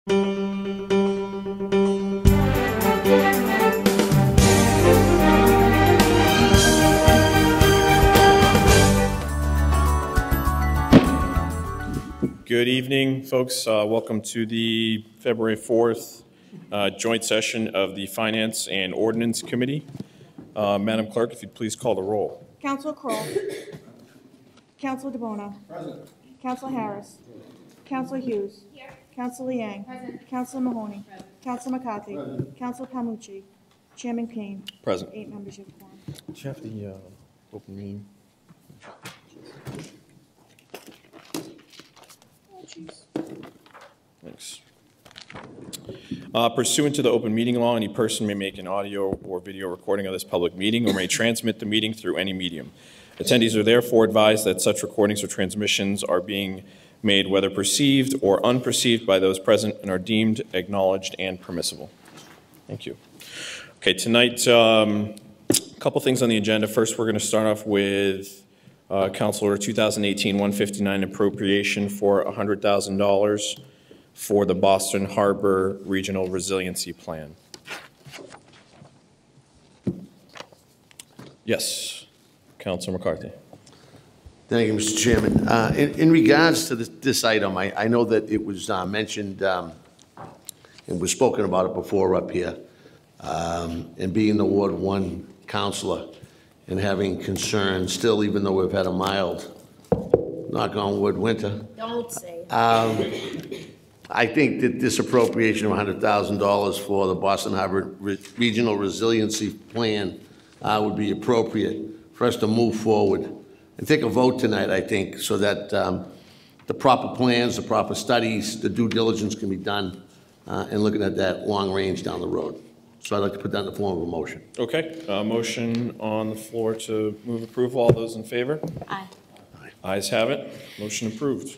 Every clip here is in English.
Good evening, folks. Welcome to the February 4th joint session of the Finance and Ordinance Committee. Madam Clerk, if you'd please call the roll. Councilor Kroll. Councilor DeBona. Present. Councilor Harris. Councilor Hughes. Here. Councilor Yang. Present. Councilor Mahoney. Present. Councilor McCarthy. Present. Councilor Palmucci. Chairman Payne. Present. 8 members, you have a quorum. Do you have the open meeting? Thanks. Pursuant to the open meeting law, any person may make an audio or video recording of this public meeting or may transmit the meeting through any medium. Attendees are therefore advised that such recordings or transmissions are being made whether perceived or unperceived by those present and are deemed acknowledged and permissible. Thank you. Okay, tonight, a couple things on the agenda. First, we're going to start off with Council Order 2018-159 appropriation for $100,000 for the Boston Harbor Regional Resiliency Plan. Yes, Councilor McCarthy. Thank you, Mr. Chairman. In regards to this item, I know that it was mentioned and was spoken about it before up here, and being the Ward 1 councilor and having concerns still, even though we've had a mild, knock on wood, winter. Don't say. I think that this appropriation of $100,000 for the Boston Harbor Regional Resiliency Plan would be appropriate for us to move forward and take a vote tonight, I think, so that the proper plans, the proper studies, the due diligence can be done in looking at that long range down the road. So I'd like to put that in the form of a motion. Okay, motion on the floor to move approval. All those in favor? Aye. Ayes have it. Motion approved.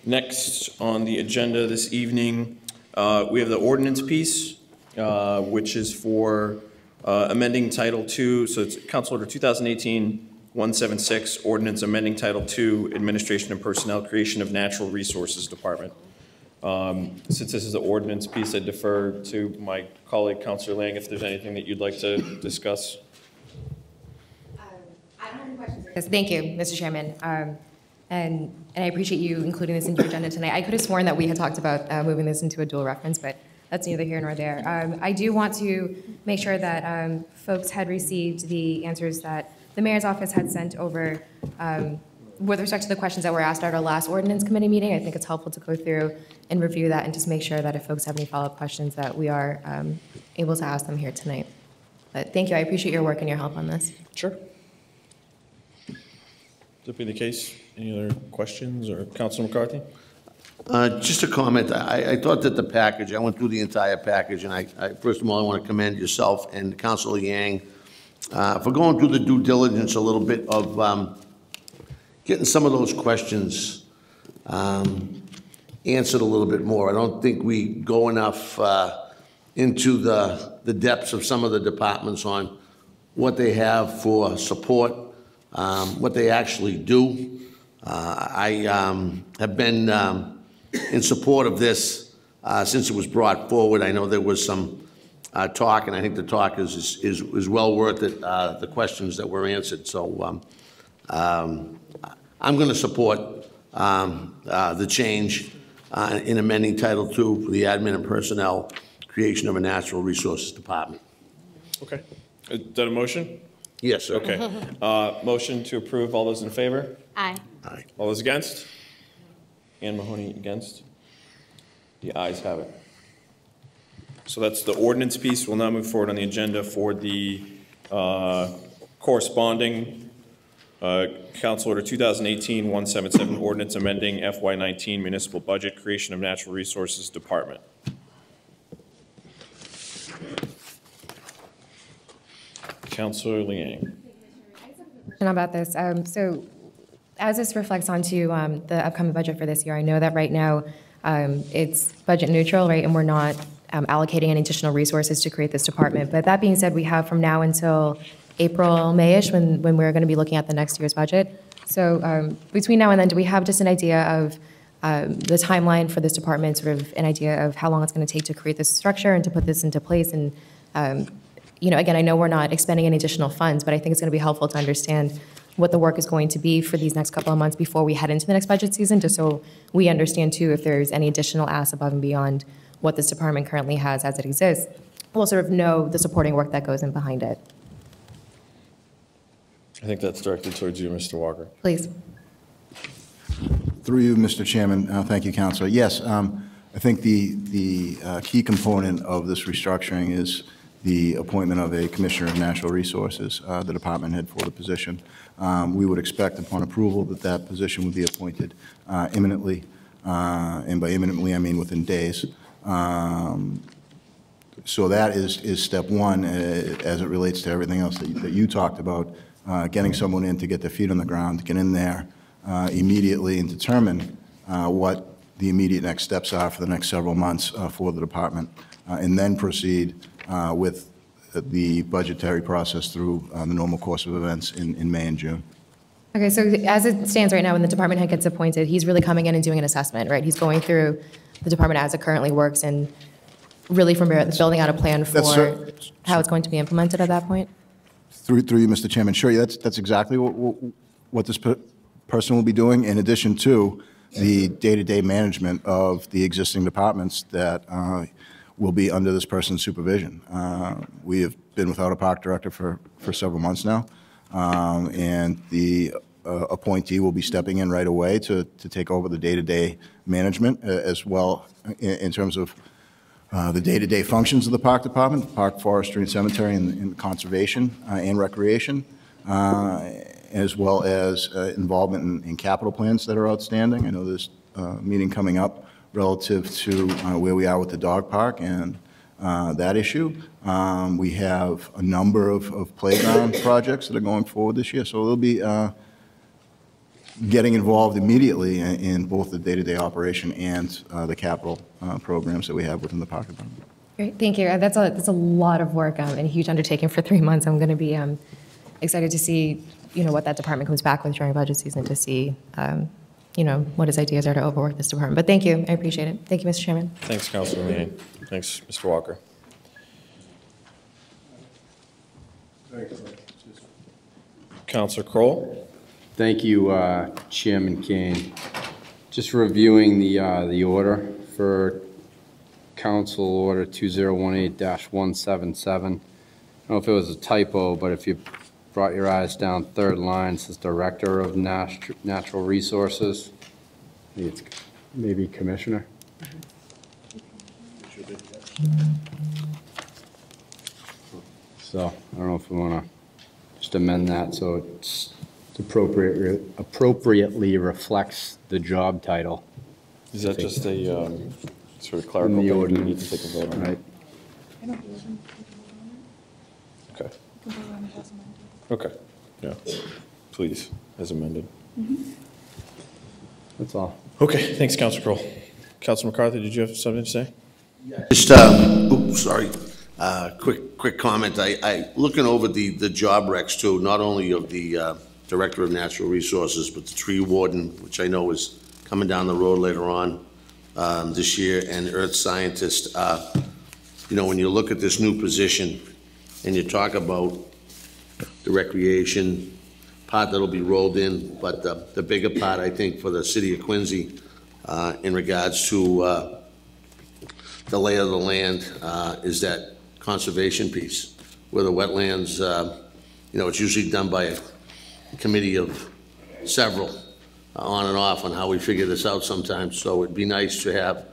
Next on the agenda this evening, we have the ordinance piece, which is for amending Title II. So it's Council Order 2018-176, ordinance amending Title II, Administration and Personnel, creation of Natural Resources Department. Since this is the ordinance piece, I defer to my colleague, Councilor Lang, if there's anything that you'd like to discuss. I don't have any questions. Yes, thank you, Mr. Chairman. And I appreciate you including this in your agenda tonight. I could have sworn that we had talked about moving this into a dual reference, but that's neither here nor there. I do want to make sure that folks had received the answers that the mayor's office had sent over with respect to the questions that were asked at our last ordinance committee meeting. I think it's helpful to go through and review that and just make sure that if folks have any follow-up questions that we are able to ask them here tonight. But thank you, I appreciate your work and your help on this. Sure. That be the case? Any other questions, or Councilor McCarthy? Just a comment. I thought that the package, I went through the entire package, and I first of all, I want to commend yourself and Councilor Yang for going through the due diligence a little bit of getting some of those questions answered a little bit more. I don't think we go enough into the depths of some of the departments on what they have for support, what they actually do. I have been in support of this since it was brought forward. I know there was some talk, and I think the talk is well worth it, the questions that were answered. So I'm going to support the change in amending Title II for the admin and personnel, creation of a natural resources department. Okay. Is that a motion? Yes, sir. Okay. Motion to approve. All those in favor? Aye. Aye. All those against? Ann Mahoney against? The ayes have it. So that's the ordinance piece. We'll now move forward on the agenda for the corresponding Council Order 2018-177 ordinance amending FY19 municipal budget, creation of natural resources department. Councilor Liang. About this, so as this reflects onto the upcoming budget for this year, I know that right now it's budget neutral, right, and we're not allocating any additional resources to create this department. But that being said, we have from now until April, May-ish, when we're going to be looking at the next year's budget. So between now and then, do we have just an idea of the timeline for this department, sort of an idea of how long it's going to take to create this structure and to put this into place. And, again, I know we're not expending any additional funds, but I think it's going to be helpful to understand what the work is going to be for these next couple of months before we head into the next budget season, just so we understand, too, if there's any additional asks above and beyond what this department currently has as it exists. We'll sort of know the supporting work that goes in behind it. I think that's directed towards you, Mr. Walker. Please. Through you, Mr. Chairman. Thank you, Councilor. Yes, I think the key component of this restructuring is the appointment of a Commissioner of Natural Resources, the department head for the position. We would expect upon approval that that position would be appointed imminently, and by imminently I mean within days. So that is step one as it relates to everything else that you talked about, getting someone in to get their feet on the ground, to get in there immediately and determine what the immediate next steps are for the next several months for the department, and then proceed with the budgetary process through the normal course of events in May and June. Okay, so as it stands right now, when the department head gets appointed, he's really coming in and doing an assessment, right? He's going through the department as it currently works and really from there, building out a plan for how it's going to be implemented at that point? Through you, Mr. Chairman, sure, that's exactly what this person will be doing, in addition to the day-to-day management of the existing departments that will be under this person's supervision. We have been without a park director for several months now, and the appointee will be stepping in right away to take over the day-to-day management, as well in terms of the day-to-day functions of the park department, park, forestry, and cemetery, and conservation and recreation, as well as involvement in capital plans that are outstanding. I know there's a meeting coming up relative to where we are with the dog park and that issue. We have a number of playground projects that are going forward this year, so they'll be getting involved immediately in both the day-to-day operation and the capital programs that we have within the park department. Great, thank you. That's a lot of work and a huge undertaking for 3 months. I'm going to be excited to see, what that department comes back with during budget season, to see, what his ideas are to overwork this department. But thank you, I appreciate it. Thank you, Mr. Chairman. Thanks, Councilor Manning. Thanks, Mr. Walker. Councilor Kroll. Thank you, Chairman Kane. Just reviewing the order for Council Order 2018-177. I don't know if it was a typo, but if you brought your eyes down, third line, it says Director of Natural Resources. I think it's maybe Commissioner. So I don't know if we want to just amend that so it's appropriately reflects the job title. Is that just a sort of clerical thing we need to take a vote on? Right. I don't believe in. Okay. You can vote on it as amended. Okay. Yeah. Please, as amended. That's all. Okay. Thanks, Councilor Kroll. Councilor McCarthy, did you have something to say? Just, sorry, quick comment. I looking over the job recs too, not only of the Director of Natural Resources, but the tree warden, which I know is coming down the road later on this year, and earth scientist. When you look at this new position and you talk about the recreation part that'll be rolled in, but the bigger part, I think, for the city of Quincy in regards to the lay of the land is that conservation piece, where the wetlands, it's usually done by a committee of several on and off on how we figure this out sometimes. So it'd be nice to have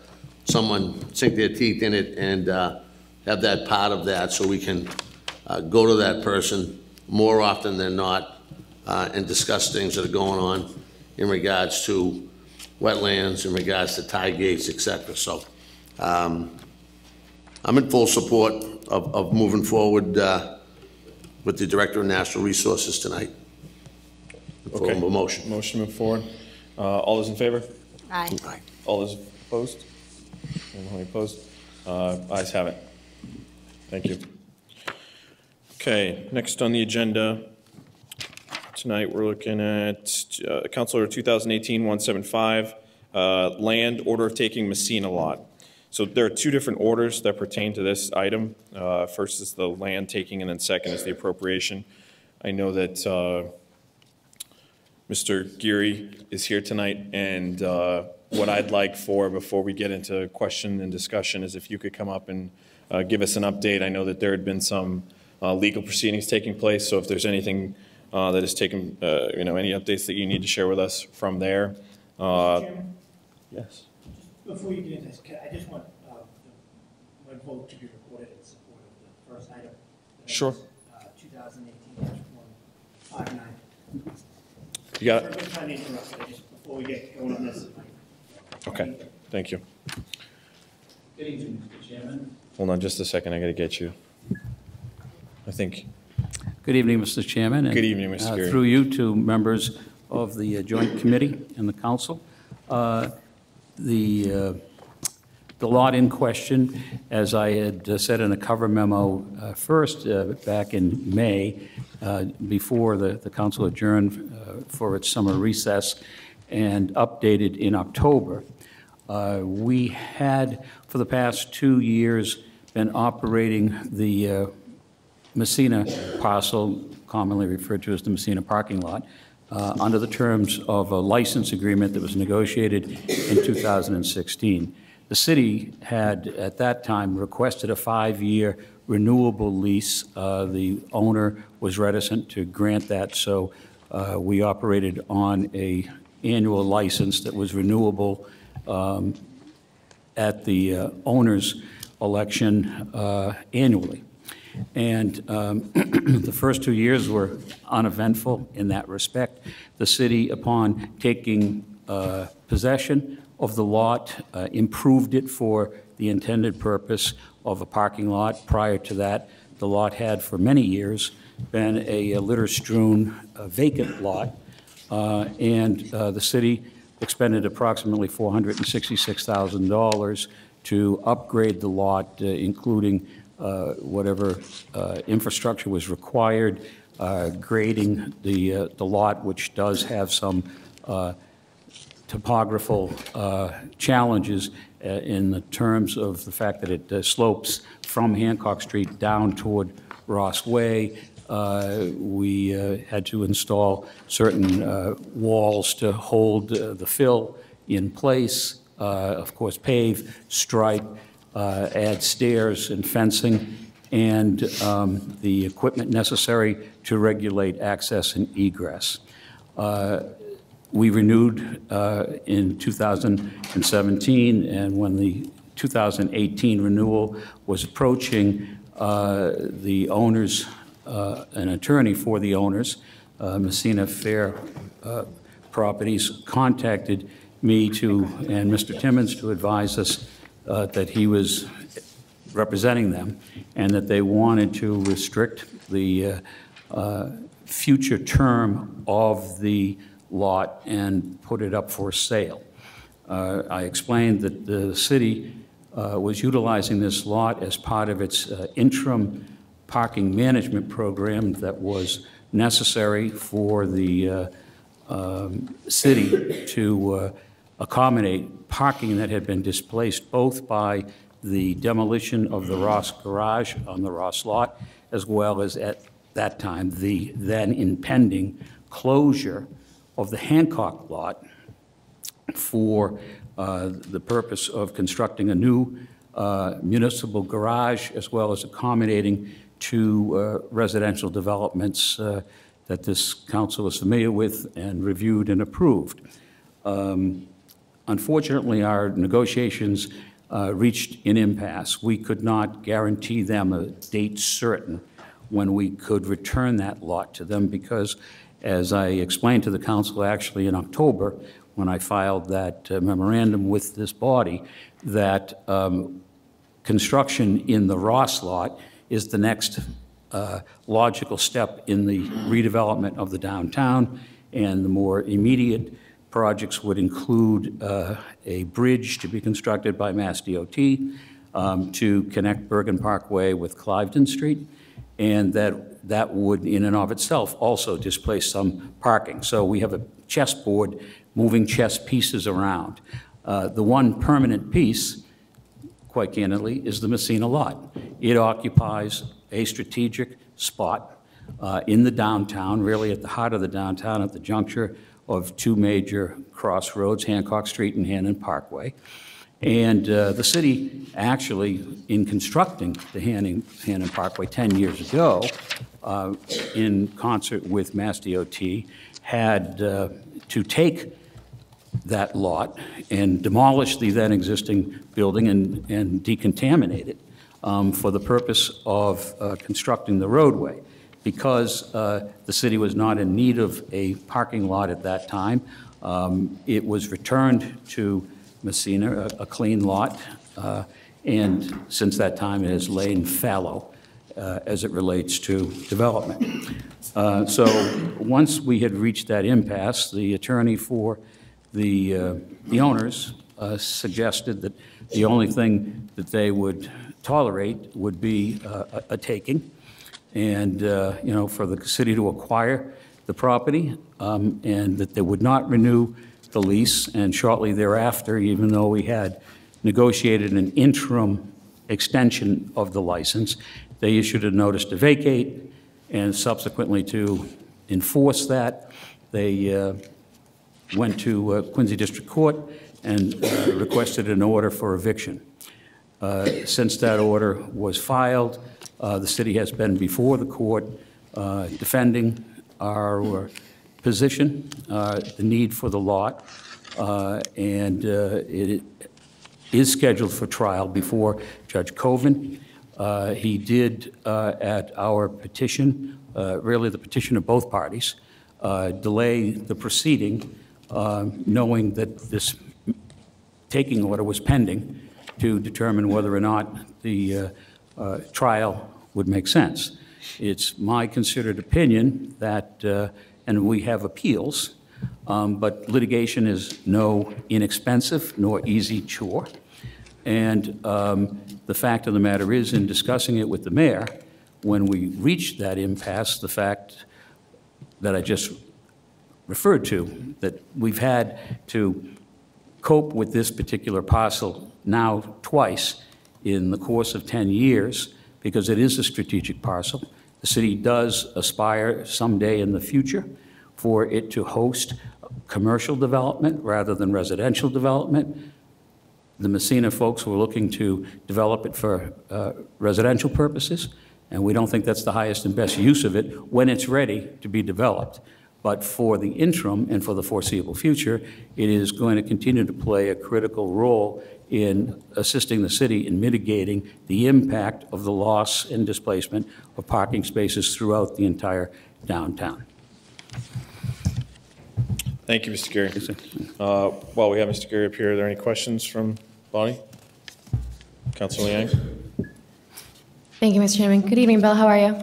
someone sink their teeth in it and have that part of that, so we can go to that person more often than not and discuss things that are going on in regards to wetlands, in regards to tie gates, etc. So I'm in full support of moving forward with the Director of Natural Resources tonight. Okay. Motion. Motion to move forward. All those in favor? Aye. Aye. All those opposed? Anyone opposed? Ayes have it. Thank you. Okay, next on the agenda tonight, we're looking at Council Order 2018-175, Land order of taking Messina lot. So there are two different orders that pertain to this item. First is the land taking, and then second is the appropriation. I know that Mr. Geary is here tonight, and what I'd like before we get into question and discussion is if you could come up and give us an update. I know that there had been some legal proceedings taking place, so if there's anything that has taken, any updates that you need to share with us from there. Chairman, Yes. before you get into this, I just want my vote to be recorded in support of the first item. Sure. 2018-159. You got it? Perfect time to interrupt, but just before we get going on this. Okay, thank you. Good evening, Mr. Chairman. Hold on just a second, I gotta get you. I think, Good evening, Mr. Chairman. and, Good evening, Mr. Geary. Through you to members of the Joint Committee and the Council. The lot in question, as I had said in a cover memo first back in May, before the council adjourned for its summer recess, and updated in October. We had, for the past 2 years, been operating the Messina parcel, commonly referred to as the Messina parking lot, under the terms of a license agreement that was negotiated in 2016. The city had, at that time, requested a 5-year renewable lease. The owner was reticent to grant that, so we operated on an annual license that was renewable at the owner's election annually. And the first 2 years were uneventful in that respect. The city, upon taking possession of the lot, improved it for the intended purpose of a parking lot. Prior to that, the lot had for many years been a litter-strewn vacant lot, and the city expended approximately $466,000 to upgrade the lot, including whatever infrastructure was required, grading the lot, which does have some topographical challenges in the terms of the fact that it slopes from Hancock Street down toward Ross Way. We had to install certain walls to hold the fill in place, of course, pave, stripe, add stairs and fencing, and the equipment necessary to regulate access and egress. We renewed in 2017, and when the 2018 renewal was approaching, the owners, an attorney for the owners, Messina Fair Properties, contacted me and Mr. Timmons to advise us that he was representing them and that they wanted to restrict the future term of the lot and put it up for sale. I explained that the city was utilizing this lot as part of its interim parking management program that was necessary for the city to accommodate parking that had been displaced both by the demolition of the Ross garage on the Ross lot, as well as at that time the then impending closure of the Hancock lot for the purpose of constructing a new municipal garage, as well as accommodating two residential developments that this council is familiar with and reviewed and approved. Unfortunately, our negotiations reached an impasse. We could not guarantee them a date certain when we could return that lot to them because, as I explained to the council actually in October, when I filed that memorandum with this body, that construction in the Ross lot is the next logical step in the redevelopment of the downtown, and the more immediate projects would include a bridge to be constructed by Mass DOT to connect Bergen Parkway with Cliveden Street, and that would in and of itself also displace some parking. So we have a chessboard moving chess pieces around. The one permanent piece, quite candidly, is the Messina lot. It occupies a strategic spot in the downtown, really at the heart of the downtown, at the juncture of two major crossroads, Hancock Street and Hannon Parkway. And the city actually, in constructing the Hannon Parkway 10 years ago, in concert with Mass DOT, had to take that lot and demolish the then existing building and decontaminate it for the purpose of constructing the roadway. Because the city was not in need of a parking lot at that time, it was returned to Messina, a clean lot, and since that time it has lain fallow as it relates to development. So once we had reached that impasse, the attorney for the owners suggested that the only thing that they would tolerate would be a taking, and for the city to acquire the property, and that they would not renew the lease. And shortly thereafter, even though we had negotiated an interim extension of the license, they issued a notice to vacate, and subsequently to enforce that, they went to Quincy District Court and requested an order for eviction. Since that order was filed, the city has been before the court defending our position, the need for the lot, and it is scheduled for trial before Judge Coven. He did, at our petition, really the petition of both parties, delay the proceeding, knowing that this taking order was pending to determine whether or not the trial would make sense. It's my considered opinion that, and we have appeals, but litigation is no inexpensive nor easy chore. And the fact of the matter is, in discussing it with the mayor, when we reached that impasse, the fact that I just referred to, that we've had to cope with this particular parcel now twice in the course of 10 years, because it is a strategic parcel. The city does aspire someday in the future for it to host commercial development rather than residential development. The Messina folks were looking to develop it for residential purposes, and we don't think that's the highest and best use of it when it's ready to be developed. But for the interim and for the foreseeable future, it is going to continue to play a critical role in assisting the city in mitigating the impact of the loss and displacement of parking spaces throughout the entire downtown. Thank you, Mr. Gary. While we have Mr. Gary up here, are there any questions from Bonnie? Councilor Liang? Thank you, Mr. Chairman. Good evening, Bill. How are you?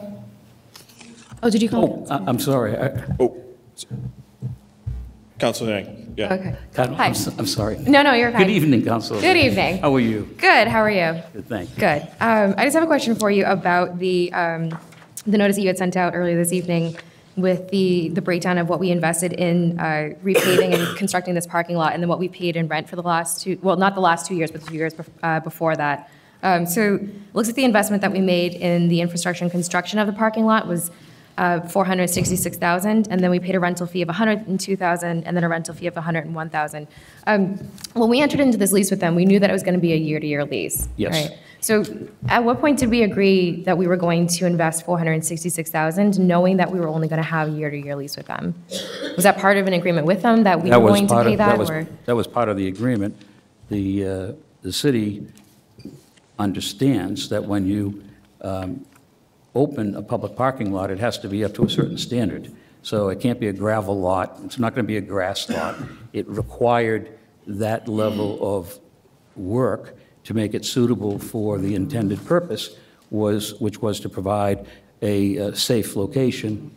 Oh, did you call? Oh, I'm sorry. Councilor Liang, yeah. Okay. Hi. I'm sorry. No, you're fine. Good evening, Councilor. Good evening. How are you? Good. How are you? Good, thank you. Good. I just have a question for you about the notice that you had sent out earlier this evening with the breakdown of what we invested in repaving and constructing this parking lot, and then what we paid in rent for the last not the last 2 years, but the 2 years before that. So it looks like the investment that we made in the infrastructure and construction of the parking lot was $466,000, and then we paid a rental fee of $102,000, and then a rental fee of $101,000. When we entered into this lease with them, we knew that it was going to be a year-to-year lease. Yes. Right? So at what point did we agree that we were going to invest $466,000, knowing that we were only going to have a year-to-year lease with them? Was that part of an agreement with them that we were going to pay that? That was part of the agreement. The city understands that when you open a public parking lot, it has to be up to a certain standard. So it can't be a gravel lot. It's not going to be a grass lot. It required that level of work to make it suitable for the intended purpose, which was to provide a safe location,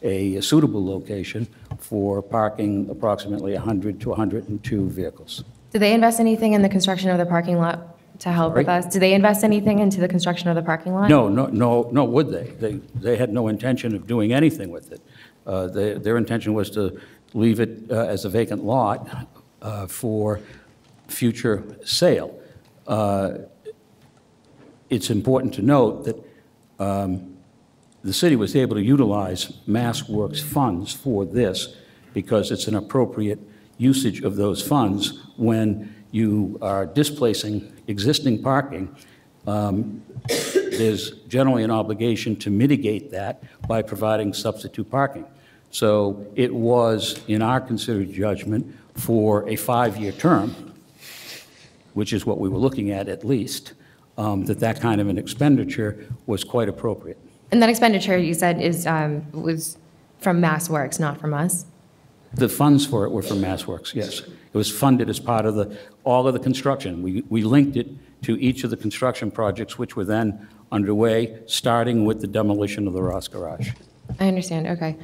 a suitable location for parking approximately 100 to 102 vehicles. Did they invest anything in the construction of the parking lot to help with us? Did they invest anything into the construction of the parking lot? No, would they? They had no intention of doing anything with it. Their intention was to leave it as a vacant lot for future sale. It's important to note that the city was able to utilize MassWorks funds for this because it's an appropriate usage of those funds when you are displacing existing parking. There's generally an obligation to mitigate that by providing substitute parking. So it was, in our considered judgment, for a 5-year term, which is what we were looking at least, that kind of an expenditure was quite appropriate. And that expenditure, you said, was from MassWorks, not from us? The funds for it were from MassWorks, yes. It was funded as part of all of the construction. We linked it to each of the construction projects, which were then underway, starting with the demolition of the Ross Garage. I understand, okay.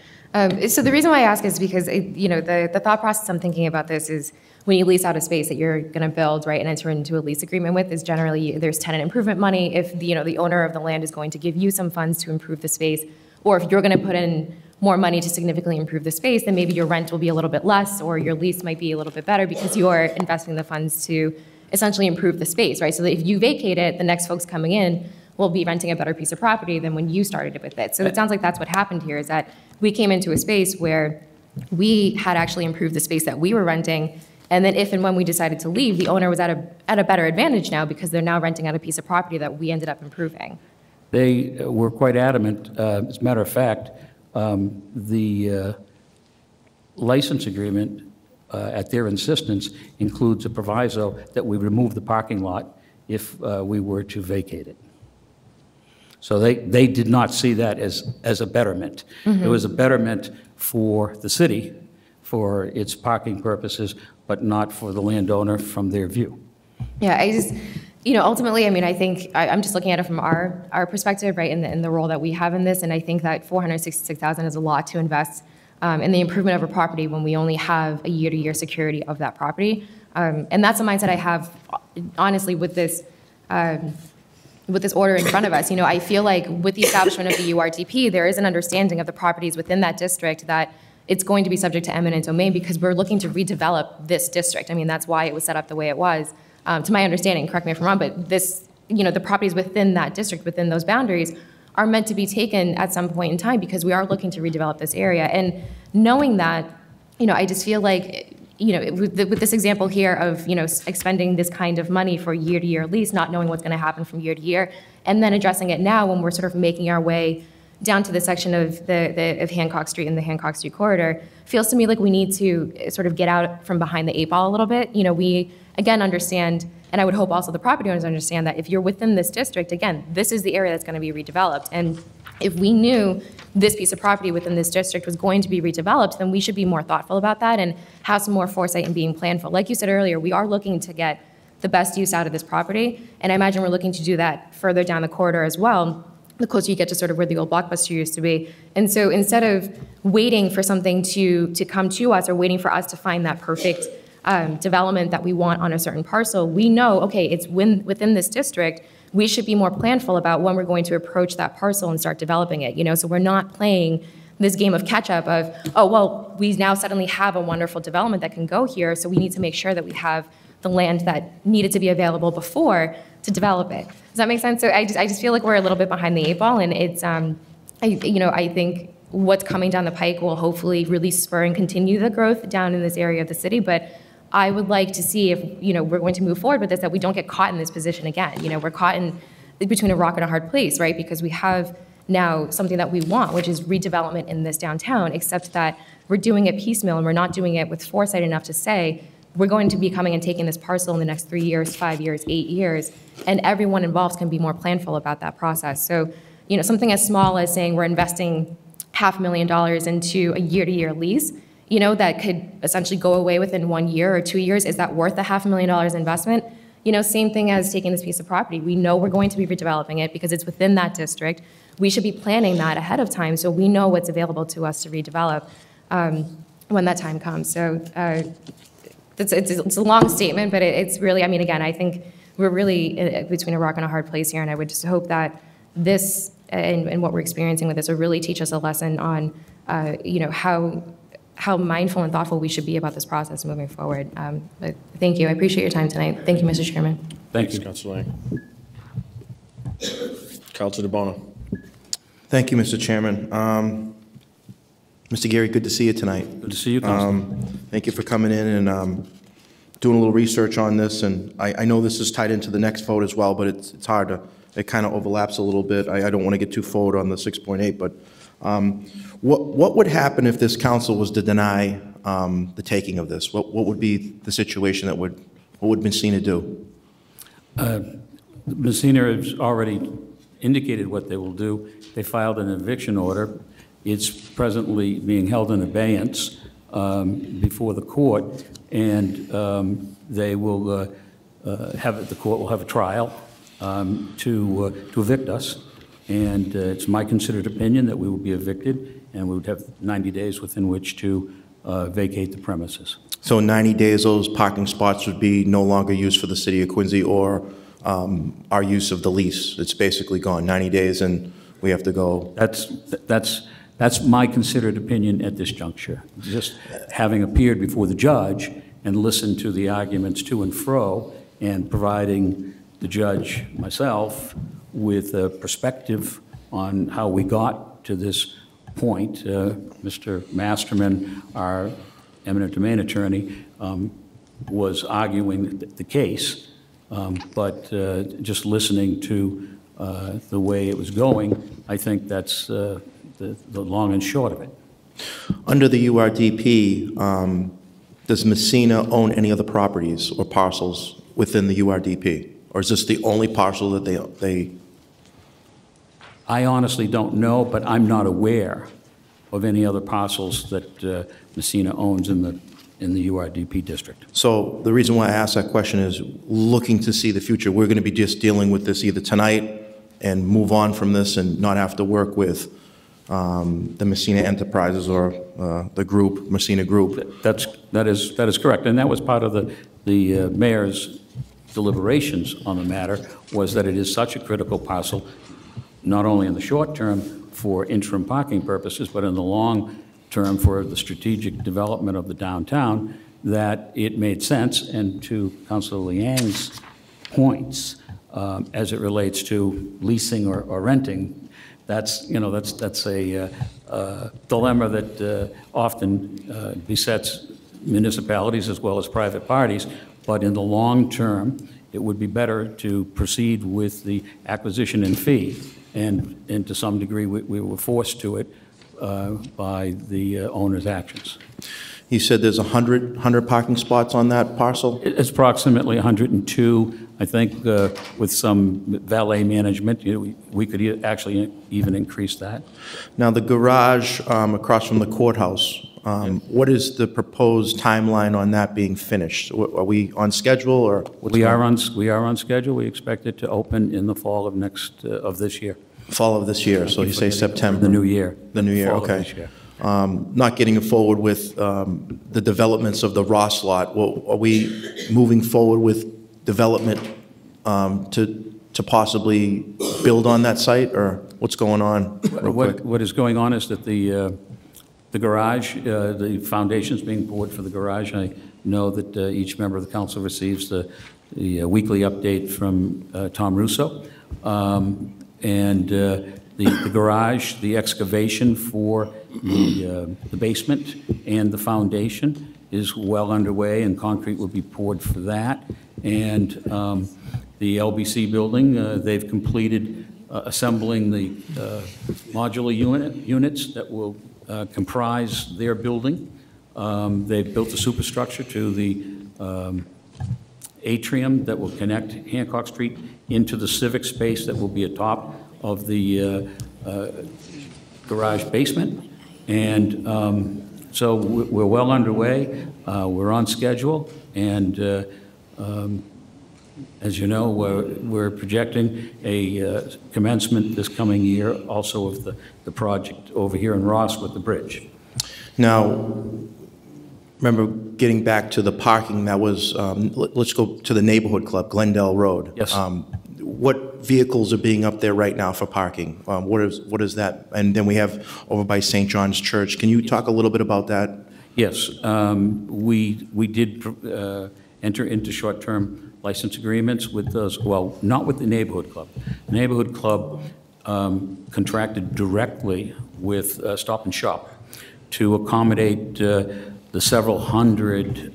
So the reason why I ask is because, the thought process I'm thinking about this is when you lease out a space that you're going to build, right, and enter into a lease agreement with, is generally there's tenant improvement money if, the owner of the land is going to give you some funds to improve the space, or if you're going to put in more money to significantly improve the space, then maybe your rent will be a little bit less, or your lease might be a little bit better because you're investing the funds to essentially improve the space, right? So that if you vacate it, the next folks coming in will be renting a better piece of property than when you started it with it. So it sounds like that's what happened here, is that we came into a space where we had actually improved the space that we were renting, and then if and when we decided to leave, the owner was at a better advantage now because they're now renting out a piece of property that we ended up improving. They were quite adamant. As a matter of fact, the license agreement, at their insistence, includes a proviso that we remove the parking lot if we were to vacate it. So they did not see that as a betterment. Mm-hmm. It was a betterment for the city, for its parking purposes, but not for the landowner from their view. Yeah, I just, ultimately, I think I'm just looking at it from our perspective, right, in the role that we have in this, and I think that $466,000 is a lot to invest in the improvement of a property when we only have a year-to-year security of that property. And that's a mindset I have, honestly, with this order in front of us. I feel like with the establishment of the URDP, there is an understanding of the properties within that district that it's going to be subject to eminent domain because we're looking to redevelop this district. That's why it was set up the way it was. To my understanding, correct me if I'm wrong, but this, the properties within that district, within those boundaries, are meant to be taken at some point in time because we are looking to redevelop this area. And knowing that, I just feel like, with this example here of, expending this kind of money for a year-to-year lease, not knowing what's going to happen from year to year, and then addressing it now when we're sort of making our way down to the section of of Hancock Street and the Hancock Street corridor, feels to me like we need to sort of get out from behind the 8 ball a little bit. We, again, understand, and I would hope also the property owners understand that if you're within this district, again, this is the area that's going to be redeveloped. And if we knew this piece of property within this district was going to be redeveloped, then we should be more thoughtful about that and have some more foresight in being planful. Like you said earlier, we are looking to get the best use out of this property, and I imagine we're looking to do that further down the corridor as well, the closer you get to sort of where the old Blockbuster used to be. And so instead of waiting for something to come to us or waiting for us to find that perfect development that we want on a certain parcel, we know, okay, it's within this district, we should be more planful about when we're going to approach that parcel and start developing it, so we're not playing this game of catch-up of, oh, well, we now suddenly have a wonderful development that can go here, so we need to make sure that we have the land that needed to be available before to develop it. Does that make sense? So I just feel like we're a little bit behind the 8 ball, and it's, I think what's coming down the pike will hopefully really spur and continue the growth down in this area of the city, but I would like to see if, we're going to move forward with this, that we don't get caught in this position again. We're caught in between a rock and a hard place, right? Because we have now something that we want, which is redevelopment in this downtown, except that we're doing it piecemeal and we're not doing it with foresight enough to say, we're going to be coming and taking this parcel in the next 3 years, 5 years, 8 years, and everyone involved can be more planful about that process. So, something as small as saying we're investing $500,000 into a year-to-year lease, that could essentially go away within 1 year or 2 years. Is that worth the $500,000 investment? Same thing as taking this piece of property. We know we're going to be redeveloping it because it's within that district. We should be planning that ahead of time so we know what's available to us to redevelop when that time comes. So it's a long statement, but it's really, again, I think we're really between a rock and a hard place here, and I would just hope that this and what we're experiencing with this will really teach us a lesson on, how how mindful and thoughtful we should be about this process moving forward. But thank you. I appreciate your time tonight. Thank you, Mr. Chairman. Thank you. Councilor Lang. Councilor DeBona. Thank you, Mr. Chairman. Mr. Gary, good to see you tonight. Good to see you, Councilor. Thank you for coming in and doing a little research on this. And I know this is tied into the next vote as well, but it's hard to, it kind of overlaps a little bit. I don't want to get too forward on the 6.8, but what would happen if this council was to deny the taking of this? What would be the situation what would Messina do? Messina has already indicated what they will do. They filed an eviction order. It's presently being held in abeyance before the court, and they will the court will have a trial to evict us. And it's my considered opinion that we will be evicted, and we would have 90 days within which to vacate the premises. So in 90 days, those parking spots would be no longer used for the city of Quincy or our use of the lease. It's basically gone 90 days, and we have to go. That's my considered opinion at this juncture. Just having appeared before the judge and listened to the arguments to and fro, and providing the judge, myself, with a perspective on how we got to this point. Mr. Masterman, our eminent domain attorney, was arguing the case, but just listening to the way it was going, I think that's the long and short of it. Under the URDP, does Messina own any other properties or parcels within the URDP? Or is this the only parcel that they I honestly don't know, but I'm not aware of any other parcels that Messina owns in the URDP district. So the reason why I asked that question is looking to see the future. We're going to be just dealing with this either tonight and move on from this and not have to work with the Messina Enterprises or the group, Messina Group. That is correct, and that was part of the mayor's deliberations on the matter, was that it is such a critical parcel, not only in the short term for interim parking purposes, but in the long term for the strategic development of the downtown, that it made sense. And to Councilor Liang's points, as it relates to leasing or renting, that's a dilemma that often besets municipalities as well as private parties. But in the long term, it would be better to proceed with the acquisition and fee. And to some degree, we were forced to it by the owner's actions. You said there's 100 parking spots on that parcel? It's approximately 102, I think, with some valet management. We could actually even increase that. Now, the garage across from the courthouse, what is the proposed timeline on that being finished? Are we on schedule, or we are on schedule. We expect it to open in the fall of this year. Fall of this year, so you say September. The new year. The new year, okay. Not getting forward with the developments of the Ross lot. Well, are we moving forward with development to possibly build on that site, or what's going on? What is going on is that the garage, the foundation's being poured for the garage. I know that each member of the council receives the weekly update from Tom Russo. And the garage, the excavation for the basement and the foundation is well underway, and concrete will be poured for that. And the LBC building, they've completed assembling the modular units that will comprise their building. They've built a superstructure to the atrium that will connect Hancock Street into the civic space that will be atop of the garage basement. And so we're well underway. We're on schedule. And as you know, we're projecting a commencement this coming year also of the project over here in Ross with the bridge. Now, remember getting back to the parking that was, let's go to the neighborhood club, Glendale Road. Yes. What vehicles are being up there right now for parking? What is that? And then we have over by St. John's Church. Can you talk a little bit about that? Yes, we did enter into short-term license agreements with those, well, not with the neighborhood club. The neighborhood club contracted directly with Stop and Shop to accommodate the several hundred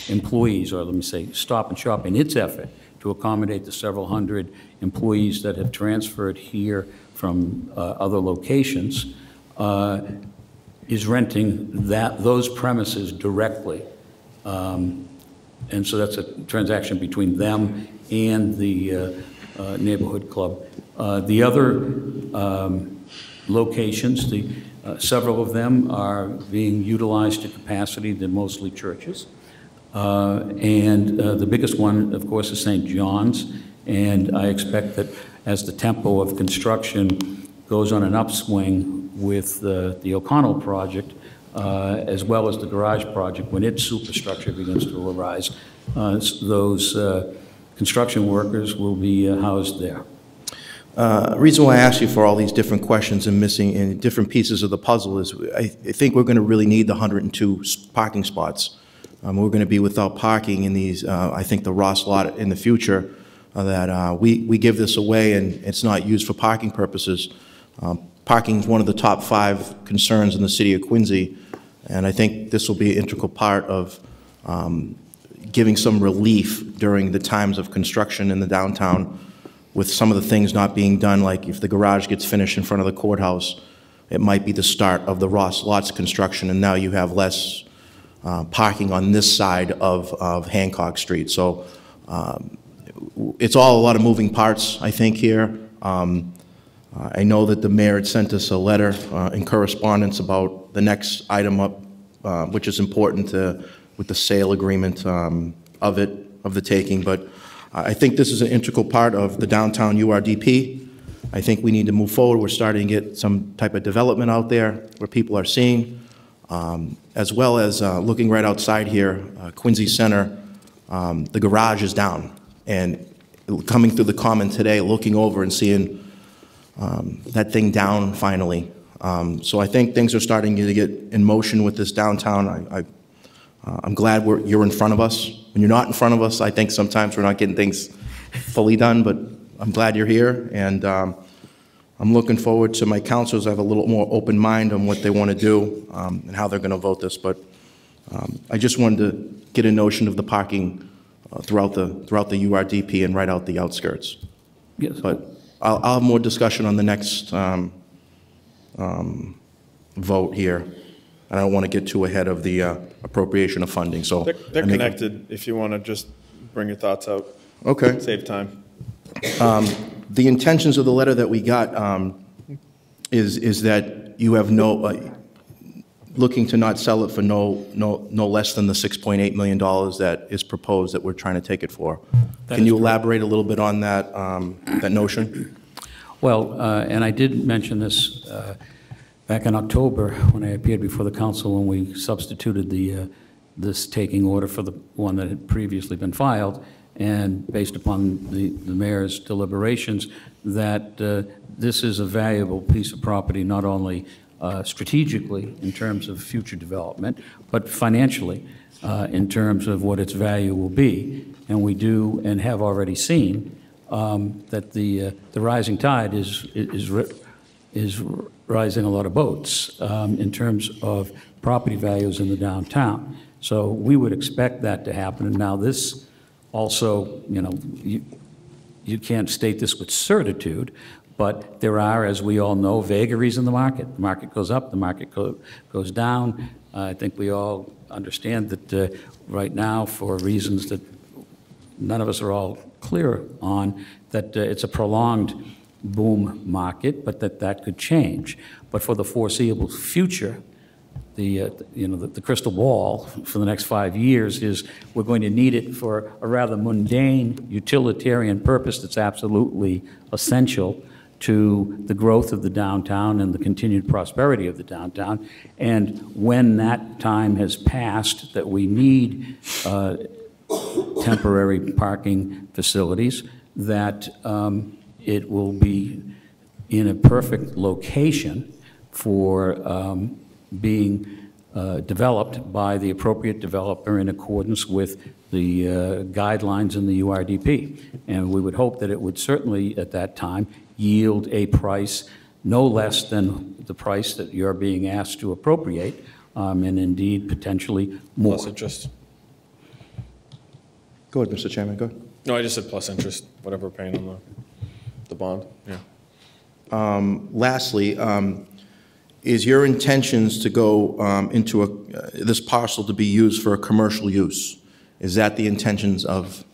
employees, or let me say, Stop and Shop in its effort to accommodate the several hundred employees that have transferred here from other locations, is renting those premises directly. And so that's a transaction between them and the neighborhood club. The other locations, several of them are being utilized to capacity. They're mostly churches. And the biggest one, of course, is St. John's. And I expect that as the tempo of construction goes on an upswing with the O'Connell project, as well as the garage project, when its superstructure begins to arise, those construction workers will be housed there. Reason why I asked you for all these different questions and missing in different pieces of the puzzle is I think we're going to really need the 102 parking spots. We're going to be without parking in these, I think the Ross lot in the future, that we give this away and it's not used for parking purposes. Parking is one of the top 5 concerns in the city of Quincy, and I think this will be an integral part of giving some relief during the times of construction in the downtown, with some of the things not being done, like if the garage gets finished in front of the courthouse, it might be the start of the Ross Lots construction, and now you have less parking on this side of Hancock Street. So it's all a lot of moving parts, I think, here. I know that the mayor had sent us a letter in correspondence about the next item up, which is important with the sale agreement of the taking, but I think this is an integral part of the downtown URDP. I think we need to move forward. We're starting to get some type of development out there where people are seeing, as well as looking right outside here, Quincy Center, the garage is down. And coming through the common today, looking over and seeing that thing down finally. So I think things are starting to get in motion with this downtown. I'm glad you're in front of us. When you're not in front of us, I think sometimes we're not getting things fully done, but I'm glad you're here, and I'm looking forward to my councilors. I have a little more open mind on what they want to do and how they're going to vote this, but I just wanted to get a notion of the parking throughout the URDP and right out the outskirts. Yes. But I'll have more discussion on the next vote here. I don't want to get too ahead of the appropriation of funding, so. They're connected, if you want to just bring your thoughts out. Okay. Save time. The intentions of the letter that we got is that you have looking to not sell it for no less than the $6.8 million that is proposed that we're trying to take it for. Can you elaborate a little bit on that, that notion? Well, and I did mention this back in October when I appeared before the council when we substituted this taking order for the one that had previously been filed, and based upon the mayor's deliberations, that this is a valuable piece of property, not only strategically in terms of future development, but financially in terms of what its value will be. And we do and have already seen that the rising tide is rising a lot of boats in terms of property values in the downtown. So we would expect that to happen. And now this also, you can't state this with certitude, but there are, as we all know, vagaries in the market. The market goes up, the market goes down. I think we all understand that right now, for reasons that none of us are all clear on, that it's a prolonged boom market, but that could change. But for the foreseeable future, the crystal ball for the next 5 years is we're going to need it for a rather mundane utilitarian purpose that's absolutely essential to the growth of the downtown and the continued prosperity of the downtown. And when that time has passed, that we need temporary parking facilities, that it will be in a perfect location for being developed by the appropriate developer in accordance with the guidelines in the URDP. And we would hope that it would certainly, at that time, yield a price no less than the price that you're being asked to appropriate, and indeed potentially more. Plus interest? Go ahead, Mr. Chairman, go ahead. No, I just said plus interest, whatever we're paying on the bond, yeah. Lastly, is your intentions to go into this parcel to be used for a commercial use? Is that the intentions of?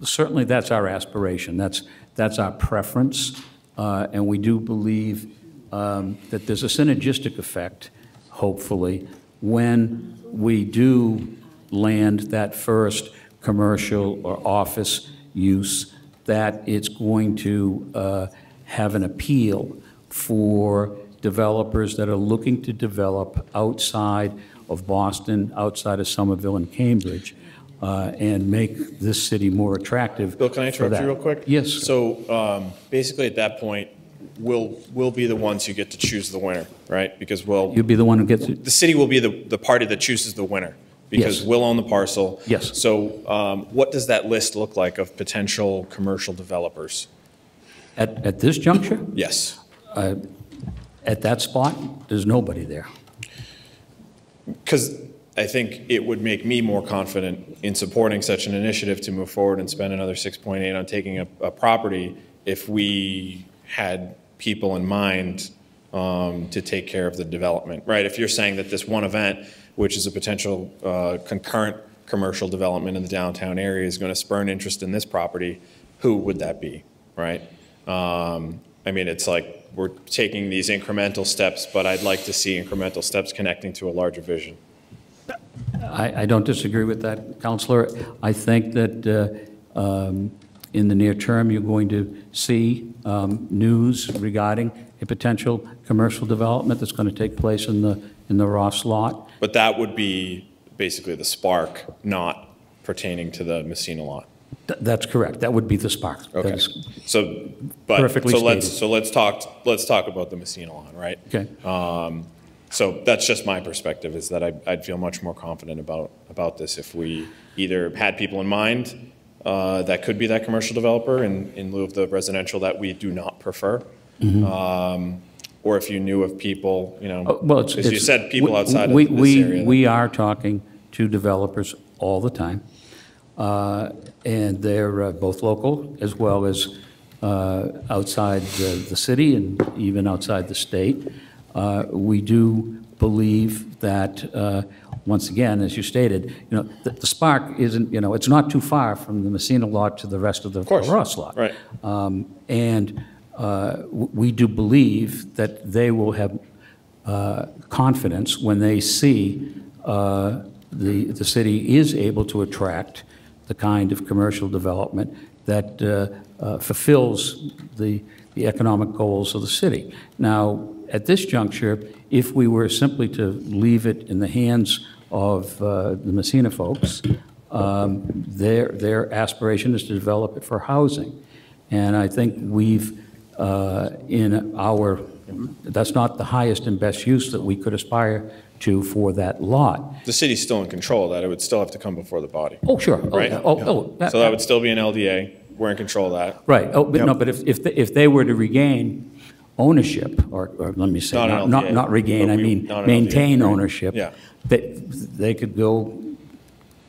Certainly that's our aspiration. That's our preference. And we do believe that there's a synergistic effect, hopefully, when we do land that first commercial or office use, that it's going to have an appeal for developers that are looking to develop outside of Boston, outside of Somerville and Cambridge, and make this city more attractive. Bill, can I interrupt you real quick? Yes. So basically at that point, we'll be the ones who get to choose the winner, right? Because You'll be the one who gets it? the city will be the party that chooses the winner. Because Yes. we'll own the parcel. Yes. So what does that list look like of potential commercial developers? At this juncture, Yes. at that spot, there's nobody there. Because I think it would make me more confident in supporting such an initiative to move forward and spend another 6.8 on taking a property if we had people in mind to take care of the development, right? If you're saying that this one event, which is a potential concurrent commercial development in the downtown area, is going to spurn interest in this property, who would that be, right? I mean, it's like we're taking these incremental steps, but I'd like to see incremental steps connecting to a larger vision. I don't disagree with that, Counselor. I think that in the near term, you're going to see news regarding a potential commercial development that's going to take place in the Ross lot. But that would be basically the spark, not pertaining to the Messina lot. That's correct. That would be the spark. That Okay. is So, but, perfectly let's talk about the Messina lot, right? Okay. So that's just my perspective, is that I'd feel much more confident about this if we either had people in mind that could be that commercial developer in lieu of the residential that we do not prefer. Or if you knew of people, you know, Well, as you said, people outside of we, this area. We are talking to developers all the time, and they're both local as well as outside the city and even outside the state. We do believe that, once again, as you stated, you know, the spark isn't, you know, it's not too far from the Messina lot to the rest of the Ross lot. Right. And we do believe that they will have confidence when they see the city is able to attract the kind of commercial development that fulfills the economic goals of the city. Now, at this juncture, if we were simply to leave it in the hands of the Messina folks, their aspiration is to develop it for housing. And I think we've, that's not the highest and best use that we could aspire to for that lot. The city's still in control of that. It would still have to come before the body. Oh, sure. Right? So So that would still be an LDA. We're in control of that. Right. Oh, but no, but if they were to regain ownership, or let me say, Not an LDA, not regain, but I mean not an maintain LDA, right. ownership. Yeah. They could go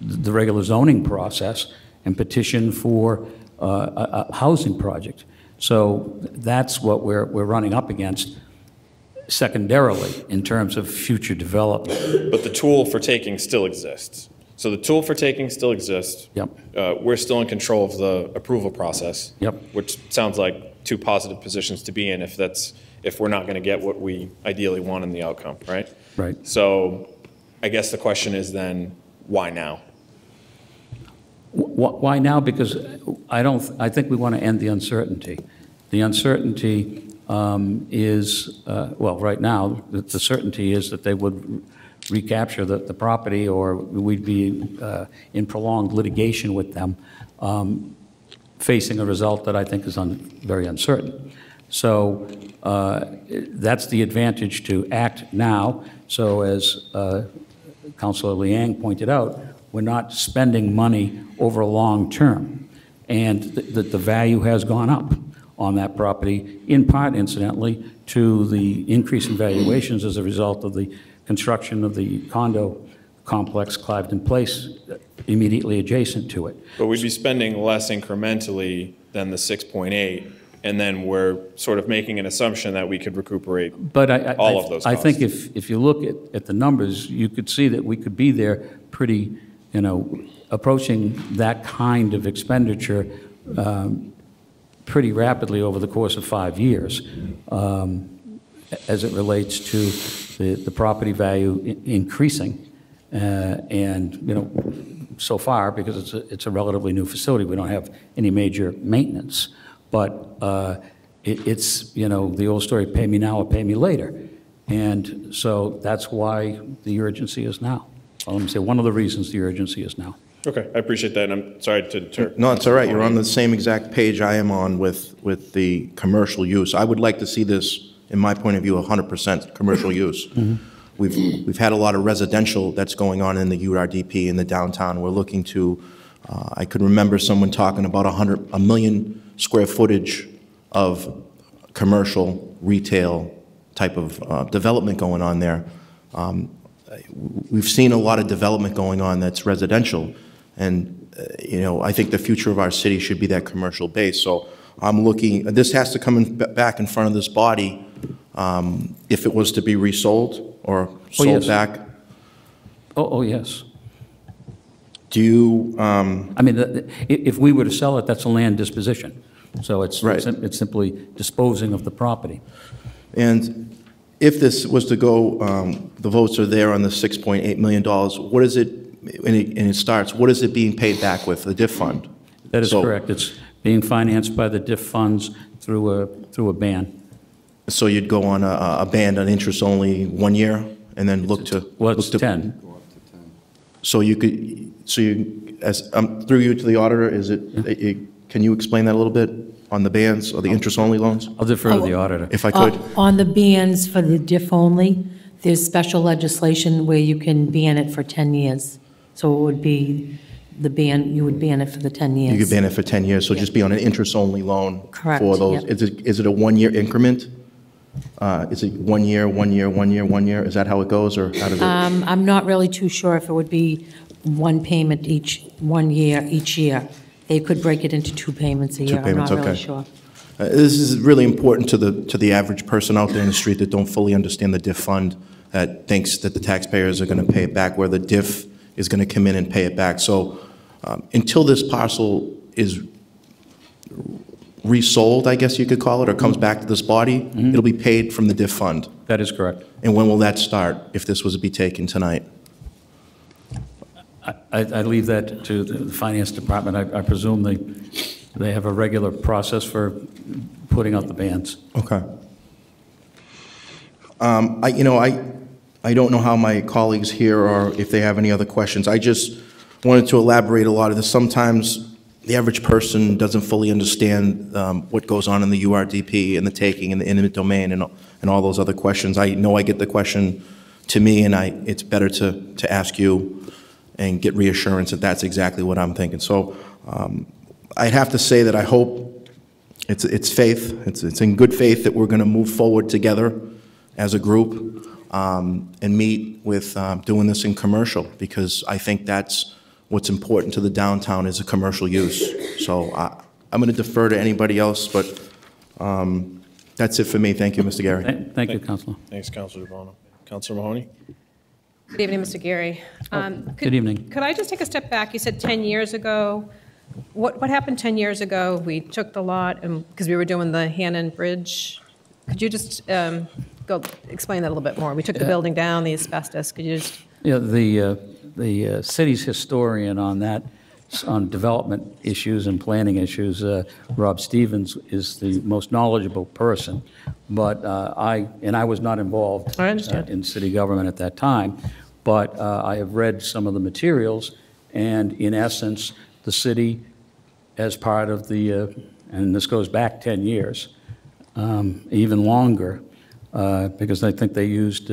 the regular zoning process and petition for a housing project. So that's what we're running up against secondarily in terms of future development. But the tool for taking still exists. So the tool for taking still exists. Yep. We're still in control of the approval process. Yep. Which sounds like two positive positions to be in if we're not going to get what we ideally want in the outcome, right? Right. So I guess the question is then, why now? Why now? Because I think we want to end the uncertainty. The uncertainty is, well, right now, the certainty is that they would recapture the property, or we'd be in prolonged litigation with them, facing a result that I think is very uncertain. So that's the advantage to act now. So as Councilor Liang pointed out, we're not spending money over a long term, and the value has gone up on that property, in part, incidentally, to the increase in valuations as a result of the construction of the condo complex, Cliveden Place, immediately adjacent to it. But we'd be spending less incrementally than the 6.8, and then we're sort of making an assumption that we could recuperate But all of those I costs. think if you look at the numbers, you could see that we could be there pretty, approaching that kind of expenditure pretty rapidly over the course of 5 years, as it relates to the property value increasing. And, so far, because it's a relatively new facility, we don't have any major maintenance. But it's, the old story, pay me now or pay me later. And so that's why the urgency is now. Well, let me say, one of the reasons the urgency is now. Okay, I appreciate that, and I'm sorry to deter. No, it's all right. You're on the same exact page I am on with the commercial use. I would like to see this, in my point of view, 100% commercial use. We've had a lot of residential that's going on in the URDP in the downtown. We're looking to, I could remember someone talking about 1 million square footage of commercial, retail type of development going on there. We've seen a lot of development going on that's residential, and I think the future of our city should be that commercial base. So I'm looking, this has to come back in front of this body if it was to be resold or sold yes. back. Oh, yes. Do you, I mean, if we were to sell it, that's a land disposition. So it's Right. it's simply disposing of the property. and if this was to go, the votes are there on the $6.8 million, what is it, and it starts, what is it being paid back with, the DIF fund? That is So- correct. It's being financed by the DIF funds through a ban. So you'd go on a band on interest only 1 year, and then look to... Well, it's look to- 10. So you could, as, through you to the auditor, can you explain that a little bit on the bands or the interest-only loans, I'll defer to the auditor. if I could? On the bans for the diff only, there's special legislation where you can ban it for 10 years. So it would be the ban, you would ban it for the 10 years. You could ban it for 10 years, so just be on an interest-only loan? Correct, For those, yep. is it a 1-year increment? Is it 1 year, 1 year, 1 year, 1 year? Is that how it goes, or how does it? I'm not really too sure if it would be one payment each, 1 year, each year. They could break it into 2 payments a year. payments, I'm not really okay. sure. This is really important to the average person out there in the street that don't fully understand the DIF fund, that thinks that the taxpayers are going to pay it back, where the DIF is going to come in and pay it back. So until this parcel is resold, I guess you could call it, or comes back to this body, it'll be paid from the DIF fund. That is correct. And when will that start, if this was to be taken tonight? I leave that to the finance department. I presume they have a regular process for putting out the bans. Okay. I don't know how my colleagues here, or if they have any other questions. I just wanted to elaborate a lot of this. Sometimes the average person doesn't fully understand what goes on in the URDP and the taking and the eminent domain and all those other questions. I know I get the question to me, and it's better to ask you and get reassurance that that's exactly what I'm thinking. So I'd have to say that I hope it's faith. It's in good faith that we're going to move forward together as a group and meet with doing this in commercial, because I think that's what's important to the downtown is a commercial use. So I'm going to defer to anybody else, but that's it for me. Thank you, Mr. Gary. Thank you, Councilor. Thanks, Councilor DeBono. Councilor Mahoney? Good evening, Mr. Gary. Good evening. Could I just take a step back? You said 10 years ago. What happened 10 years ago? We took the lot, because we were doing the Hannon Bridge. Could you just go explain that a little bit more? We took the building down, the asbestos. Could you just? Yeah, the city's historian on that, on development issues and planning issues, Rob Stevens, is the most knowledgeable person. But I was not involved I understand. in city government at that time, but I have read some of the materials, and in essence, the city, as part of the, and this goes back 10 years, even longer, because I think they used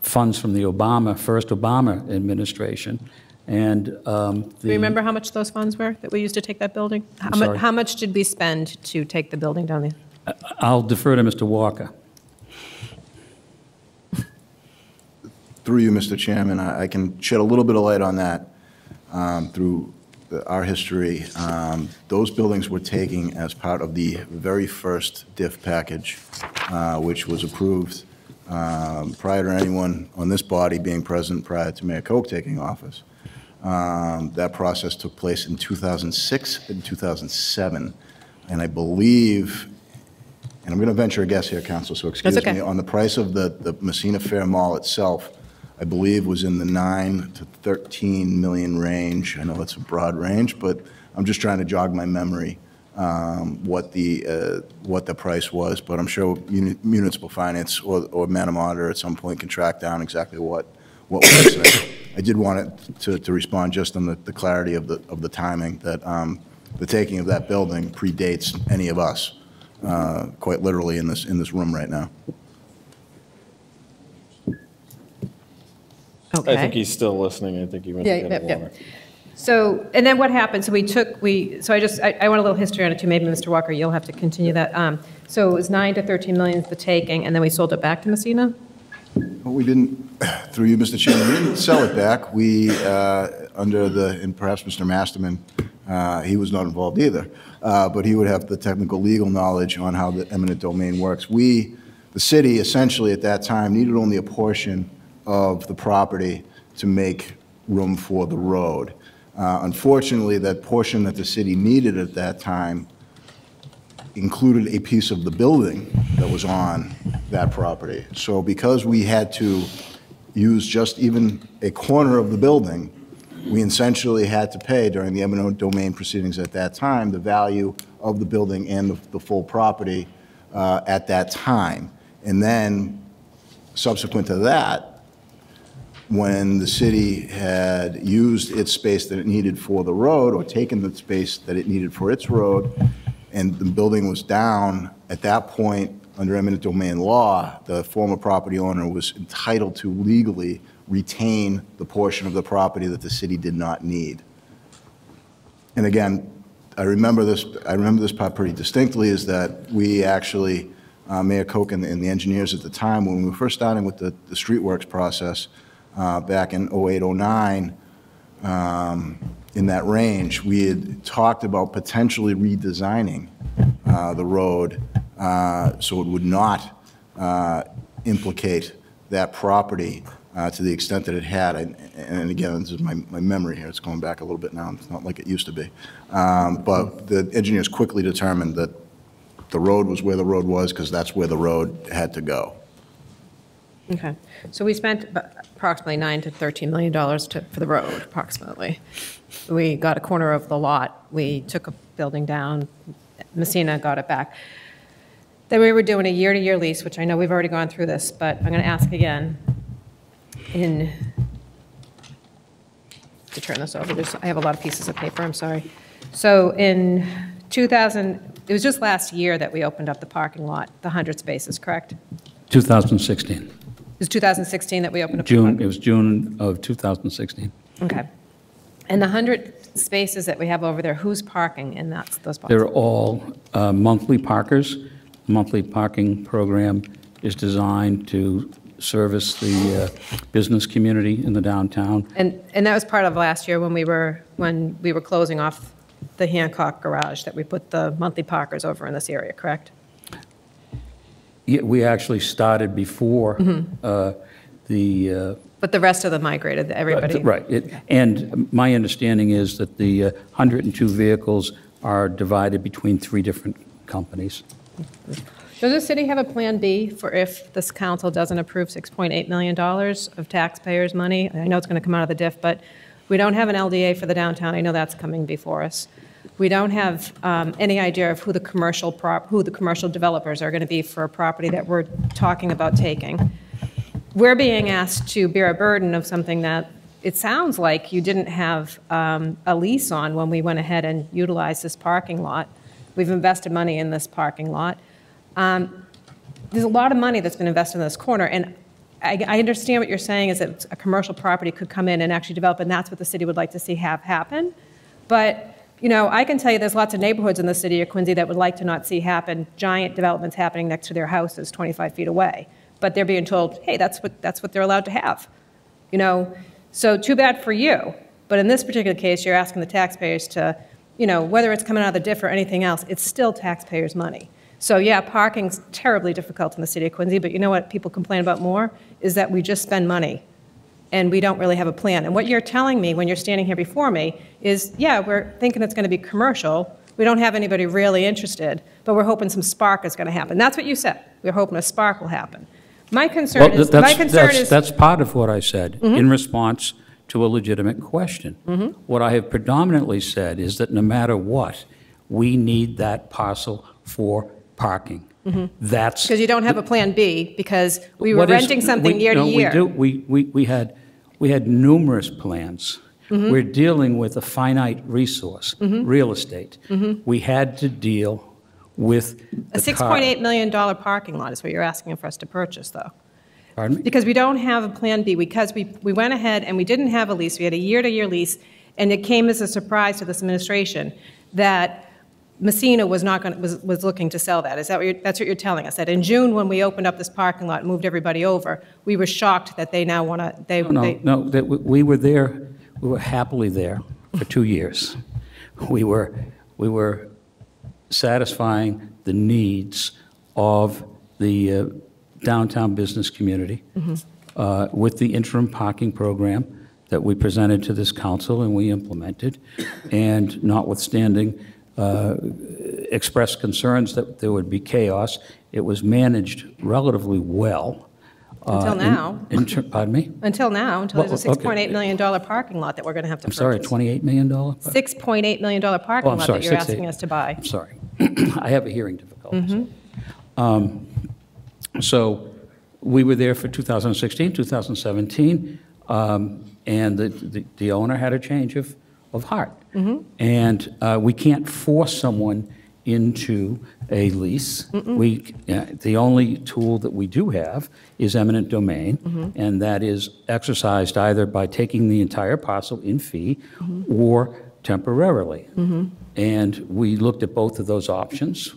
funds from the first Obama administration. And Do you remember how much those funds were that we used to take that building? sorry? How much did we spend to take the building down there? I'll defer to Mr. Walker. Through you, Mr. Chairman, I can shed a little bit of light on that through our history. Those buildings were taken as part of the very first DIF package, which was approved prior to anyone on this body being present, prior to Mayor Koch taking office. That process took place in 2006 and 2007, and I believe, and I'm going to venture a guess here, Council, so excuse That's okay. me, on the price of the Messina Fair Mall itself, I believe was in the 9 to 13 million range. I know that's a broad range, but I'm just trying to jog my memory what the price was. But I'm sure municipal finance or Madam Auditor at some point can track down exactly what was said. I did want it to respond just on the clarity of the timing, that the taking of that building predates any of us, quite literally in this room right now. Okay. I think he's still listening. I think he went to get water. So, and then what happened? So I want a little history on it too. Maybe Mr. Walker, you'll have to continue that. So it was 9 to 13 million the taking, and then we sold it back to Messina? Well, we didn't, through you, Mr. Chairman, we didn't sell it back. We, and perhaps Mr. Masterman, he was not involved either, but he would have the technical legal knowledge on how the eminent domain works. The city, essentially at that time, needed only a portion of the property to make room for the road. Unfortunately, that portion that the city needed at that time included a piece of the building that was on that property. So because we had to use just even a corner of the building, we essentially had to pay, during the eminent domain proceedings at that time, the value of the building and the full property at that time. And then subsequent to that, when the city had used its space that it needed for the road, or taken the space that it needed for its road, and the building was down, at that point, under eminent domain law, the former property owner was entitled to legally retain the portion of the property that the city did not need. And again, I remember this part pretty distinctly, is that we actually, Mayor Koch and the engineers at the time, when we were first starting with the streetworks process, back in 08, 09, in that range, we had talked about potentially redesigning the road so it would not implicate that property to the extent that it had. And again, this is my memory here. It's going back a little bit now. It's not like it used to be. But the engineers quickly determined that the road was where the road was, because that's where the road had to go. Okay. So we spent approximately $9 to $13 million for the road, approximately. We got a corner of the lot. We took a building down. Messina got it back. Then we were doing a year-to-year lease, which I know we've already gone through this, but I'm going to ask again. To turn this over, I have a lot of pieces of paper, I'm sorry. So in 2000, it was just last year that we opened up the parking lot, the 100 spaces, correct? 2016. It was 2016 that we opened up June. It was June of 2016. Okay. And the 100 spaces that we have over there, who's parking in those spots? They're all monthly parkers. The monthly parking program is designed to service the business community in the downtown. And that was part of last year when we were closing off the Hancock garage, that we put the monthly parkers over in this area, correct? Yeah, we actually started before the... But the rest of them migrated, everybody? Right. And my understanding is that the 102 vehicles are divided between 3 different companies. Does the city have a plan B for if this council doesn't approve $6.8 million of taxpayers' money? I know it's going to come out of the DIF, but we don't have an LDA for the downtown. I know that's coming before us. We don't have any idea of who the commercial developers are going to be for a property that we're talking about taking. We're being asked to bear a burden of something that it sounds like you didn't have a lease on when we went ahead and utilized this parking lot. We've invested money in this parking lot. There's a lot of money that's been invested in this corner, and I understand what you're saying is that a commercial property could come in and actually develop, and that's what the city would like to see have happen. But, you know, I can tell you there's lots of neighborhoods in the city of Quincy that would like to not see happen, giant developments happening next to their houses 25 feet away. But they're being told, hey, that's what they're allowed to have. You know, so too bad for you. But in this particular case, you're asking the taxpayers to, you know, whether it's coming out of the DIF or anything else, it's still taxpayers' money. So yeah, parking's terribly difficult in the city of Quincy, but you know what people complain about more? Is that we just spend money and we don't really have a plan. And what you're telling me when you're standing here before me is, yeah, we're thinking it's going to be commercial. We don't have anybody really interested, but we're hoping some spark is going to happen. That's what you said. We're hoping a spark will happen. My concern is, that's part of what I said in response to a legitimate question. What I have predominantly said is that no matter what, we need that parcel for parking. That's because you don't have a plan B, because we were renting something year to year. We had numerous plans. We're dealing with a finite resource, real estate. We had to deal with a $6.8 million parking lot is what you're asking for us to purchase, though. Pardon me? Because we don't have a plan B, because we went ahead and we didn't have a lease. We had a year-to-year lease, and it came as a surprise to this administration that Messina was looking to sell that. Is that that's what you're telling us? That in June, when we opened up this parking lot and moved everybody over, we were shocked that they now want to. No, that we were there. We were happily there for 2 years. We were satisfying the needs of the downtown business community with the interim parking program that we presented to this council and we implemented, and notwithstanding expressed concerns that there would be chaos, it was managed relatively well. Until now. Pardon me? Until now, until there's a $6.8 million parking lot that we're going to have to purchase. I'm sorry, $28 million? $6.8 million parking lot that you're asking us to buy. I'm sorry. I have a hearing difficulty. So we were there for 2016, 2017, and the owner had a change of heart. And we can't force someone into a lease. The only tool that we do have is eminent domain, and that is exercised either by taking the entire parcel in fee or temporarily. And we looked at both of those options,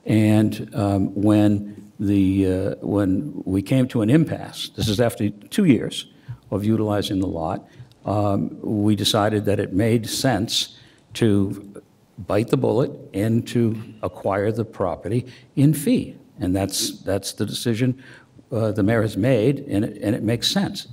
and when we came to an impasse, this is after 2 years of utilizing the lot, we decided that it made sense to bite the bullet and to acquire the property in fee. And that's the decision the mayor has made, and it makes sense.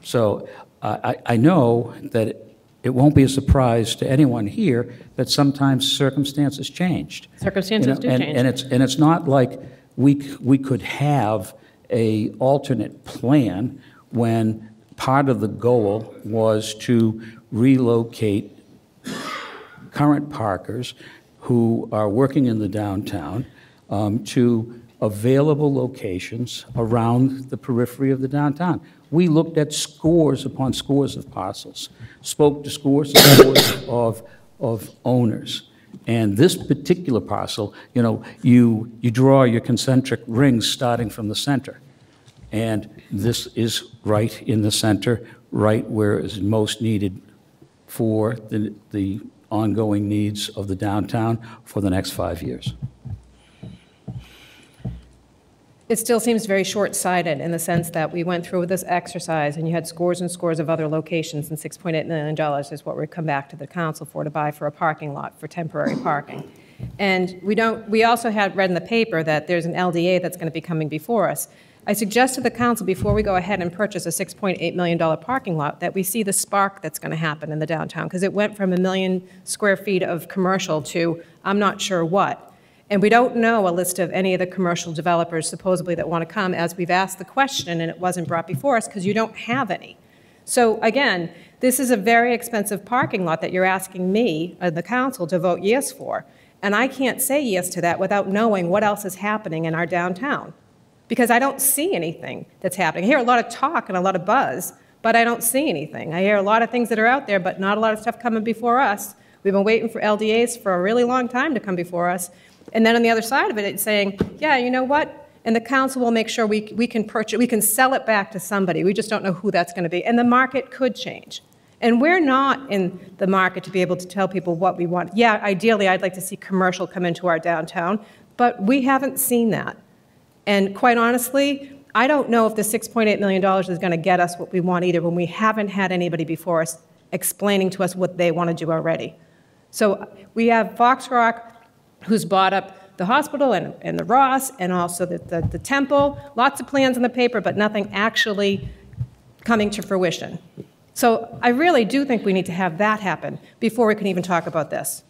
So I know that it won't be a surprise to anyone here that sometimes circumstances changed. Circumstances do change. And it's not like we could have a alternate plan when part of the goal was to relocate current parkers who are working in the downtown to available locations around the periphery of the downtown. We looked at scores upon scores of parcels, spoke to scores and scores of owners. And this particular parcel, you know, you draw your concentric rings starting from the center. And this is right in the center, right where it is most needed for the ongoing needs of the downtown for the next 5 years. It still seems very short-sighted in the sense that we went through this exercise and you had scores and scores of other locations, and $6.8 million is what we'd come back to the council for to buy for a parking lot for temporary parking. And we also had read in the paper that there's an LDA that's going to be coming before us. I suggest to the council, before we go ahead and purchase a $6.8 million parking lot, that we see the spark that's going to happen in the downtown, because it went from 1 million square feet of commercial to I'm not sure what. And we don't know a list of any of the commercial developers supposedly that want to come, as we've asked the question and it wasn't brought before us because you don't have any. So again, this is a very expensive parking lot that you're asking me, the council, to vote yes for. And I can't say yes to that without knowing what else is happening in our downtown, because I don't see anything that's happening. I hear a lot of talk and a lot of buzz, but I don't see anything. I hear a lot of things that are out there, but not a lot of stuff coming before us, We've been waiting for LDAs for a really long time to come before us. And then on the other side of it, it's saying, yeah, you know what? And the council will make sure we can purchase, we can sell it back to somebody. We just don't know who that's going to be. And the market could change. And we're not in the market to be able to tell people what we want. Yeah, ideally, I'd like to see commercial come into our downtown, but we haven't seen that. And quite honestly, I don't know if the $6.8 million is going to get us what we want either when we haven't had anybody before us explaining to us what they want to do already. So we have Foxrock, who's bought up the hospital and the Ross and also the temple. Lots of plans on the paper, but nothing actually coming to fruition. So I really do think we need to have that happen before we can even talk about this.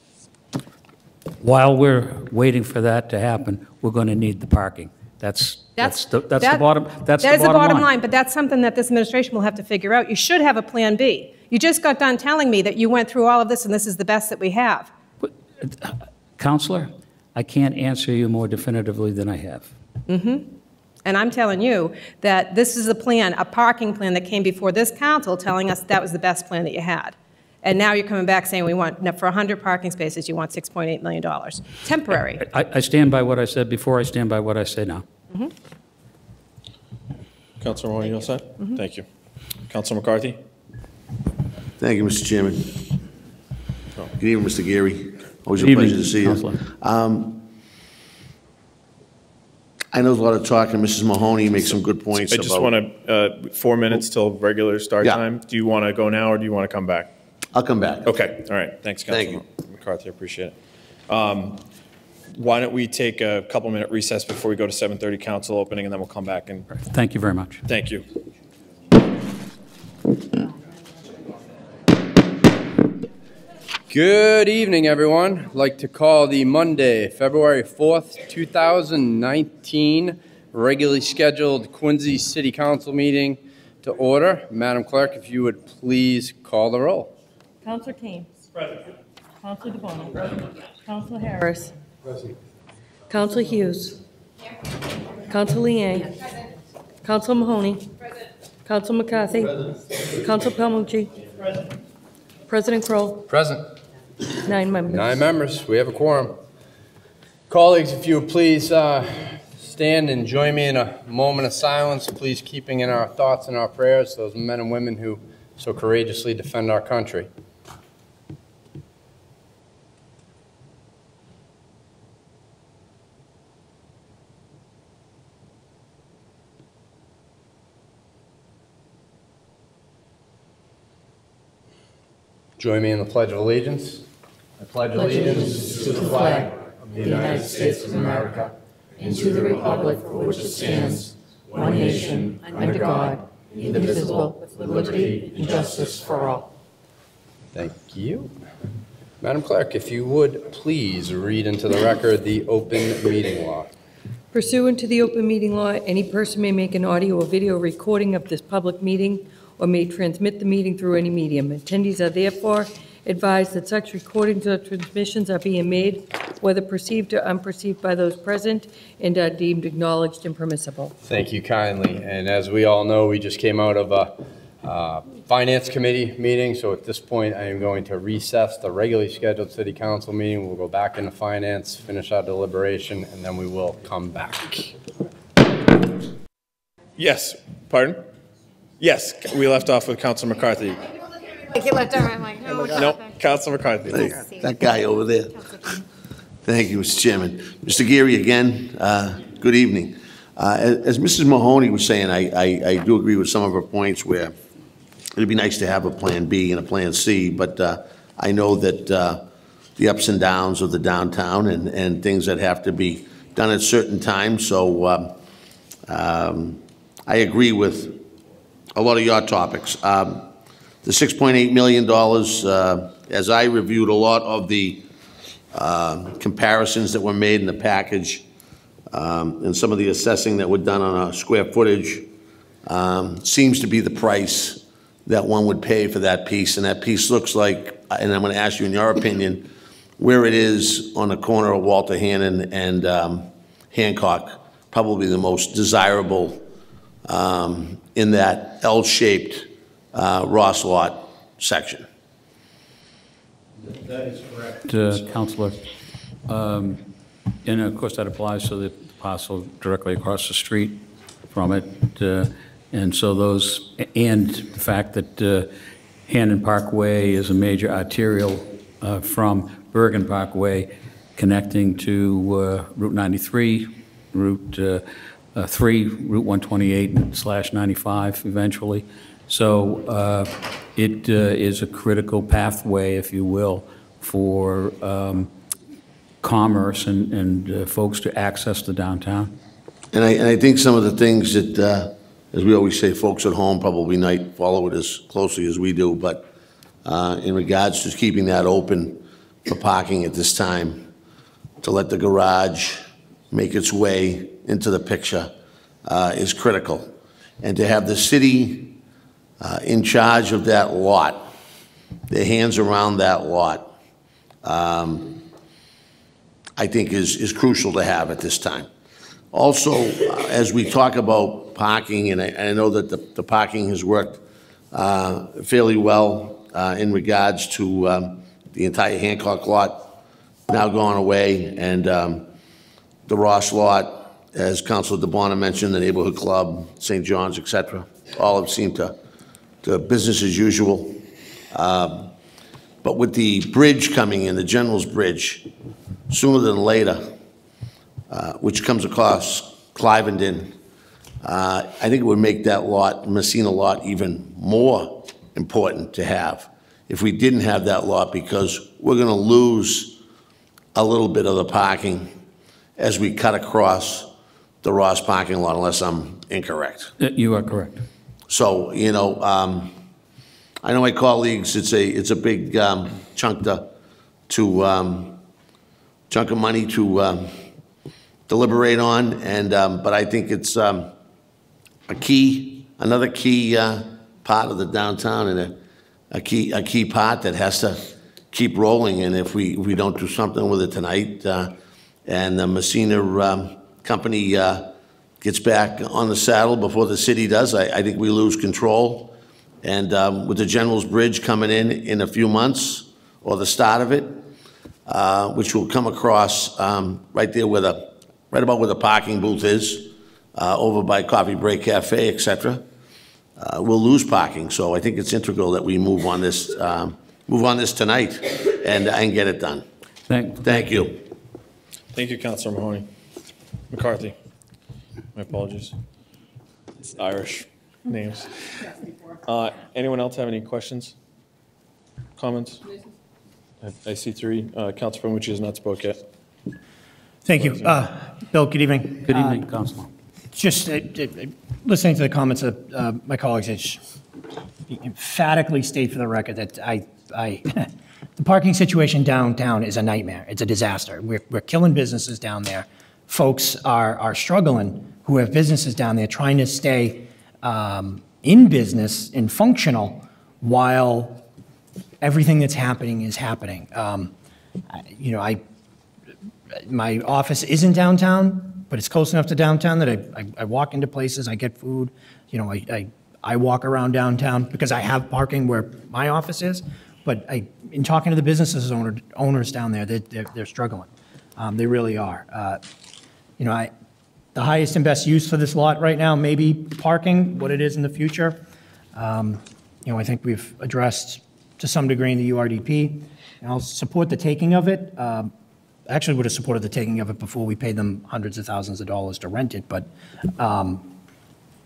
While we're waiting for that to happen, we're going to need the parking. That's the bottom line. But that's something that this administration will have to figure out. You should have a plan B. You just got done telling me that you went through all of this and this is the best that we have. Counselor, I can't answer you more definitively than I have. Mm-hmm. And I'm telling you that this is a plan, a parking plan that came before this council telling us that was the best plan that you had. And now you're coming back saying we want, for 100 parking spaces, you want $6.8 million. Temporary. I stand by what I said before, I stand by what I say now. Mm-hmm. Councilor Mahoney, you all set? Mm-hmm. Thank you. Councilor McCarthy? Thank you, Mr. Chairman. Good evening, Mr. Geary. Always a pleasure to see you. I know there's a lot of talk, and Mrs. Mahoney makes some good points. I just want to, 4 minutes till regular start time. Do you want to go now, or do you want to come back? I'll come back. Okay, all right. Thanks, Councilor McCarthy. I appreciate it. Why don't we take a couple-minute recess before we go to 7:30 council opening, and then we'll come back and. Thank you very much. Thank you. Good evening, everyone. I'd like to call the Monday, February 4th, 2019, regularly scheduled Quincy City Council meeting to order. Madam Clerk, if you would please call the roll. Councilor Kane. Present. Councilor DeBona. Present. Councilor Harris. Present. Councilor Hughes. Here. Councilor Liang. Present. Councilor Mahoney. Present. Councilor McCarthy. Present. Councilor Palmucci. Present. President Kroll. Present. 9 members. 9 members. We have a quorum. Colleagues, if you would please stand and join me in a moment of silence, please keeping in our thoughts and our prayers those men and women who so courageously defend our country. Join me in the Pledge of Allegiance. I pledge allegiance to the flag of the United States of America and to the republic for which it stands, one nation, under God, indivisible, with liberty and justice for all. Thank you. Madam Clerk, if you would please read into the record the open meeting law. Pursuant to the open meeting law, any person may make an audio or video recording of this public meeting or may transmit the meeting through any medium. Attendees are therefore advised that such recordings or transmissions are being made, whether perceived or unperceived by those present, and are deemed acknowledged and permissible. Thank you kindly. And as we all know, we just came out of a Finance Committee meeting, so at this point I am going to recess the regularly scheduled City Council meeting. We'll go back into Finance, finish our deliberation, and then we will come back. Yes, pardon? Yes, we left off with Councilor McCarthy. He left over. I'm like, no. Nope, Councilor McCarthy. That guy over there. Thank you, Mr. Chairman. Mr. Geary, again, good evening. As Mrs. Mahoney was saying, I do agree with some of her points where it'd be nice to have a Plan B and a Plan C, but I know that the ups and downs of the downtown and things that have to be done at certain times, so I agree with a lot of your topics. The $6.8 million, as I reviewed a lot of the comparisons that were made in the package and some of the assessing that were done on a square footage, seems to be the price that one would pay for that piece. And that piece looks like, and I'm going to ask you in your opinion, where it is on the corner of Walter Hannon and Hancock, probably the most desirable in that L-shaped Ross lot section. That is correct. Counselor. And of course, that applies to the parcel directly across the street from it. And so those, and the fact that Hannon Parkway is a major arterial from Bergen Parkway connecting to Route 93, Route 3, Route 128/95 eventually. So it is a critical pathway, if you will, for commerce and folks to access the downtown. And I think some of the things that, as we always say, folks at home probably might follow it as closely as we do, but in regards to keeping that open for parking at this time, to let the garage make its way into the picture is critical. And to have the city in charge of that lot, their hands around that lot, I think is crucial to have at this time. Also, as we talk about parking, and I know that the parking has worked fairly well in regards to the entire Hancock lot now gone away, and the Ross lot, as Councilor DeBona mentioned, the Neighborhood Club, St. John's, et cetera, all have seemed to business as usual. But with the bridge coming in, the General's Bridge, sooner than later, which comes across Clivenden, I think it would make that lot, Messina lot, even more important to have if we didn't have that lot, because we're going to lose a little bit of the parking as we cut across the Ross parking lot, unless I'm incorrect. You are correct. So, you know, I know my colleagues, it's a big chunk of money to deliberate on, and but I think it's another key part of the downtown, and a key part that has to keep rolling. And if we don't do something with it tonight, and the Messina company gets back on the saddle before the city does, I think we lose control. And with the General's Bridge coming in a few months, or the start of it, which will come across right there right about where the parking booth is, over by Coffee Break Cafe, et cetera, we'll lose parking. So I think it's integral that we move on this tonight and get it done. Thank you. Thank you, Councilor Mahoney. McCarthy. My apologies. It's Irish names. Anyone else have any questions? Comments? I see three. Councilor Pamucci has not spoke yet. Thank you. Bill, good evening. Good evening, Councilor. Just listening to the comments of my colleagues, I just emphatically state for the record that the parking situation downtown is a nightmare. It's a disaster. We're killing businesses down there. Folks are struggling who have businesses down there trying to stay in business and functional while everything that's happening is happening. You know, my office isn't downtown, but it's close enough to downtown that I walk into places, I get food. You know, I walk around downtown because I have parking where my office is. But in talking to the businesses owners down there, they're struggling. They really are. You know, the highest and best use for this lot right now may be parking. What it is in the future, you know, I think we've addressed to some degree in the URDP. And I'll support the taking of it. Actually would have supported the taking of it before we paid them hundreds of thousands of dollars to rent it, but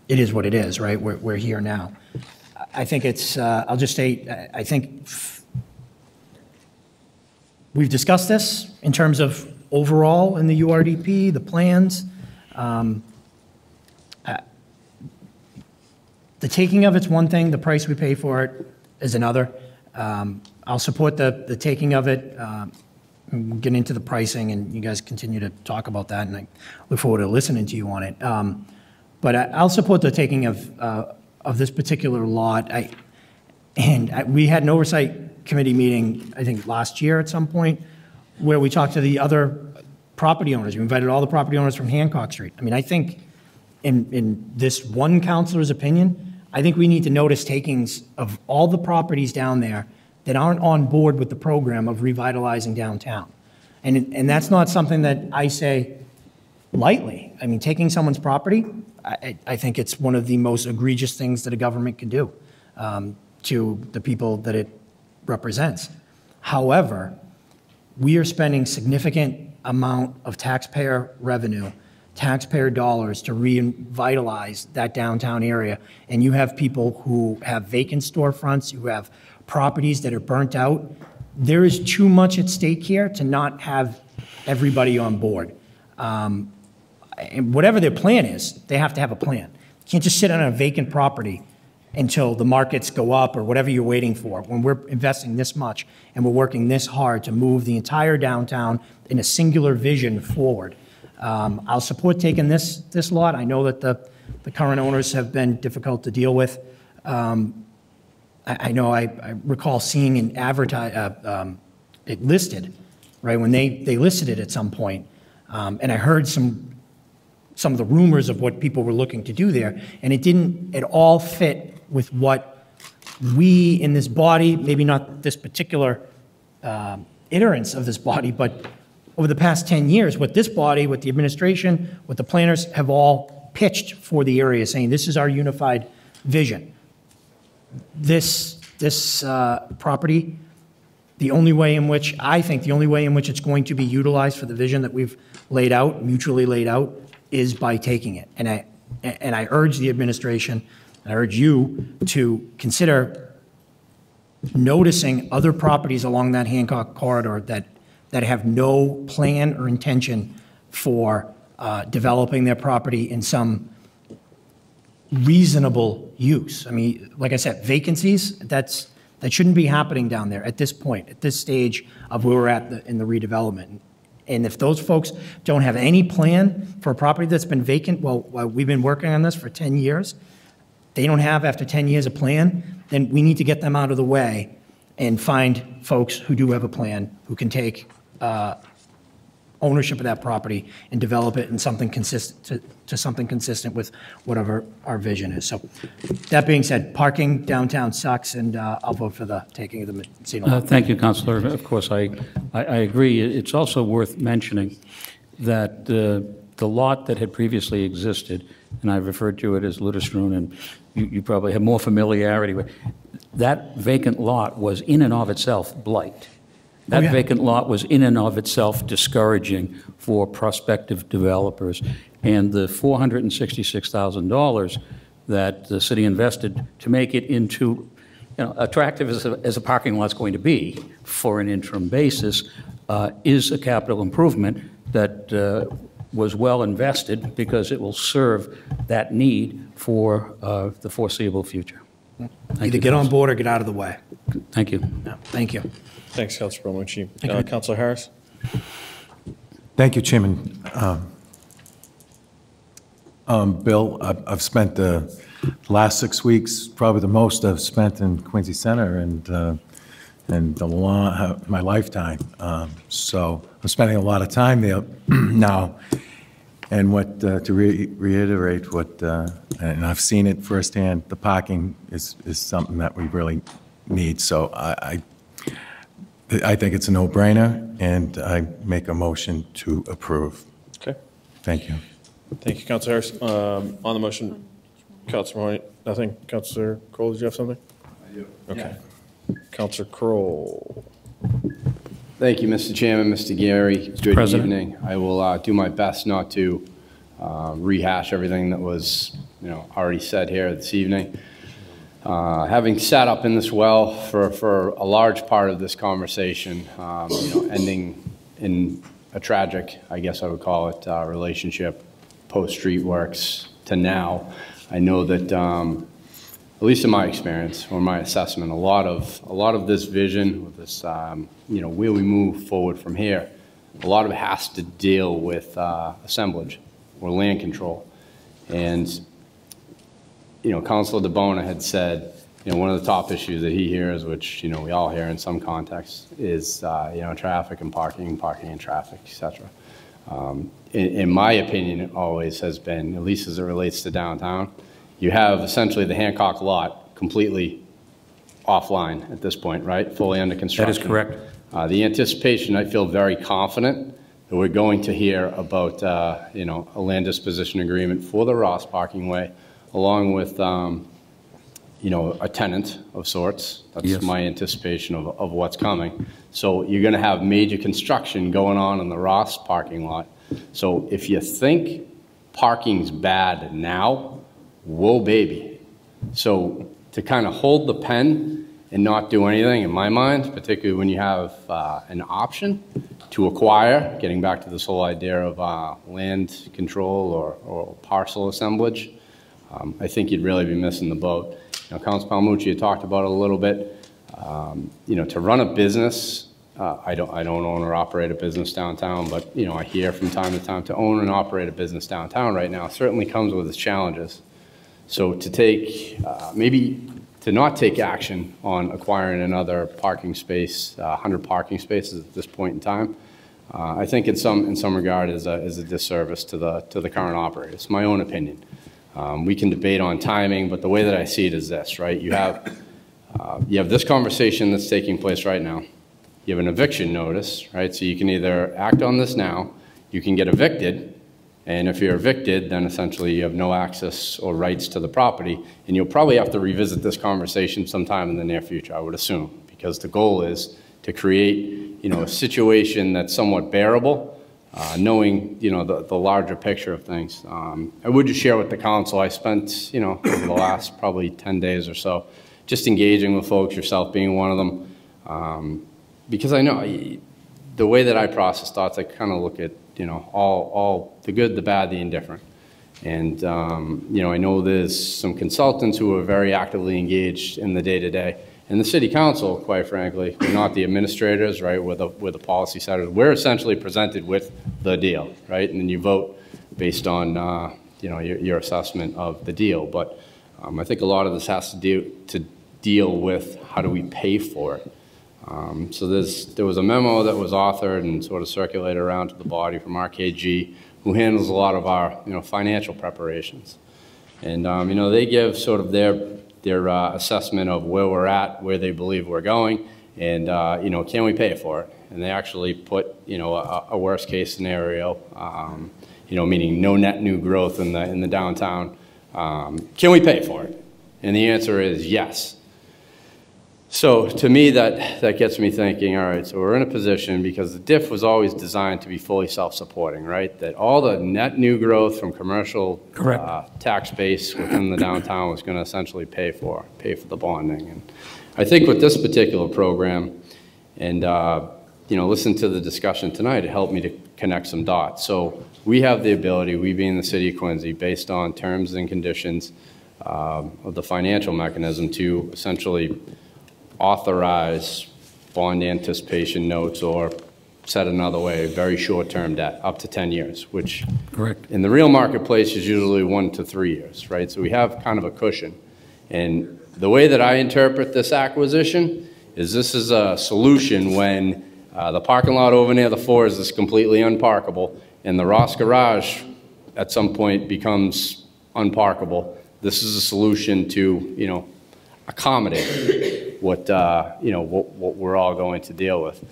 it is what it is, right? We're here now. I think it's, I'll just state, I think we've discussed this in terms of overall in the URDP, the plans. The taking of it's one thing, the price we pay for it is another. I'll support the taking of it. Get into the pricing, and you guys continue to talk about that, and I look forward to listening to you on it. But I'll support the taking of this particular lot. We had an oversight committee meeting, I think, last year at some point, where we talked to the other property owners. We invited all the property owners from Hancock Street. I mean, I think in this one councilor's opinion, I think we need to notice takings of all the properties down there that aren't on board with the program of revitalizing downtown. And that's not something that I say lightly. I mean, taking someone's property, I think it's one of the most egregious things that a government can do to the people that it represents. However, we are spending significant amount of taxpayer revenue, taxpayer dollars to revitalize that downtown area. And you have people who have vacant storefronts, you have properties that are burnt out. There is too much at stake here to not have everybody on board. And whatever their plan is, they have to have a plan. You can't just sit on a vacant property until the markets go up or whatever you're waiting for. When we're investing this much and we're working this hard to move the entire downtown in a singular vision forward, I'll support taking this lot. I know that the current owners have been difficult to deal with. I know I recall seeing an it listed, right, when they listed it at some point. And I heard some of the rumors of what people were looking to do there, and it didn't at all fit with what we in this body, maybe not this particular iterance of this body, but over the past 10 years, what this body, what the administration, what the planners have all pitched for the area, saying this is our unified vision. This property, the only way in which it's going to be utilized for the vision that we've laid out, mutually laid out, is by taking it. And I urge the administration, I urge you to consider noticing other properties along that Hancock corridor that have no plan or intention for developing their property in some reasonable use. I mean, like I said, vacancies, that shouldn't be happening down there at this point, at this stage of where we're at in the redevelopment. And if those folks don't have any plan for a property that's been vacant, well, we've been working on this for 10 years, they don't have, after 10 years, a plan, then we need to get them out of the way and find folks who do have a plan, who can take ownership of that property and develop it in something consistent to something consistent with whatever our vision is. So that being said, parking downtown sucks, and I'll vote for the taking of the Messina lot. Thank you, Councilor. Of course, I agree. It's also worth mentioning that the lot that had previously existed, and I referred to it as Litterstrom, and you probably have more familiarity with, that vacant lot was in and of itself blight. That vacant lot was in and of itself discouraging for prospective developers. And the $466,000 that the city invested to make it into, attractive as a parking lot's going to be for an interim basis, is a capital improvement that was well invested because it will serve that need for the foreseeable future. Either get on board or get out of the way. Thank you. No, thank you. Thanks, Councilor Palmucci. Councilor Harris? Thank you, Chairman. Bill, I've spent the last 6 weeks, probably the most I've spent in Quincy Center and my lifetime. So I'm spending a lot of time there now. And to reiterate what, and I've seen it firsthand, the parking is something that we really need. So I think it's a no-brainer, and I make a motion to approve. Okay. Thank you. Thank you, Councilor Harris. On the motion, Councilor Mahoney, nothing? Councilor Kroll, did you have something? I do. Okay. Councilor Kroll. Thank you, Mr. Chairman, Mr. Gary. Good President. evening. I will do my best not to rehash everything that was already said here this evening. Having sat up in this well for a large part of this conversation, ending in a tragic, I guess I would call it, relationship post-Streetworks to now, I know that, at least in my experience or my assessment, a lot of this vision, with this, where we move forward from here, a lot of it has to deal with assemblage or land control. And Councilor DeBona had said, one of the top issues that he hears, which, we all hear in some contexts, is, traffic and parking and traffic, et cetera. In my opinion, it always has been, at least as it relates to downtown, you have essentially the Hancock lot completely offline at this point, right? Fully under construction. That is correct. The anticipation, I feel very confident that we're going to hear about, you know, a land disposition agreement for the Ross Parking Way, along with, you know, a tenant of sorts. That's Yes. my anticipation of what's coming. So you're going to have major construction going on in the Ross parking lot. So if you think parking's bad now, whoa, baby. So to kind of hold the pen and not do anything, in my mind, particularly when you have an option to acquire, getting back to this whole idea of land control or parcel assemblage, I think you'd really be missing the boat. You know, Councilor Palmucci had talked about it a little bit. You know, to run a business, I don't own or operate a business downtown, but, you know, I hear from time to time to own and operate a business downtown right now certainly comes with its challenges. So to take, maybe to not take action on acquiring another parking space, 100 parking spaces at this point in time, I think in some regard is a disservice to the current operator. It's my own opinion. We can debate on timing, but the way that I see it is this, right? You have this conversation that's taking place right now. You have an eviction notice, right? So you can either act on this now, you can get evicted, and if you're evicted, then essentially you have no access or rights to the property, and you'll probably have to revisit this conversation sometime in the near future, I would assume, because the goal is to create, you know, a situation that's somewhat bearable, knowing, you know, the larger picture of things. I would just share with the council, I spent, you know, over the last probably 10 days or so, just engaging with folks, yourself being one of them, because I know the way that I process thoughts, I kind of look at, you know, all the good, the bad, the indifferent. And, you know, I know there's some consultants who are very actively engaged in the day-to-day. And the city council, quite frankly, we're not the administrators, right? We're the policy setters. We're essentially presented with the deal, right? And then you vote based on, you know, your assessment of the deal. But I think a lot of this has to deal with how do we pay for it. So there was a memo that was authored and sort of circulated around to the body from RKG, who handles a lot of our, you know, financial preparations. And, you know, they give sort of their assessment of where we're at, where they believe we're going, and, you know, can we pay for it? And they actually put, you know, a worst case scenario, you know, meaning no net new growth in the downtown. Can we pay for it? And the answer is yes. So to me, that gets me thinking, all right, so we're in a position, because the DIF was always designed to be fully self-supporting, right? That all the net new growth from commercial tax base within the downtown was going to essentially pay for the bonding. And I think with this particular program, and you know, listen to the discussion tonight, it helped me to connect some dots. So we have the ability, we being the city of Quincy, based on terms and conditions of the financial mechanism, to essentially authorize bond anticipation notes, or said another way, very short-term debt, up to 10 years, which correct in the real marketplace is usually 1 to 3 years, right? So we have kind of a cushion. And the way that I interpret this acquisition is this is a solution when the parking lot over near the Fours is completely unparkable, and the Ross garage at some point becomes unparkable. This is a solution to, you know, accommodate what, you know, what we're all going to deal with.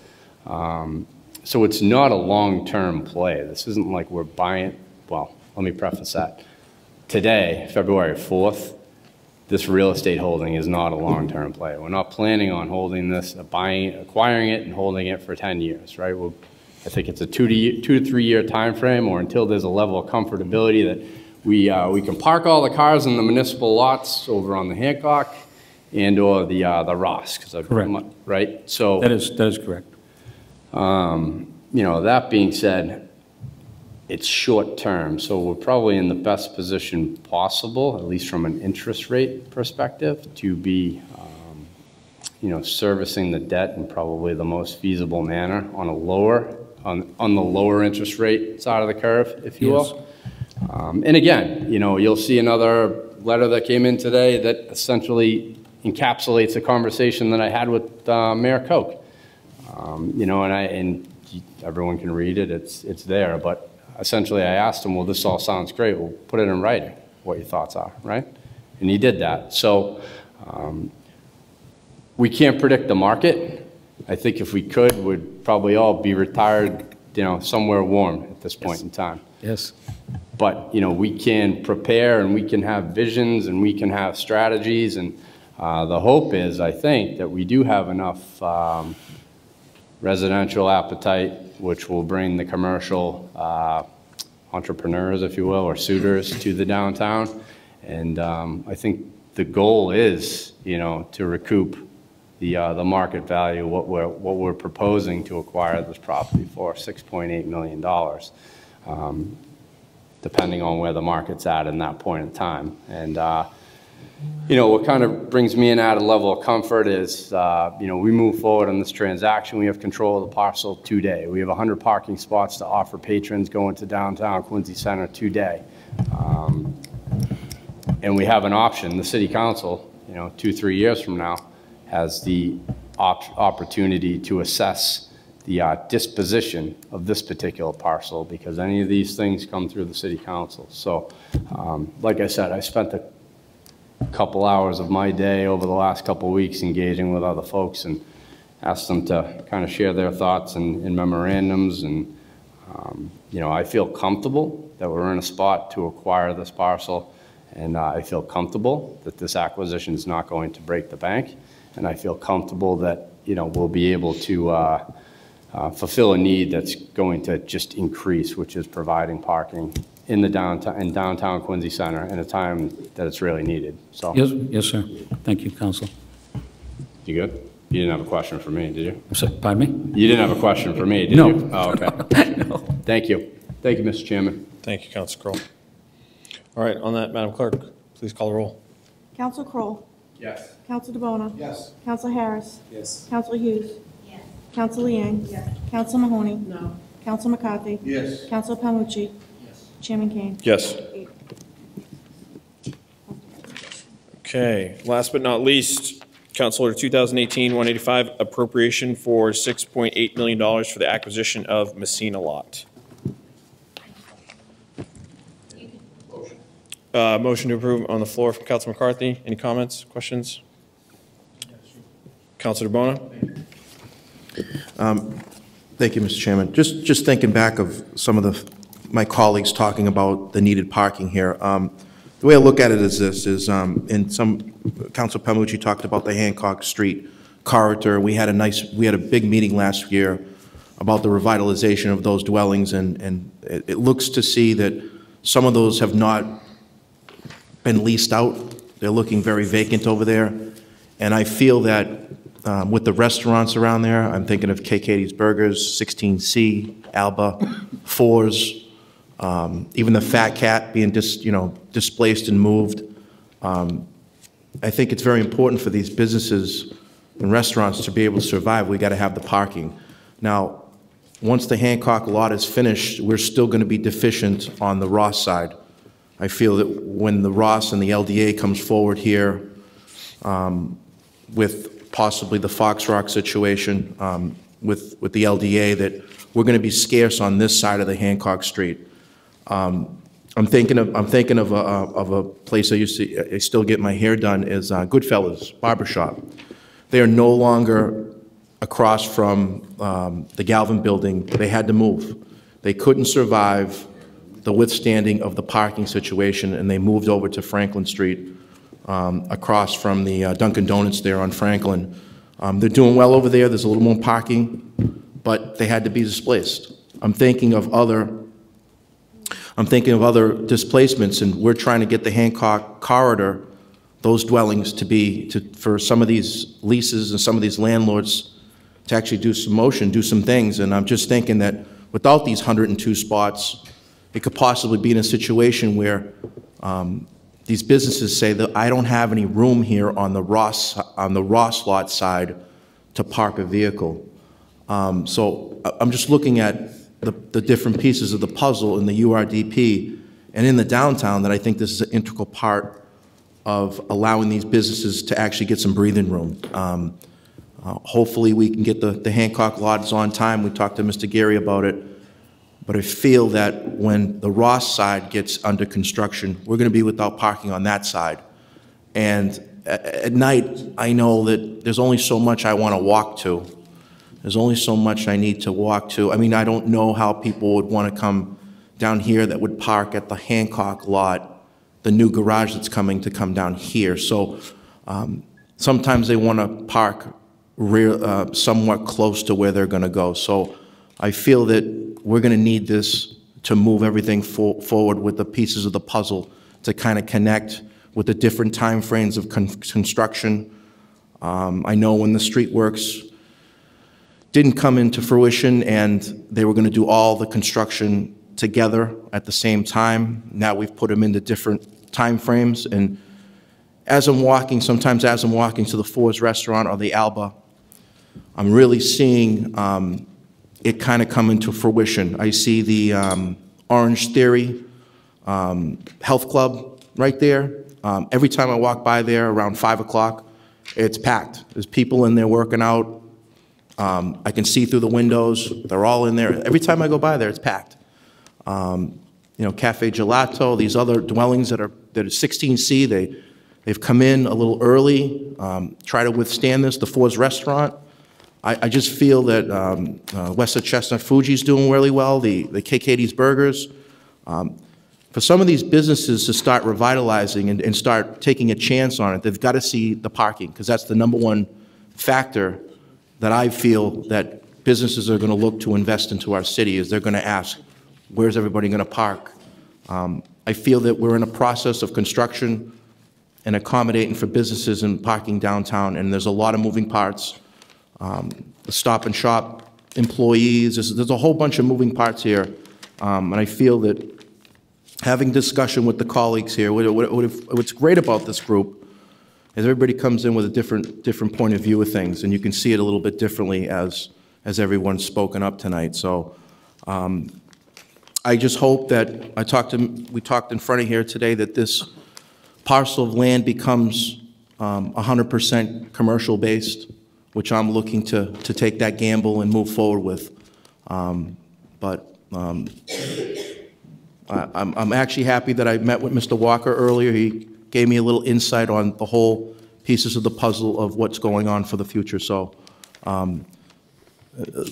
So it's not a long-term play. This isn't like we're buying, well, let me preface that. Today, February 4th, this real estate holding is not a long-term play. We're not planning on holding this, acquiring it and holding it for 10 years, right? I think it's a 2 to 3 year time frame, or until there's a level of comfortability that we can park all the cars in the municipal lots over on the Hancock and or the Ross, correct, right? So that is correct. You know, that being said, it's short term, so we're probably in the best position possible, at least from an interest rate perspective, to be, you know, servicing the debt in probably the most feasible manner on a lower, on the lower interest rate side of the curve, if you will. And again, you know, you'll see another letter that came in today that essentially encapsulates a conversation that I had with Mayor Koch. You know, and everyone can read it, it's there, but essentially I asked him, well, this all sounds great, well, put it in writing, what your thoughts are, right? And he did that. So We can't predict the market. I think if we could, we'd probably all be retired, somewhere warm at this point in time. Yes. But, we can prepare and we can have visions and we can have strategies. And the hope is, I think, that we do have enough residential appetite, which will bring the commercial entrepreneurs, if you will, or suitors to the downtown. And I think the goal is, to recoup the market value, what we're proposing to acquire this property for, $6.8 million, depending on where the market's at in that point in time. And what kind of brings me in at a level of comfort is, we move forward on this transaction. We have control of the parcel today. We have 100 parking spots to offer patrons going to downtown Quincy Center today. And we have an option. The city council, 2-3 years from now, has the opportunity to assess the disposition of this particular parcel, because any of these things come through the city council. So, like I said, I spent a couple hours of my day over the last couple of weeks engaging with other folks and asked them to kind of share their thoughts in memorandums. And, I feel comfortable that we're in a spot to acquire this parcel. And I feel comfortable that this acquisition is not going to break the bank. And I feel comfortable that, we'll be able to fulfill a need that's going to just increase, which is providing parking in downtown Quincy Center in a time that it's really needed. So. Yes, sir. Thank you, Council. You good? You didn't have a question for me, did you? Pardon me? You didn't have a question for me, did No. you? Oh, okay. No. Thank you. Thank you, Mr. Chairman. Thank you, Council Kroll. All right, on that, Madam Clerk, please call the roll. Council Kroll. Yes. Council DeBona. Yes. Council Harris. Yes. Council Hughes. Yes. Council Liang. Yes. Council Mahoney. No. Council McCarthy. Yes. Council Palmucci. Yes. Chairman Kane. Yes. 8. Okay, last but not least, Council Order 2018-185, appropriation for $6.8 million for the acquisition of Messina Lot. Motion to approve on the floor from Council McCarthy. Any comments, questions? Councilor DeBona? Thank you, Mr. Chairman. Just thinking back of some of my colleagues talking about the needed parking here. The way I look at it is this, Council Palmucci talked about the Hancock Street corridor. We had a big meeting last year about the revitalization of those dwellings, and it looks to see that some of those have not been leased out. They're looking very vacant over there. And I feel that with the restaurants around there, I'm thinking of KK's Burgers, 16C, Alba, Fours, even the Fat Cat being displaced and moved. I think it's very important for these businesses and restaurants to be able to survive. We got to have the parking. Now, once the Hancock lot is finished, we're still going to be deficient on the Ross side. I feel that when the Ross and the LDA comes forward here with possibly the Fox Rock situation with the LDA, that we're going to be scarce on this side of the Hancock Street. I'm thinking of a place I still get my hair done is Goodfellas Barbershop. They are no longer across from the Galvin building. They had to move. They couldn't survive the withstanding of the parking situation, and they moved over to Franklin Street across from the Dunkin' Donuts there on Franklin. They're doing well over there. There's a little more parking, but they had to be displaced. I'm thinking of other displacements, and we're trying to get the Hancock corridor, those dwellings for some of these leases and some of these landlords to actually do some motion, do some things. And I'm just thinking that without these 102 spots, it could possibly be in a situation where these businesses say that I don't have any room here on the Ross lot side to park a vehicle. So I'm just looking at the different pieces of the puzzle in the URDP and in the downtown that I think this is an integral part of allowing these businesses to actually get some breathing room. Hopefully we can get the Hancock lots on time. We talked to Mr. Gary about it. But I feel that when the Ross side gets under construction, we're going to be without parking on that side. And at night, I know that there's only so much I want to walk to. There's only so much I need to walk to. I mean, I don't know how people would want to come down here that would park at the Hancock lot, the new garage that's coming to come down here. So sometimes they want to park somewhat close to where they're going to go. So I feel that we're going to need this to move everything forward with the pieces of the puzzle to kind of connect with the different time frames of construction. I know when the street works didn't come into fruition and they were going to do all the construction together at the same time. Now we've put them into different time frames. And as I'm walking, sometimes as I'm walking to the Ford's Restaurant or the Alba, I'm really seeing it kind of come into fruition. I see the Orange Theory Health Club right there. Every time I walk by there around 5 o'clock, it's packed. There's people in there working out. I can see through the windows. They're all in there. Every time I go by there, it's packed. You know, Cafe Gelato, these other dwellings that are 16C, they've come in a little early, try to withstand this. The Ford's Restaurant, I just feel that West of Chestnut Fuji's doing really well, the KKD's Burgers. For some of these businesses to start revitalizing and start taking a chance on it, they've got to see the parking, because that's the #1 factor that I feel that businesses are going to look to invest into our city, is they're going to ask, where's everybody going to park? I feel that we're in a process of construction and accommodating for businesses and parking downtown, and there's a lot of moving parts. The Stop and Shop employees, there's a whole bunch of moving parts here, and I feel that having discussion with the colleagues here, what's great about this group is everybody comes in with a different point of view of things, and you can see it a little bit differently as everyone's spoken up tonight. So I just hope that we talked in front of here today that this parcel of land becomes 100% commercial based, which I'm looking to take that gamble and move forward with. But I'm actually happy that I met with Mr. Walker earlier. He gave me a little insight on the whole pieces of the puzzle of what's going on for the future. So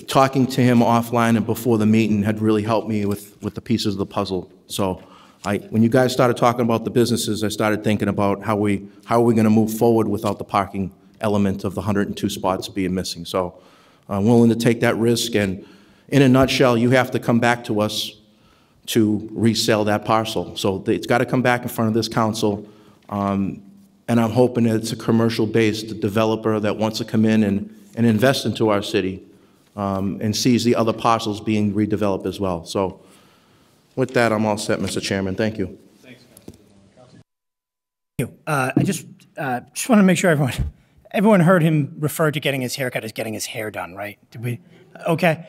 talking to him offline and before the meeting had really helped me with the pieces of the puzzle. So when you guys started talking about the businesses, I started thinking about how are we going to move forward without the parking element of the 102 spots being missing. So I'm willing to take that risk, and in a nutshell, you have to come back to us to resell that parcel. So it's got to come back in front of this council, and I'm hoping that it's a commercial-based developer that wants to come in and invest into our city, and sees the other parcels being redeveloped as well. So with that, I'm all set, Mr. Chairman. Thank you. Thanks, Councilman. I just want to make sure everyone heard him refer to getting his haircut as getting his hair done, right? Did we? Okay.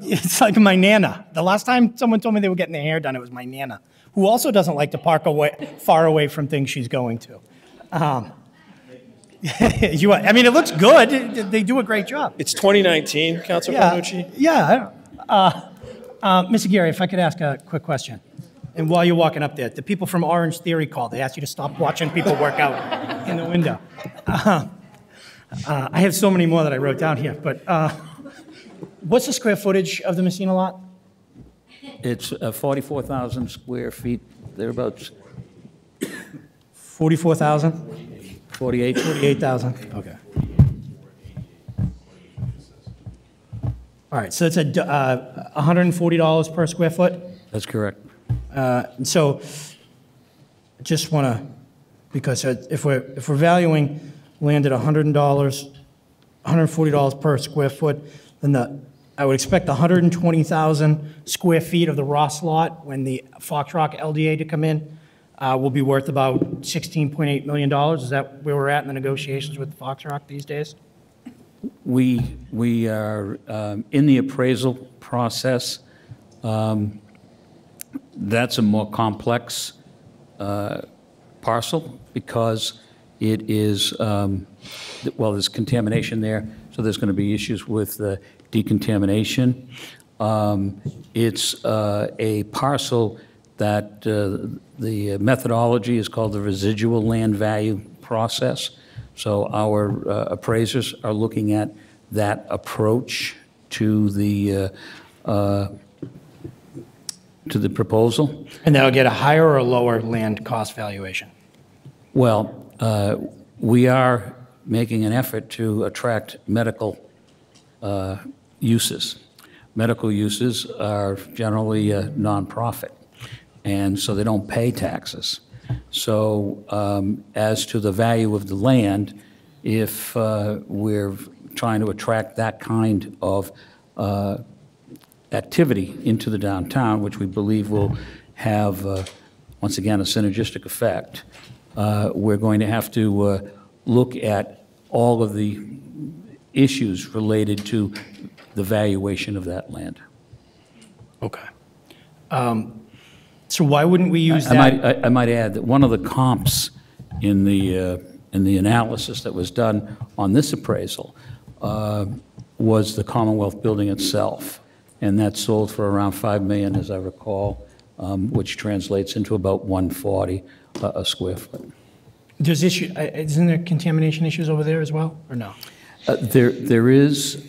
It's like my Nana. The last time someone told me they were getting their hair done, it was my Nana, who also doesn't like to park far away from things she's going to. I mean, it looks good. They do a great job. It's 2019, Councilor Panucci. Yeah. Mr. Geary, if I could ask a quick question. And while you're walking up there, the people from Orange Theory called. They asked you to stop watching people work out in the window. I have so many more that I wrote down here, but what's the square footage of the Messina lot? It's 44,000 square feet, thereabouts. 44,000? 48. 48,000, okay. All right, so it's $140 per square foot? That's correct. So just want to, because if we're valuing land at $140 per square foot, then I would expect 120,000 square feet of the Ross lot when the Fox Rock LDA to come in will be worth about $16.8 million. Is that where we're at in the negotiations with Fox Rock these days? We are in the appraisal process. That's a more complex parcel because it is, well, there's contamination there, so there's going to be issues with decontamination. It's a parcel that the methodology is called the residual land value process. So our appraisers are looking at that approach to the proposal. And they'll get a higher or lower land cost valuation? Well, we are making an effort to attract medical uses. Medical uses are generally nonprofit, and so they don't pay taxes. So as to the value of the land, if we're trying to attract that kind of activity into the downtown, which we believe will have, once again, a synergistic effect, we're going to have to look at all of the issues related to the valuation of that land. Okay. So why wouldn't we use that? I might add that one of the comps in the analysis that was done on this appraisal was the Commonwealth building itself, and that sold for around $5 million, as I recall, which translates into about $140 a square foot. Isn't there contamination issues over there as well, or no? There is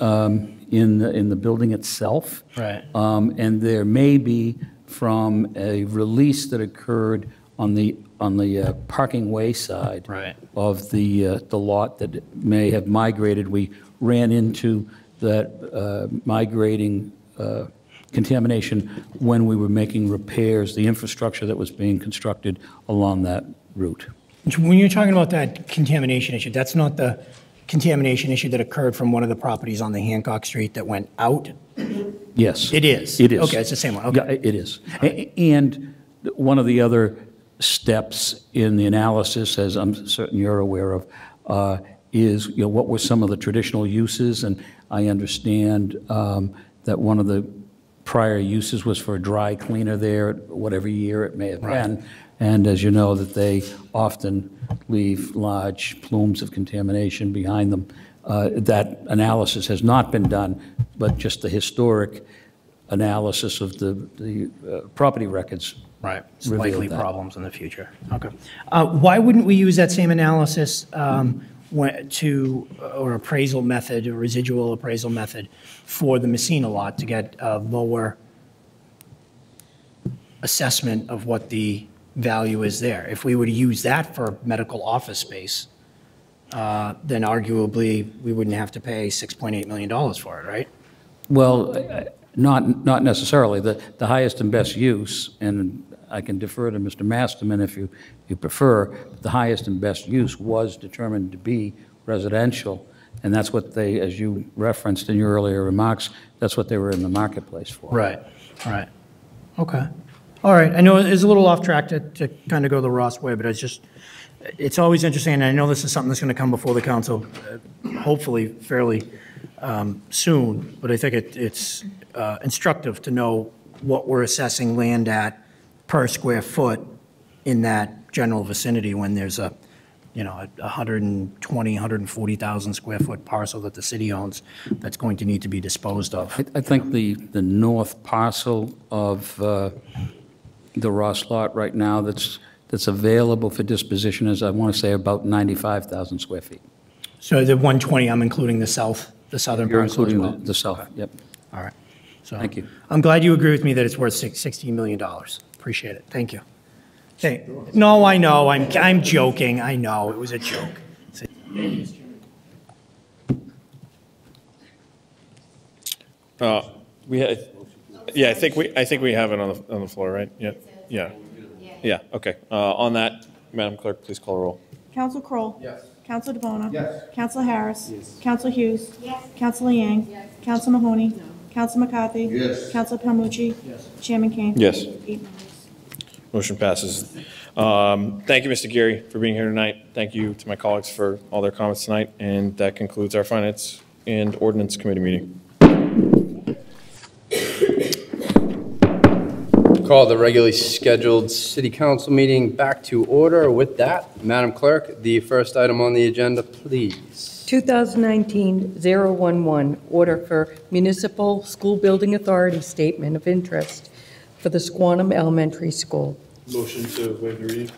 in the building itself. Right. And there may be from a release that occurred on the parking way side of the lot that may have migrated. We ran into that migrating contamination when we were making repairs, the infrastructure that was being constructed along that route. When you're talking about that contamination issue, that's not the contamination issue that occurred from one of the properties on the Hancock Street that went out? Yes. It is? It is. Okay, it's the same one, okay. Yeah, it is. And one of the other steps in the analysis, as I'm certain you're aware of, is what were some of the traditional uses, and I understand that one of the prior uses was for a dry cleaner there, whatever year it may have been, and as you know, that they often leave large plumes of contamination behind them. That analysis has not been done, but just the historic analysis of the property records. Right, likely problems in the future. Okay. Why wouldn't we use that same analysis or appraisal method, or residual appraisal method for the Messina lot to get a lower assessment of what the value is there? If we were to use that for medical office space, then arguably we wouldn't have to pay $6.8 million for it, right? Well, not necessarily. The highest and best use, and I can defer to Mr. Masterman if you prefer, the highest and best use was determined to be residential, and that's what they, as you referenced in your earlier remarks, that's what they were in the marketplace for. Right, right. Okay. All right, I know it's a little off track to kind of go the Ross way, but it's always interesting, and I know this is something that's going to come before the council, hopefully fairly soon, but I think it's instructive to know what we're assessing land at per square foot in that general vicinity when there's a 120, 140,000 square foot parcel that the city owns that's going to need to be disposed of. I think the north parcel of the Ross lot right now that's available for disposition is, I want to say, about 95,000 square feet. So the 120, I'm including the southern You're parcel as well? including the south, yep. All right. So Thank you. I'm glad you agree with me that it's worth $16 million. Appreciate it. Thank you. Hey, no, I know. I'm joking. I know. It was a joke. I think we have it on the floor, right? Yeah. Okay. On that, Madam Clerk, please call a roll. Counsel Kroll. Yes. Counsel DeBona. Yes. Counsel Harris. Yes. Counsel Hughes. Yes. Counsel Liang. Yes. Counsel Mahoney. No. Counsel McCarthy. Yes. Counsel Palmucci. Yes. Chairman Kane. Yes. 8 members. Motion passes. Thank you, Mr. Geary, for being here tonight. Thank you to my colleagues for all their comments tonight, and that concludes our Finance and Ordinance Committee meeting. Call the regularly scheduled city council meeting back to order. With that, Madam Clerk, the first item on the agenda, please. 2019-011, order for Municipal School Building Authority Statement of Interest for the Squantum Elementary School. Motion to waive the reading.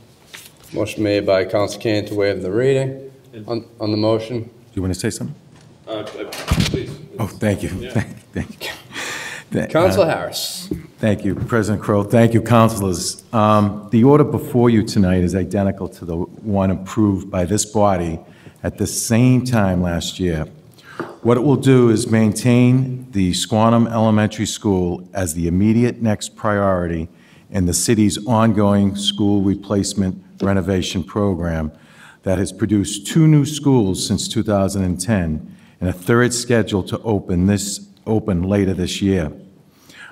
Motion made by Counsel Kane to waive the reading. On the motion? Do you want to say something? Please. Oh, thank you. Thank you. Counsel Harris. Thank you, President Crow. Thank you, councilors. The order before you tonight is identical to the one approved by this body at the same time last year. What it will do is maintain the Squantum Elementary School as the immediate next priority in the city's ongoing school replacement renovation program that has produced 2 new schools since 2010 and a third scheduled to open later this year.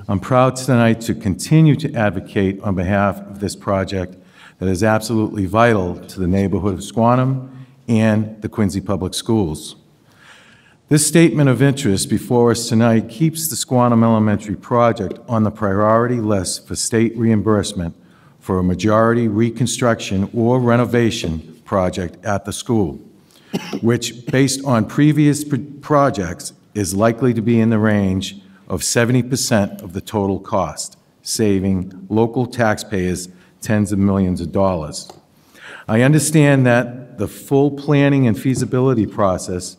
I'm proud tonight to continue to advocate on behalf of this project that is absolutely vital to the neighborhood of Squantum and the Quincy Public Schools. This statement of interest before us tonight keeps the Squantum Elementary project on the priority list for state reimbursement for a majority reconstruction or renovation project at the school, which, based on previous projects, is likely to be in the range of 70% of the total cost, saving local taxpayers tens of millions of dollars. I understand that the full planning and feasibility process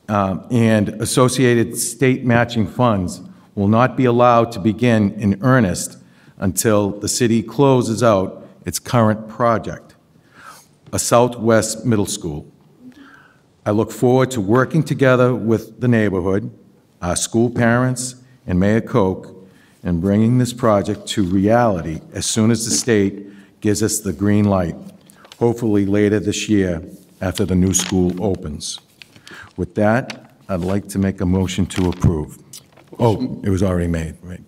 and associated state matching funds will not be allowed to begin in earnest until the city closes out its current project, a Southwest Middle School. I look forward to working together with the neighborhood, our school parents, and Mayor Koch in bringing this project to reality as soon as the state gives us the green light, hopefully later this year after the new school opens. With that, I'd like to make a motion to approve. Oh, it was already made, right?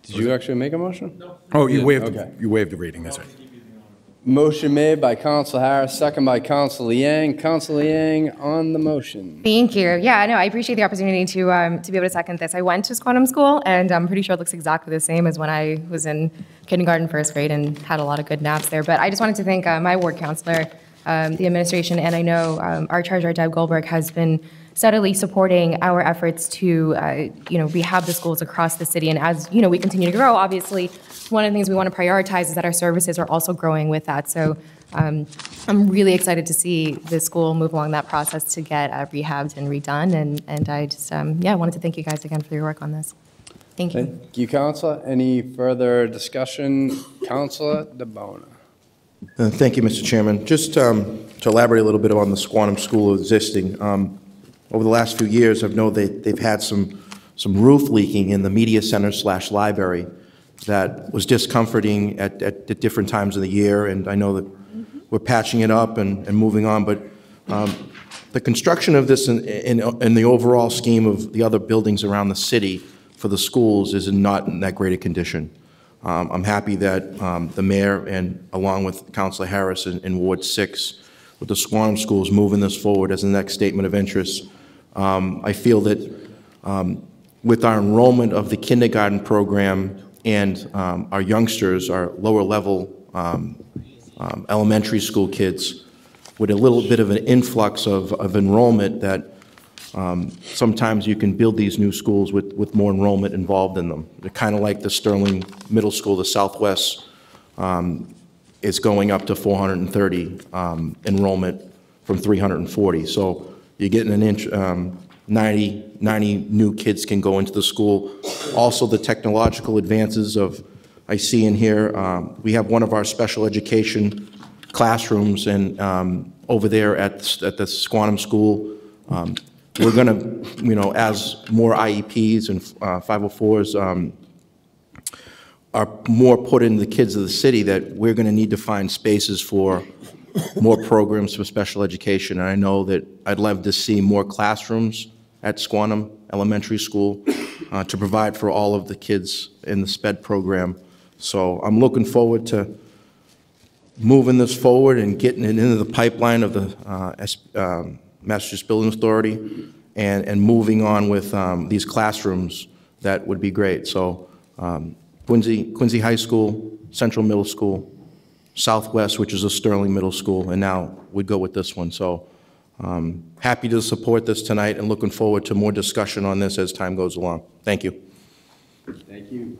Did you actually make a motion? No. Oh, you waived the reading, that's right. Motion made by Counsel Harris, second by Counsel Liang. Counsel Liang on the motion. Thank you. Yeah, no, I appreciate the opportunity to be able to second this. I went to Squantum School, and I'm pretty sure it looks exactly the same as when I was in kindergarten, first grade, and had a lot of good naps there. But I just wanted to thank my ward counselor, the administration, and I know our treasurer, Deb Goldberg, has been steadily supporting our efforts to, rehab the schools across the city. And as, we continue to grow, obviously, one of the things we want to prioritize is that our services are also growing with that. So I'm really excited to see the school move along that process to get rehabbed and redone. And I just, wanted to thank you guys again for your work on this. Thank you. Thank you, Counsel. Any further discussion? Counsellor DeBona. Thank you, Mr. Chairman. Just to elaborate a little bit on the Squantum School existing, over the last few years, I've known they've had some roof leaking in the media center / library that was discomforting at different times of the year, and I know that we're patching it up and moving on, but the construction of this in the overall scheme of the other buildings around the city for the schools is not in that great a condition. I'm happy that the mayor and along with Councilor Harris in Ward 6 with the Squantum schools moving this forward as the next statement of interest. I feel that with our enrollment of the kindergarten program and our youngsters, our lower level elementary school kids, with a little bit of an influx of enrollment that sometimes you can build these new schools with more enrollment involved in them. They're kind of like the Sterling Middle School, the Southwest is going up to 430 enrollment from 340. So you're getting an inch, 90 new kids can go into the school. Also, the technological advances of, I see in here, we have one of our special education classrooms and over there at the Squantum School. We're going to, as more IEPs and 504s are more put into the kids of the city, that we're going to need to find spaces for more programs for special education. And I know that I'd love to see more classrooms at Squantum Elementary School to provide for all of the kids in the SPED program. So I'm looking forward to moving this forward and getting it into the pipeline of the Massachusetts Building Authority and moving on with these classrooms. That would be great. So Quincy High School, Central Middle School, Southwest, which is a Sterling Middle School, and now we'd go with this one. So happy to support this tonight and looking forward to more discussion on this as time goes along. Thank you. Thank you.